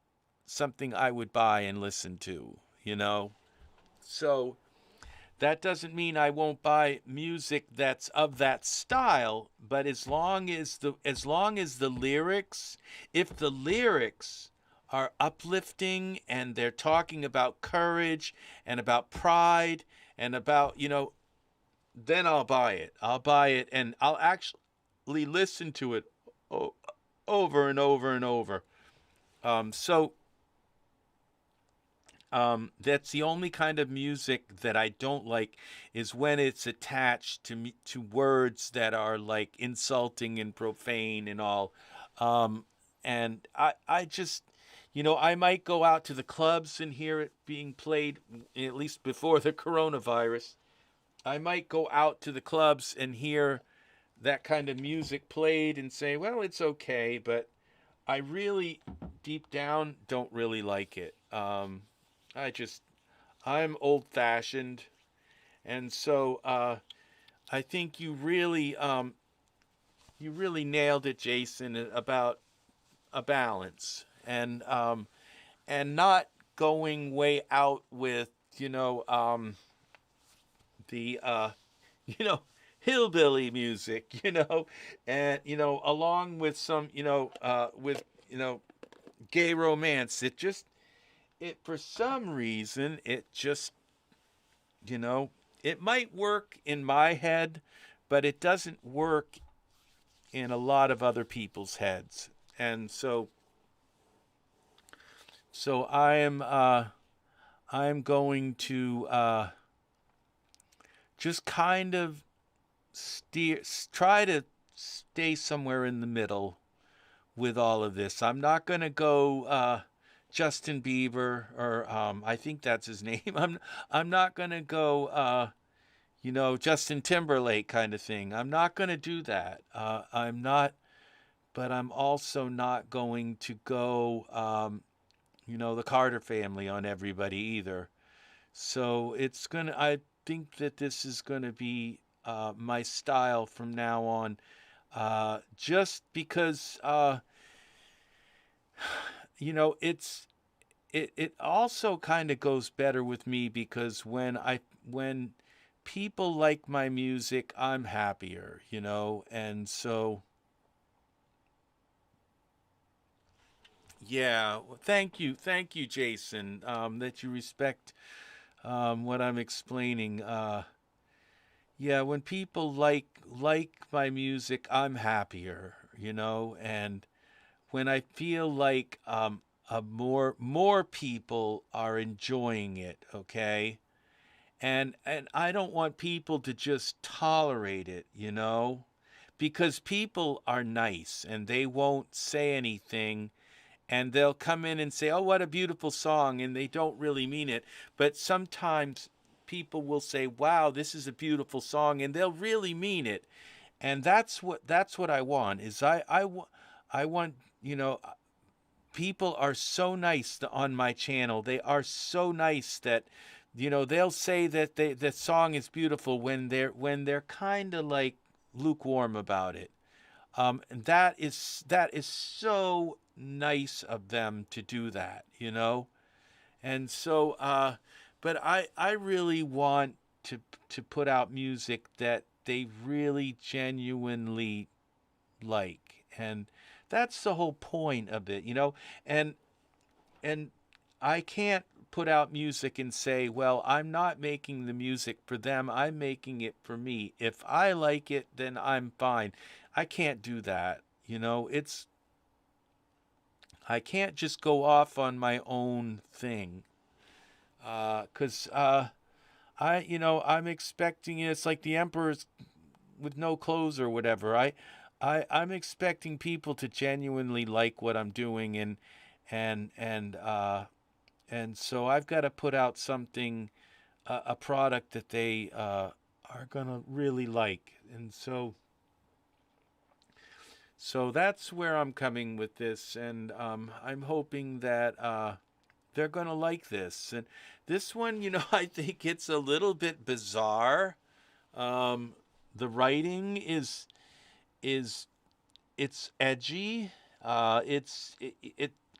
something I would buy and listen to. So that doesn't mean I won't buy music that's of that style, but as long as the lyrics, if the lyrics are uplifting and they're talking about courage and about pride and about, then I'll buy it. I'll buy it and I'll actually listen to it over and over and over. So that's the only kind of music that I don't like is when it's attached to words that are like insulting and profane and all. Um, and I just, I might go out to the clubs and hear it being played, at least before the coronavirus. I might go out to the clubs and hear that kind of music played and say, well, it's okay, but I really, deep down, don't really like it. I just, I'm old fashioned. And so I think you really nailed it, Jason, about a balance and not going way out with, the, you know, hillbilly music, and, along with some, gay romance. For some reason, you know, it might work in my head, but it doesn't work in a lot of other people's heads. And so I'm going to just kind of try to stay somewhere in the middle with all of this. I'm not going to go Justin Bieber, or I think that's his name. I'm not going to go Justin Timberlake kind of thing. I'm not going to do that. I'm not, but I'm also not going to go the Carter family on everybody either. So I think that this is gonna be my style from now on. Just because it also kind of goes better with me because when people like my music, I'm happier, and so yeah. Well, thank you, Jason, that you respect what I'm explaining. Yeah, when people like my music, I'm happier, and when I feel like more people are enjoying it, okay? And I don't want people to just tolerate it, you know? Because people are nice and they won't say anything, and they'll come in and say, "Oh, what a beautiful song," and they don't really mean it. But sometimes people will say, "Wow, this is a beautiful song," and they'll really mean it. And that's what I want. I want, people are so nice on my channel. They are so nice that, they'll say that the song is beautiful when they're kind of like lukewarm about it. And that is so nice of them to do that, And so, but I really want to put out music that they really genuinely like, and that's the whole point of it, And and I can't put out music and say, well, I'm not making the music for them. I'm making it for me. If I like it, then I'm fine. I can't do that. I can't just go off on my own thing. 'Cause I'm expecting it. It's like the emperor's with no clothes or whatever. I'm expecting people to genuinely like what I'm doing, and so I've got to put out something, a product that they are gonna really like, and so that's where I'm coming with this, and I'm hoping that they're gonna like this. And this one, I think it's a little bit bizarre. Um, the writing is it's edgy.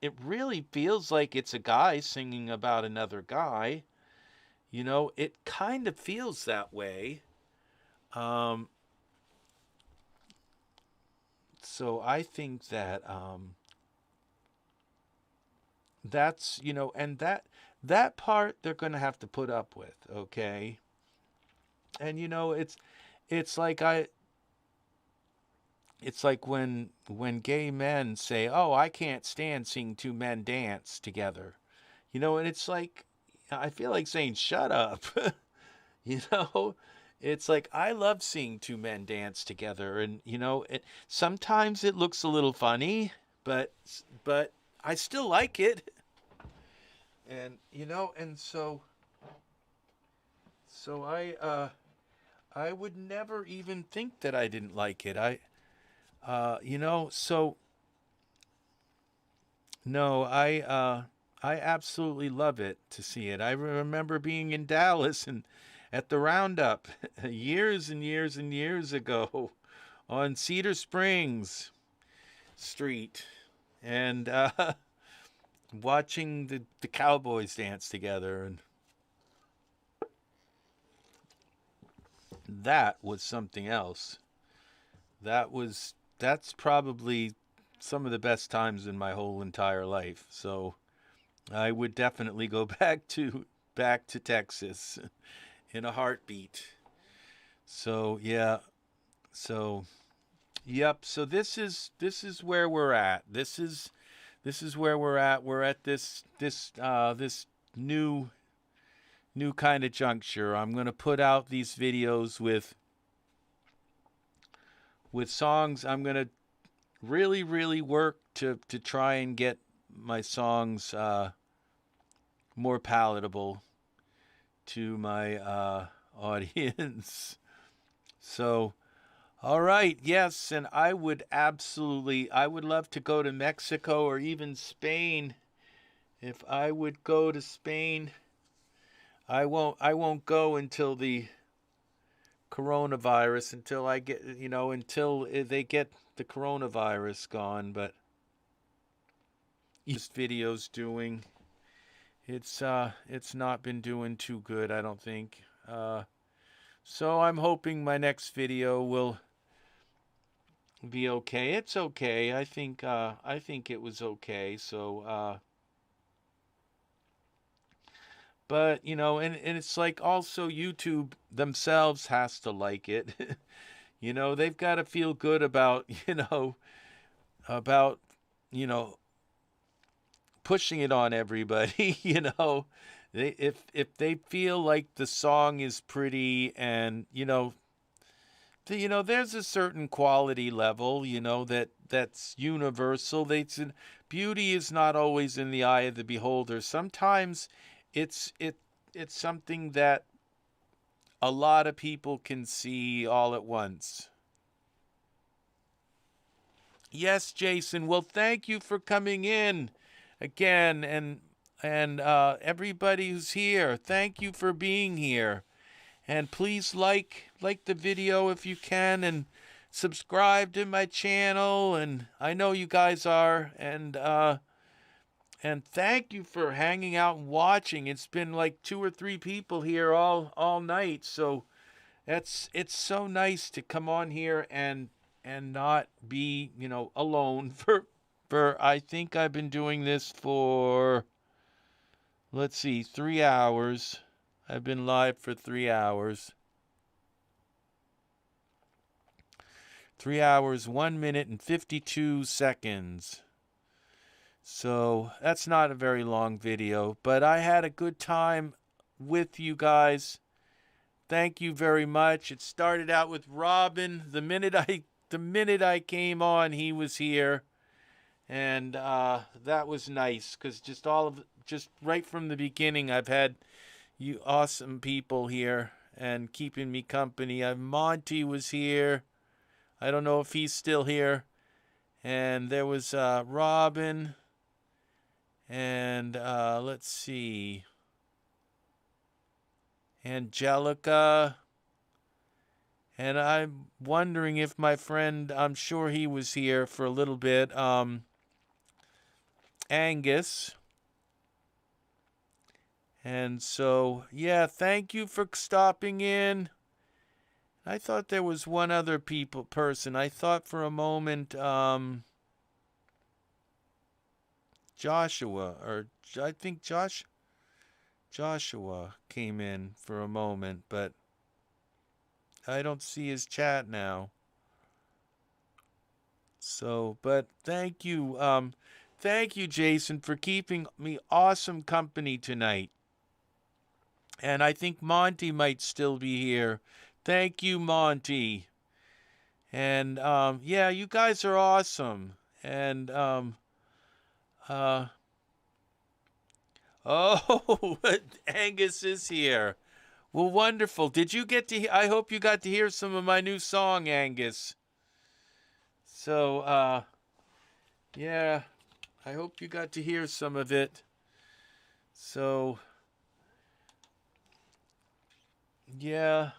It really feels like it's a guy singing about another guy. It kind of feels that way. Um, so I think that that's and that part they're going to have to put up with, okay? And it's like I it's like when gay men say, "Oh, I can't stand seeing two men dance together." And it's like I feel like saying, "Shut up." you know it's like I love seeing two men dance together, and sometimes it looks a little funny, but I still like it. And so I would never even think that I didn't like it. So no, I absolutely love it to see it. I remember being in Dallas and at the Roundup years and years and years ago on Cedar Springs Street, and watching the cowboys dance together, and that was something else. That's probably some of the best times in my whole entire life. So I would definitely go back to Texas in a heartbeat. So yeah. So yep. So this is where we're at. This is where we're at. We're at this new kind of juncture. I'm going to put out these videos with songs. I'm going to really really work to try and get my songs more palatable to my audience. So, all right, yes, and I would love to go to Mexico or even Spain. If I would go to Spain, I won't go until the coronavirus, until I get, until they get the coronavirus gone, but this video's doing, it's not been doing too good, I don't think. So I'm hoping my next video will be okay. It's okay. I think it was okay. So but and it's like also YouTube themselves has to like it. They've got to feel good about, about, you know, pushing it on everybody. If they feel like the song is pretty, and there's a certain quality level, that's universal. Beauty is not always in the eye of the beholder. Sometimes it's something that a lot of people can see all at once. Yes, Jason. Well, thank you for coming in again, and everybody who's here. Thank you for being here. And please like the video if you can, and subscribe to my channel. And I know you guys are. And thank you for hanging out and watching. It's been like 2 or 3 people here all night. So it's so nice to come on here and not be, alone for I think I've been doing this for, let's see, 3 hours. I've been live for 3 hours. 3 hours, 1 minute, and 52 seconds. So that's not a very long video, but I had a good time with you guys. Thank you very much. It started out with Robin. The minute I came on, he was here, and that was nice, because just right from the beginning, I've had you awesome people here and keeping me company. Monty was here. I don't know if he's still here. And there was Robin. And let's see. Angelica. And I'm wondering if my friend, I'm sure he was here for a little bit, Angus. And so, yeah, thank you for stopping in. I thought there was one other person. I thought for a moment, Joshua, or I think Joshua came in for a moment, but I don't see his chat now. So, but thank you, Jason, for keeping me awesome company tonight. And I think Monty might still be here. Thank you, Monty. And yeah, you guys are awesome. And oh, Angus is here. Well, wonderful. Did you get to I hope you got to hear some of my new song, Angus. So yeah, I hope you got to hear some of it. So yeah.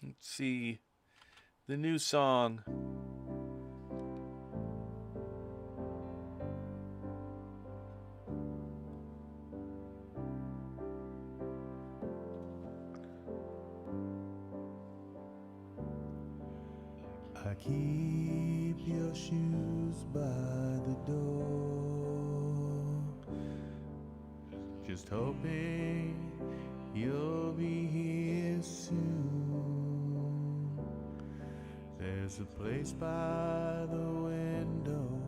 Let's see. The new song. I keep your shoes by the door, just hoping you'll be here soon. There's a place by the window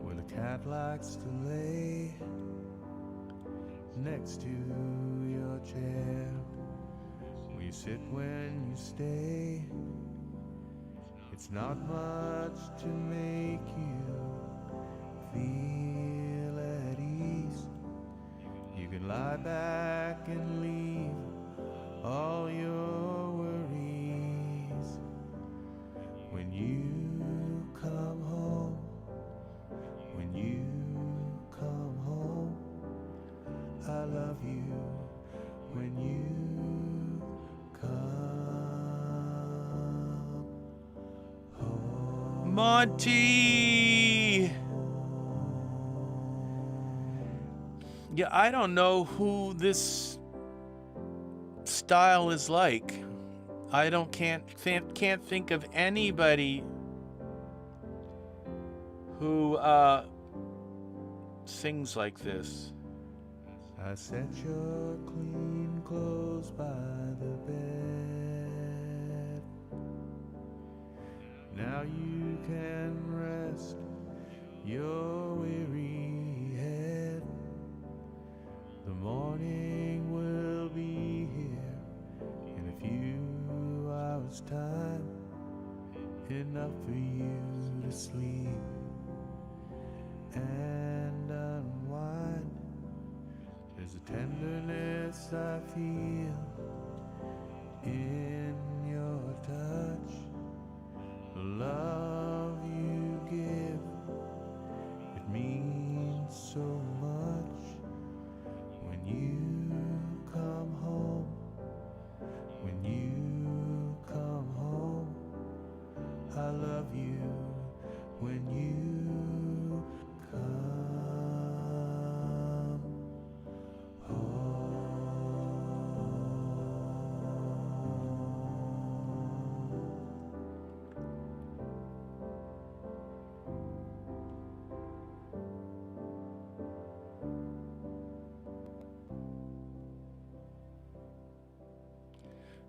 where the cat likes to lay next to your chair, where you sit when you stay. It's not much to make you feel at ease. You can lie back and leave all your worries. When you come home, when you come home, I love you. When you come home. Monty! Yeah, I don't know who this style is like. I can't think of anybody who sings like this. I set your clean clothes by the bed. Now you can rest your weary head. The morning will be here in a few hours' time, enough for you to sleep and unwind. There's a tenderness I feel in your touch, the love you give, it means so much. When you come home, when you come home, I love you when you come home.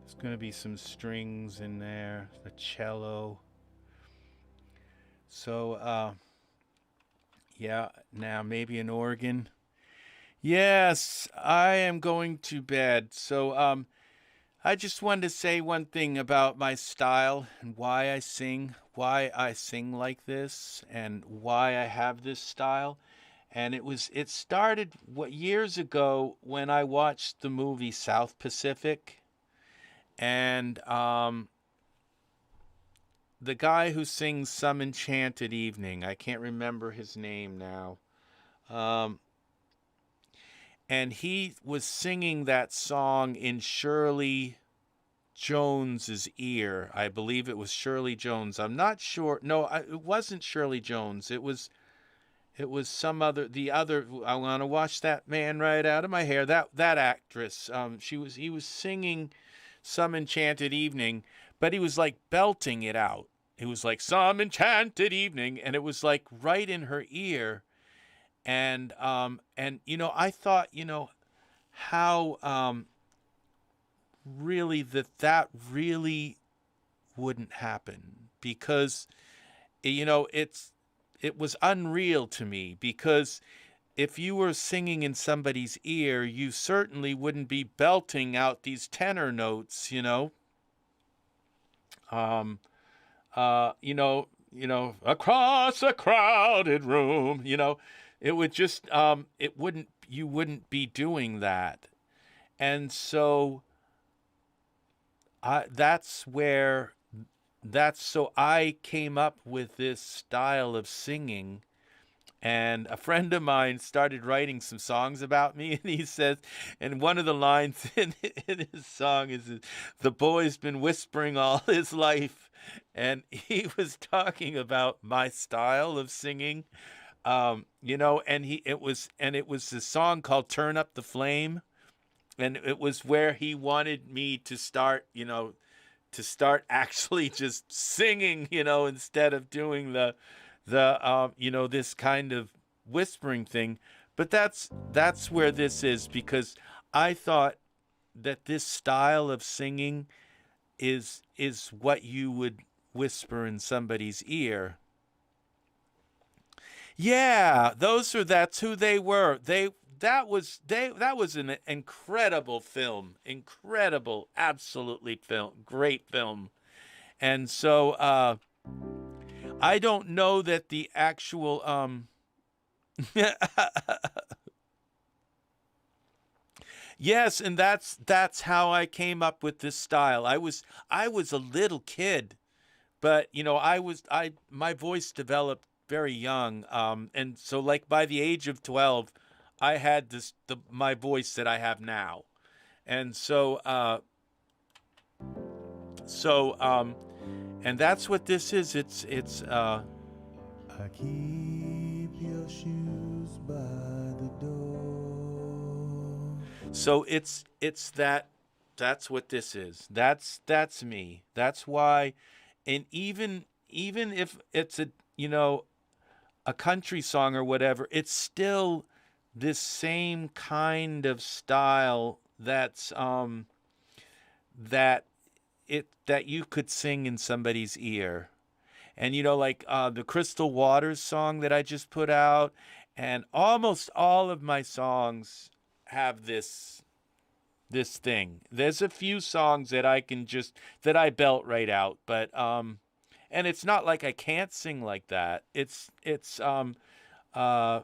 There's going to be some strings in there, the cello. So, yeah, now maybe an organ. Yes, I am going to bed. So, I just wanted to say one thing about my style and why I sing like this, and why I have this style. And it started years ago when I watched the movie South Pacific, and the guy who sings Some Enchanted Evening, I can't remember his name now. And he was singing that song in Shirley Jones's ear. I believe it was Shirley Jones. I'm not sure. No, it wasn't Shirley Jones. It was some other, the other. I want to wash that man right out of my hair. That actress. He was singing Some Enchanted Evening, but he was like belting it out. It was like Some Enchanted Evening, and it was like right in her ear. And I thought, how really that really wouldn't happen, because it was unreal to me, because if you were singing in somebody's ear, you certainly wouldn't be belting out these tenor notes, across a crowded room, it would just, you wouldn't be doing that. And so so I came up with this style of singing. And a friend of mine started writing some songs about me, and he says, and one of the lines in his song is, "The boy's been whispering all his life," and he was talking about my style of singing, and it was a song called "Turn Up the Flame," and it was where he wanted me to start, actually just singing, instead of doing the this kind of whispering thing. But that's where this is, because I thought that this style of singing is what you would whisper in somebody's ear. Yeah, that's who they were. That was an incredible film. Incredible, absolutely great film. And so I don't know that the actual yes, and that's how I came up with this style. I was a little kid, but my voice developed very young, and so like by the age of 12, I had my voice that I have now. And so and that's what this is. It's I keep your shoes by the door. So that's what this is. That's me. That's why. And even if it's a country song or whatever, it's still this same kind of style that's that you could sing in somebody's ear. And like the Crystal Waters song that I just put out, and almost all of my songs have this thing. There's a few songs that I belt right out, but and it's not like I can't sing like that. It's uh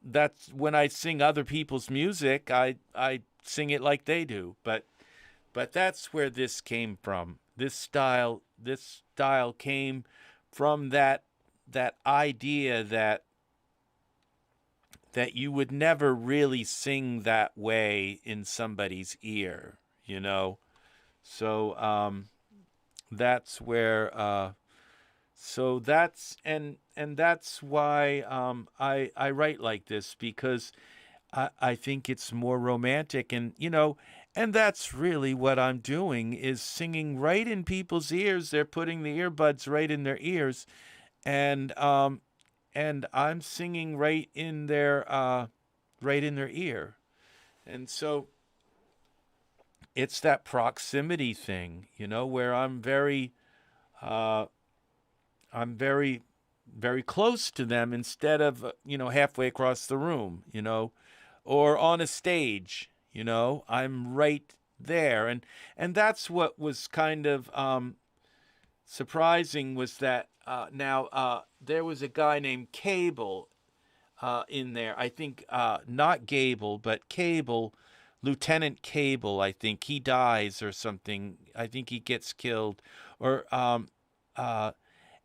that's when I sing other people's music, I sing it like they do. But that's where this came from. This style came from that idea that you would never really sing that way in somebody's ear, you know? So that's where so that's and that's why I write like this, because I think it's more romantic, and and that's really what I'm doing, is singing right in people's ears. They're putting the earbuds right in their ears, and I'm singing right in their ear. And so it's that proximity thing, where uh I'm very very close to them, instead of halfway across the room, or on a stage. I'm right there. And that's what was kind of surprising, was that now there was a guy named Cable in there. I think not Gable, but Cable, Lieutenant Cable. I think he dies or something. I think he gets killed, or uh,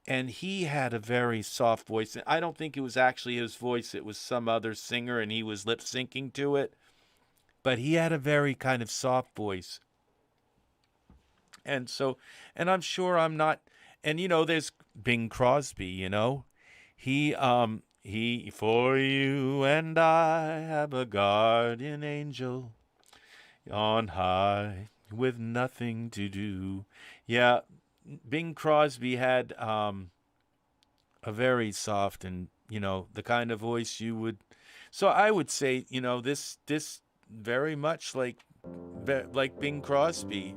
and he had a very soft voice. I don't think it was actually his voice; it was some other singer, and he was lip syncing to it. But he had a very kind of soft voice, and so, and I'm sure I'm not. And there's Bing Crosby. He for you and I have a guardian angel on high with nothing to do. Yeah, Bing Crosby had a very soft, and the kind of voice you would. So I would say this very much like Bing Crosby.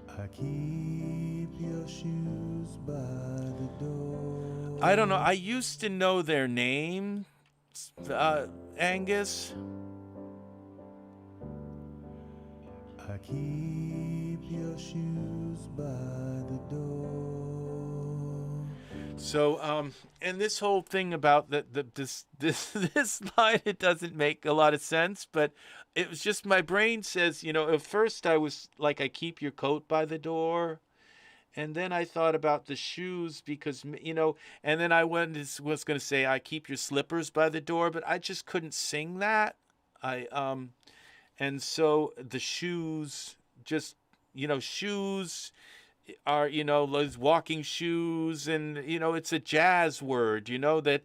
I keep your shoes by the door. I don't know. I used to know their name, Angus. I keep your shoes by the door. So, and this whole thing about this line, it doesn't make a lot of sense, but it was just my brain says, at first I was like, I keep your coat by the door. And then I thought about the shoes, because, and then I was going to say, I keep your slippers by the door, but I just couldn't sing that. And so the shoes, just, shoes are, those walking shoes, and, it's a jazz word, that,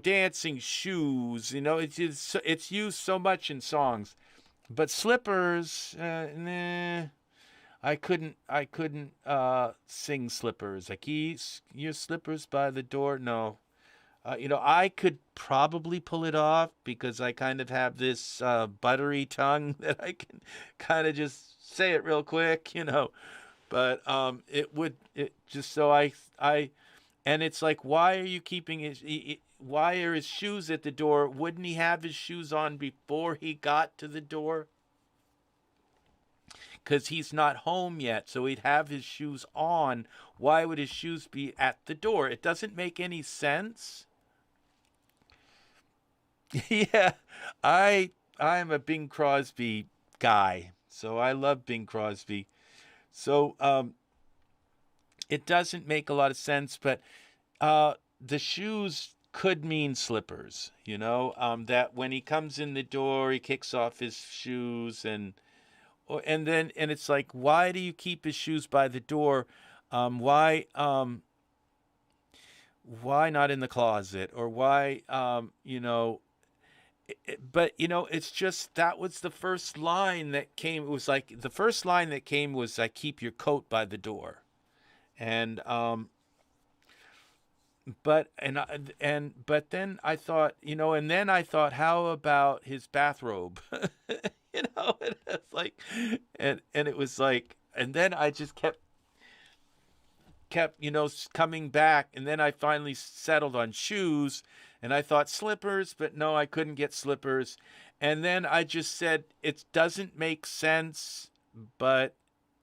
dancing shoes, it's used so much in songs. But slippers, nah. I couldn't sing slippers. I keep your slippers by the door. No. I could probably pull it off, because I kind of have this buttery tongue that I can kind of just say it real quick. But it just so I and it's like, why are you keeping why are his shoes at the door? Wouldn't he have his shoes on before he got to the door? Because he's not home yet, so he'd have his shoes on. Why would his shoes be at the door? It doesn't make any sense. Yeah, I'm a Bing Crosby guy, so I love Bing Crosby. So it doesn't make a lot of sense, but the shoes could mean slippers. That when he comes in the door, he kicks off his shoes, and it's like, why do you keep his shoes by the door? Why not in the closet? Or why but it's just, that was the first line that came. It was like the first line that came was, I keep your coat by the door. And but then I thought, and then I thought, how about his bathrobe? And it's like, and it was like, and then I just kept, kept, coming back. And then I finally settled on shoes, and I thought slippers, but no, I couldn't get slippers. And then I just said, it doesn't make sense, but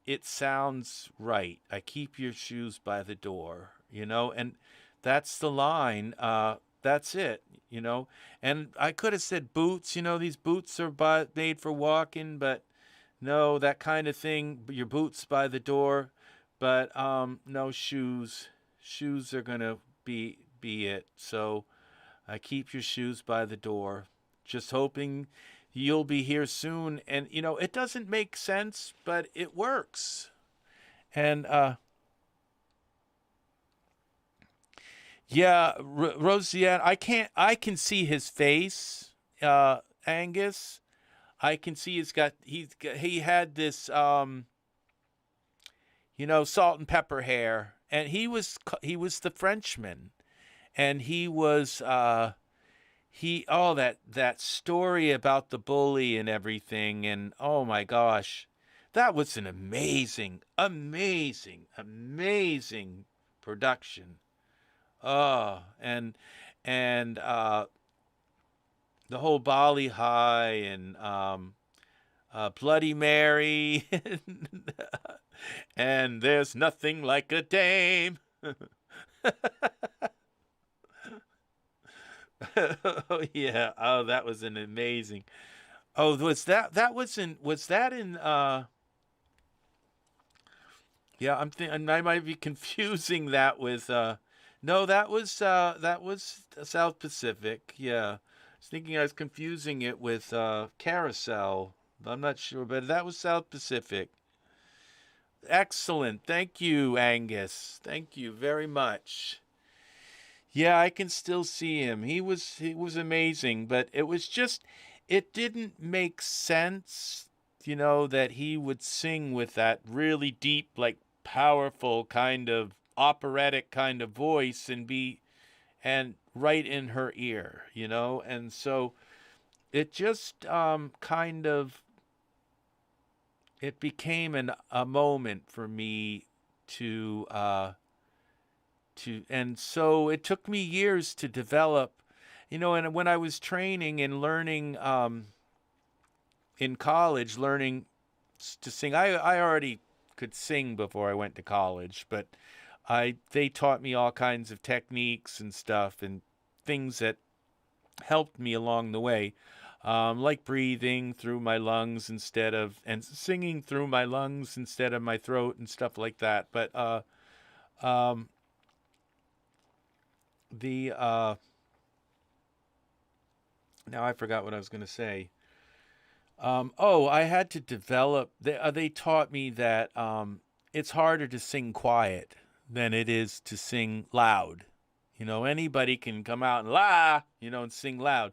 it sounds right. I keep your shoes by the door, and that's the line. That's it, And I could have said boots, these boots are made for walking, but no, that kind of thing. Your boots by the door, but no shoes. Shoes are gonna be it. So I keep your shoes by the door, just hoping you'll be here soon. And it doesn't make sense, but it works. And yeah, Roseanne, I can see his face, Angus. I can see he had this salt and pepper hair, and he was the Frenchman, and he was that story about the bully and everything, and oh my gosh, that was an amazing production. Oh, and the whole Bali High and Bloody Mary, and there's nothing like a dame. Oh yeah. Oh, that was an amazing. Oh, was that in yeah, I might be confusing that with no, that was South Pacific. Yeah. I was thinking I was confusing it with Carousel. I'm not sure, but that was South Pacific. Excellent. Thank you, Angus. Thank you very much. Yeah, I can still see him. He was amazing, but it didn't make sense, that he would sing with that really deep, like powerful kind of operatic kind of voice and right in her ear, and so it just kind of it became a moment for me to and so it took me years to develop, and when I was training and learning in college, learning to sing, I already could sing before I went to college, but they taught me all kinds of techniques and stuff and things that helped me along the way, like breathing through my lungs and singing through my lungs instead of my throat and stuff like that. But the now I forgot what I was going to say. I had to develop. They taught me that it's harder to sing quiet than it is to sing loud. Anybody can come out and sing loud,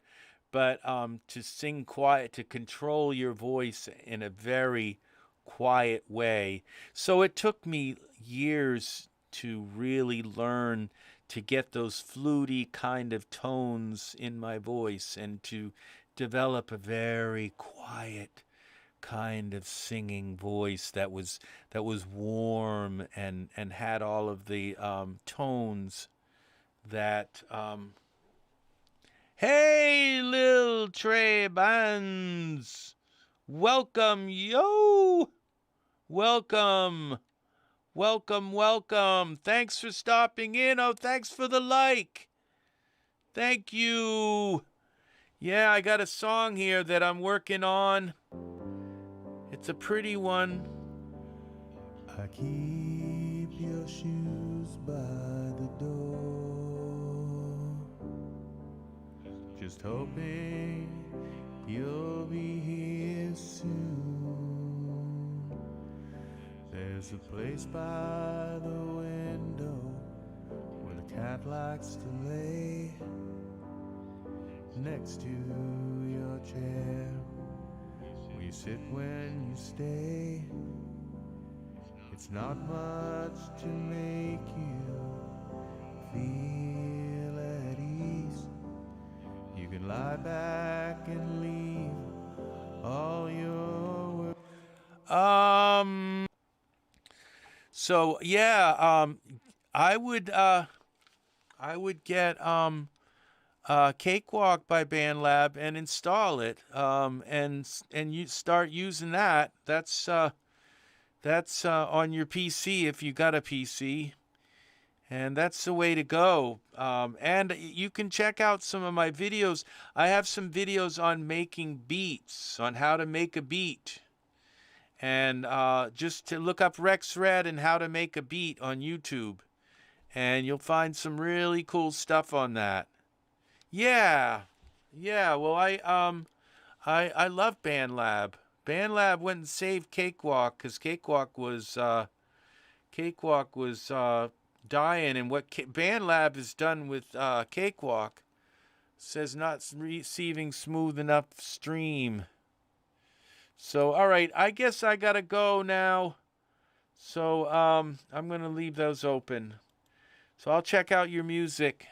but to sing quiet, to control your voice in a very quiet way. So it took me years to really learn to get those fluty kind of tones in my voice and to develop a very quiet kind of singing voice that was warm and had all of the tones that hey, Lil Trey Bands, welcome, yo, welcome. Welcome. Thanks for stopping in. Oh, thanks for the like. Thank you. Yeah, I got a song here that I'm working on. It's a pretty one. I keep your shoes by the door, just hoping you'll be here soon. There's a place by the window where the cat likes to lay, next to your chair, where you sit when you stay. It's not much to make you feel at ease. You can lie back and leave all your So yeah, I would get Cakewalk by BandLab and install it, and you start using that. That's on your PC if you got a PC, and that's the way to go. And you can check out some of my videos. I have some videos on making beats, on how to make a beat, and just to look up Rex Red and how to make a beat on YouTube, and you'll find some really cool stuff on that. Yeah, yeah. Well, I love BandLab. BandLab went and saved Cakewalk because Cakewalk was dying, and what BandLab has done with Cakewalk says not receiving smooth enough stream. So, all right, I guess I gotta go now. So, I'm gonna leave those open. So I'll check out your music,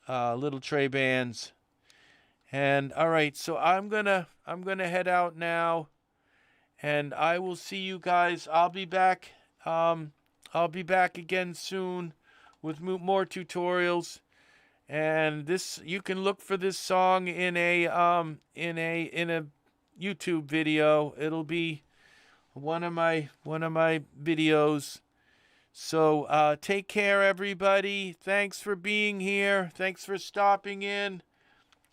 Little Trey Bands. And all right, so I'm gonna head out now, and I will see you guys. I'll be back. I'll be back again soon with more tutorials. And this, you can look for this song in a YouTube video. It'll be one of my videos. So take care, everybody. Thanks for being here. Thanks for stopping in.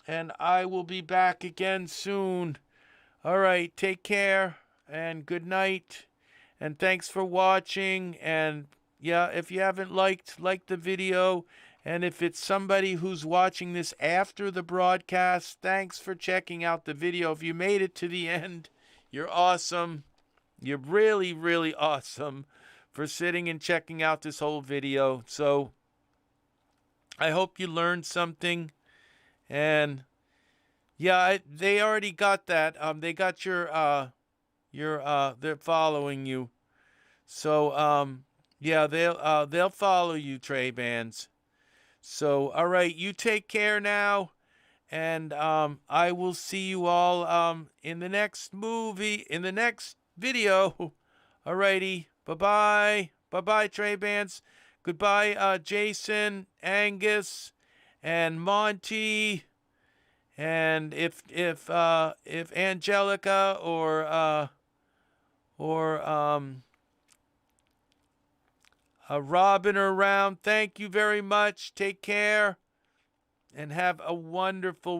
And I will be back again soon. All right, take care and good night. And thanks for watching. And yeah, if you haven't liked the video. And if it's somebody who's watching this after the broadcast, thanks for checking out the video. If you made it to the end, you're awesome. You're really, really awesome for sitting and checking out this whole video. So I hope you learned something. And yeah, they already got that. They got your they're following you. So yeah, they'll follow you, Trey Bands. So all right, you take care now, and I will see you all in the next video. Alrighty, bye bye, Trey Bands. Goodbye, Jason, Angus, and Monty. And if Angelica or Robin are around, thank you very much. Take care and have a wonderful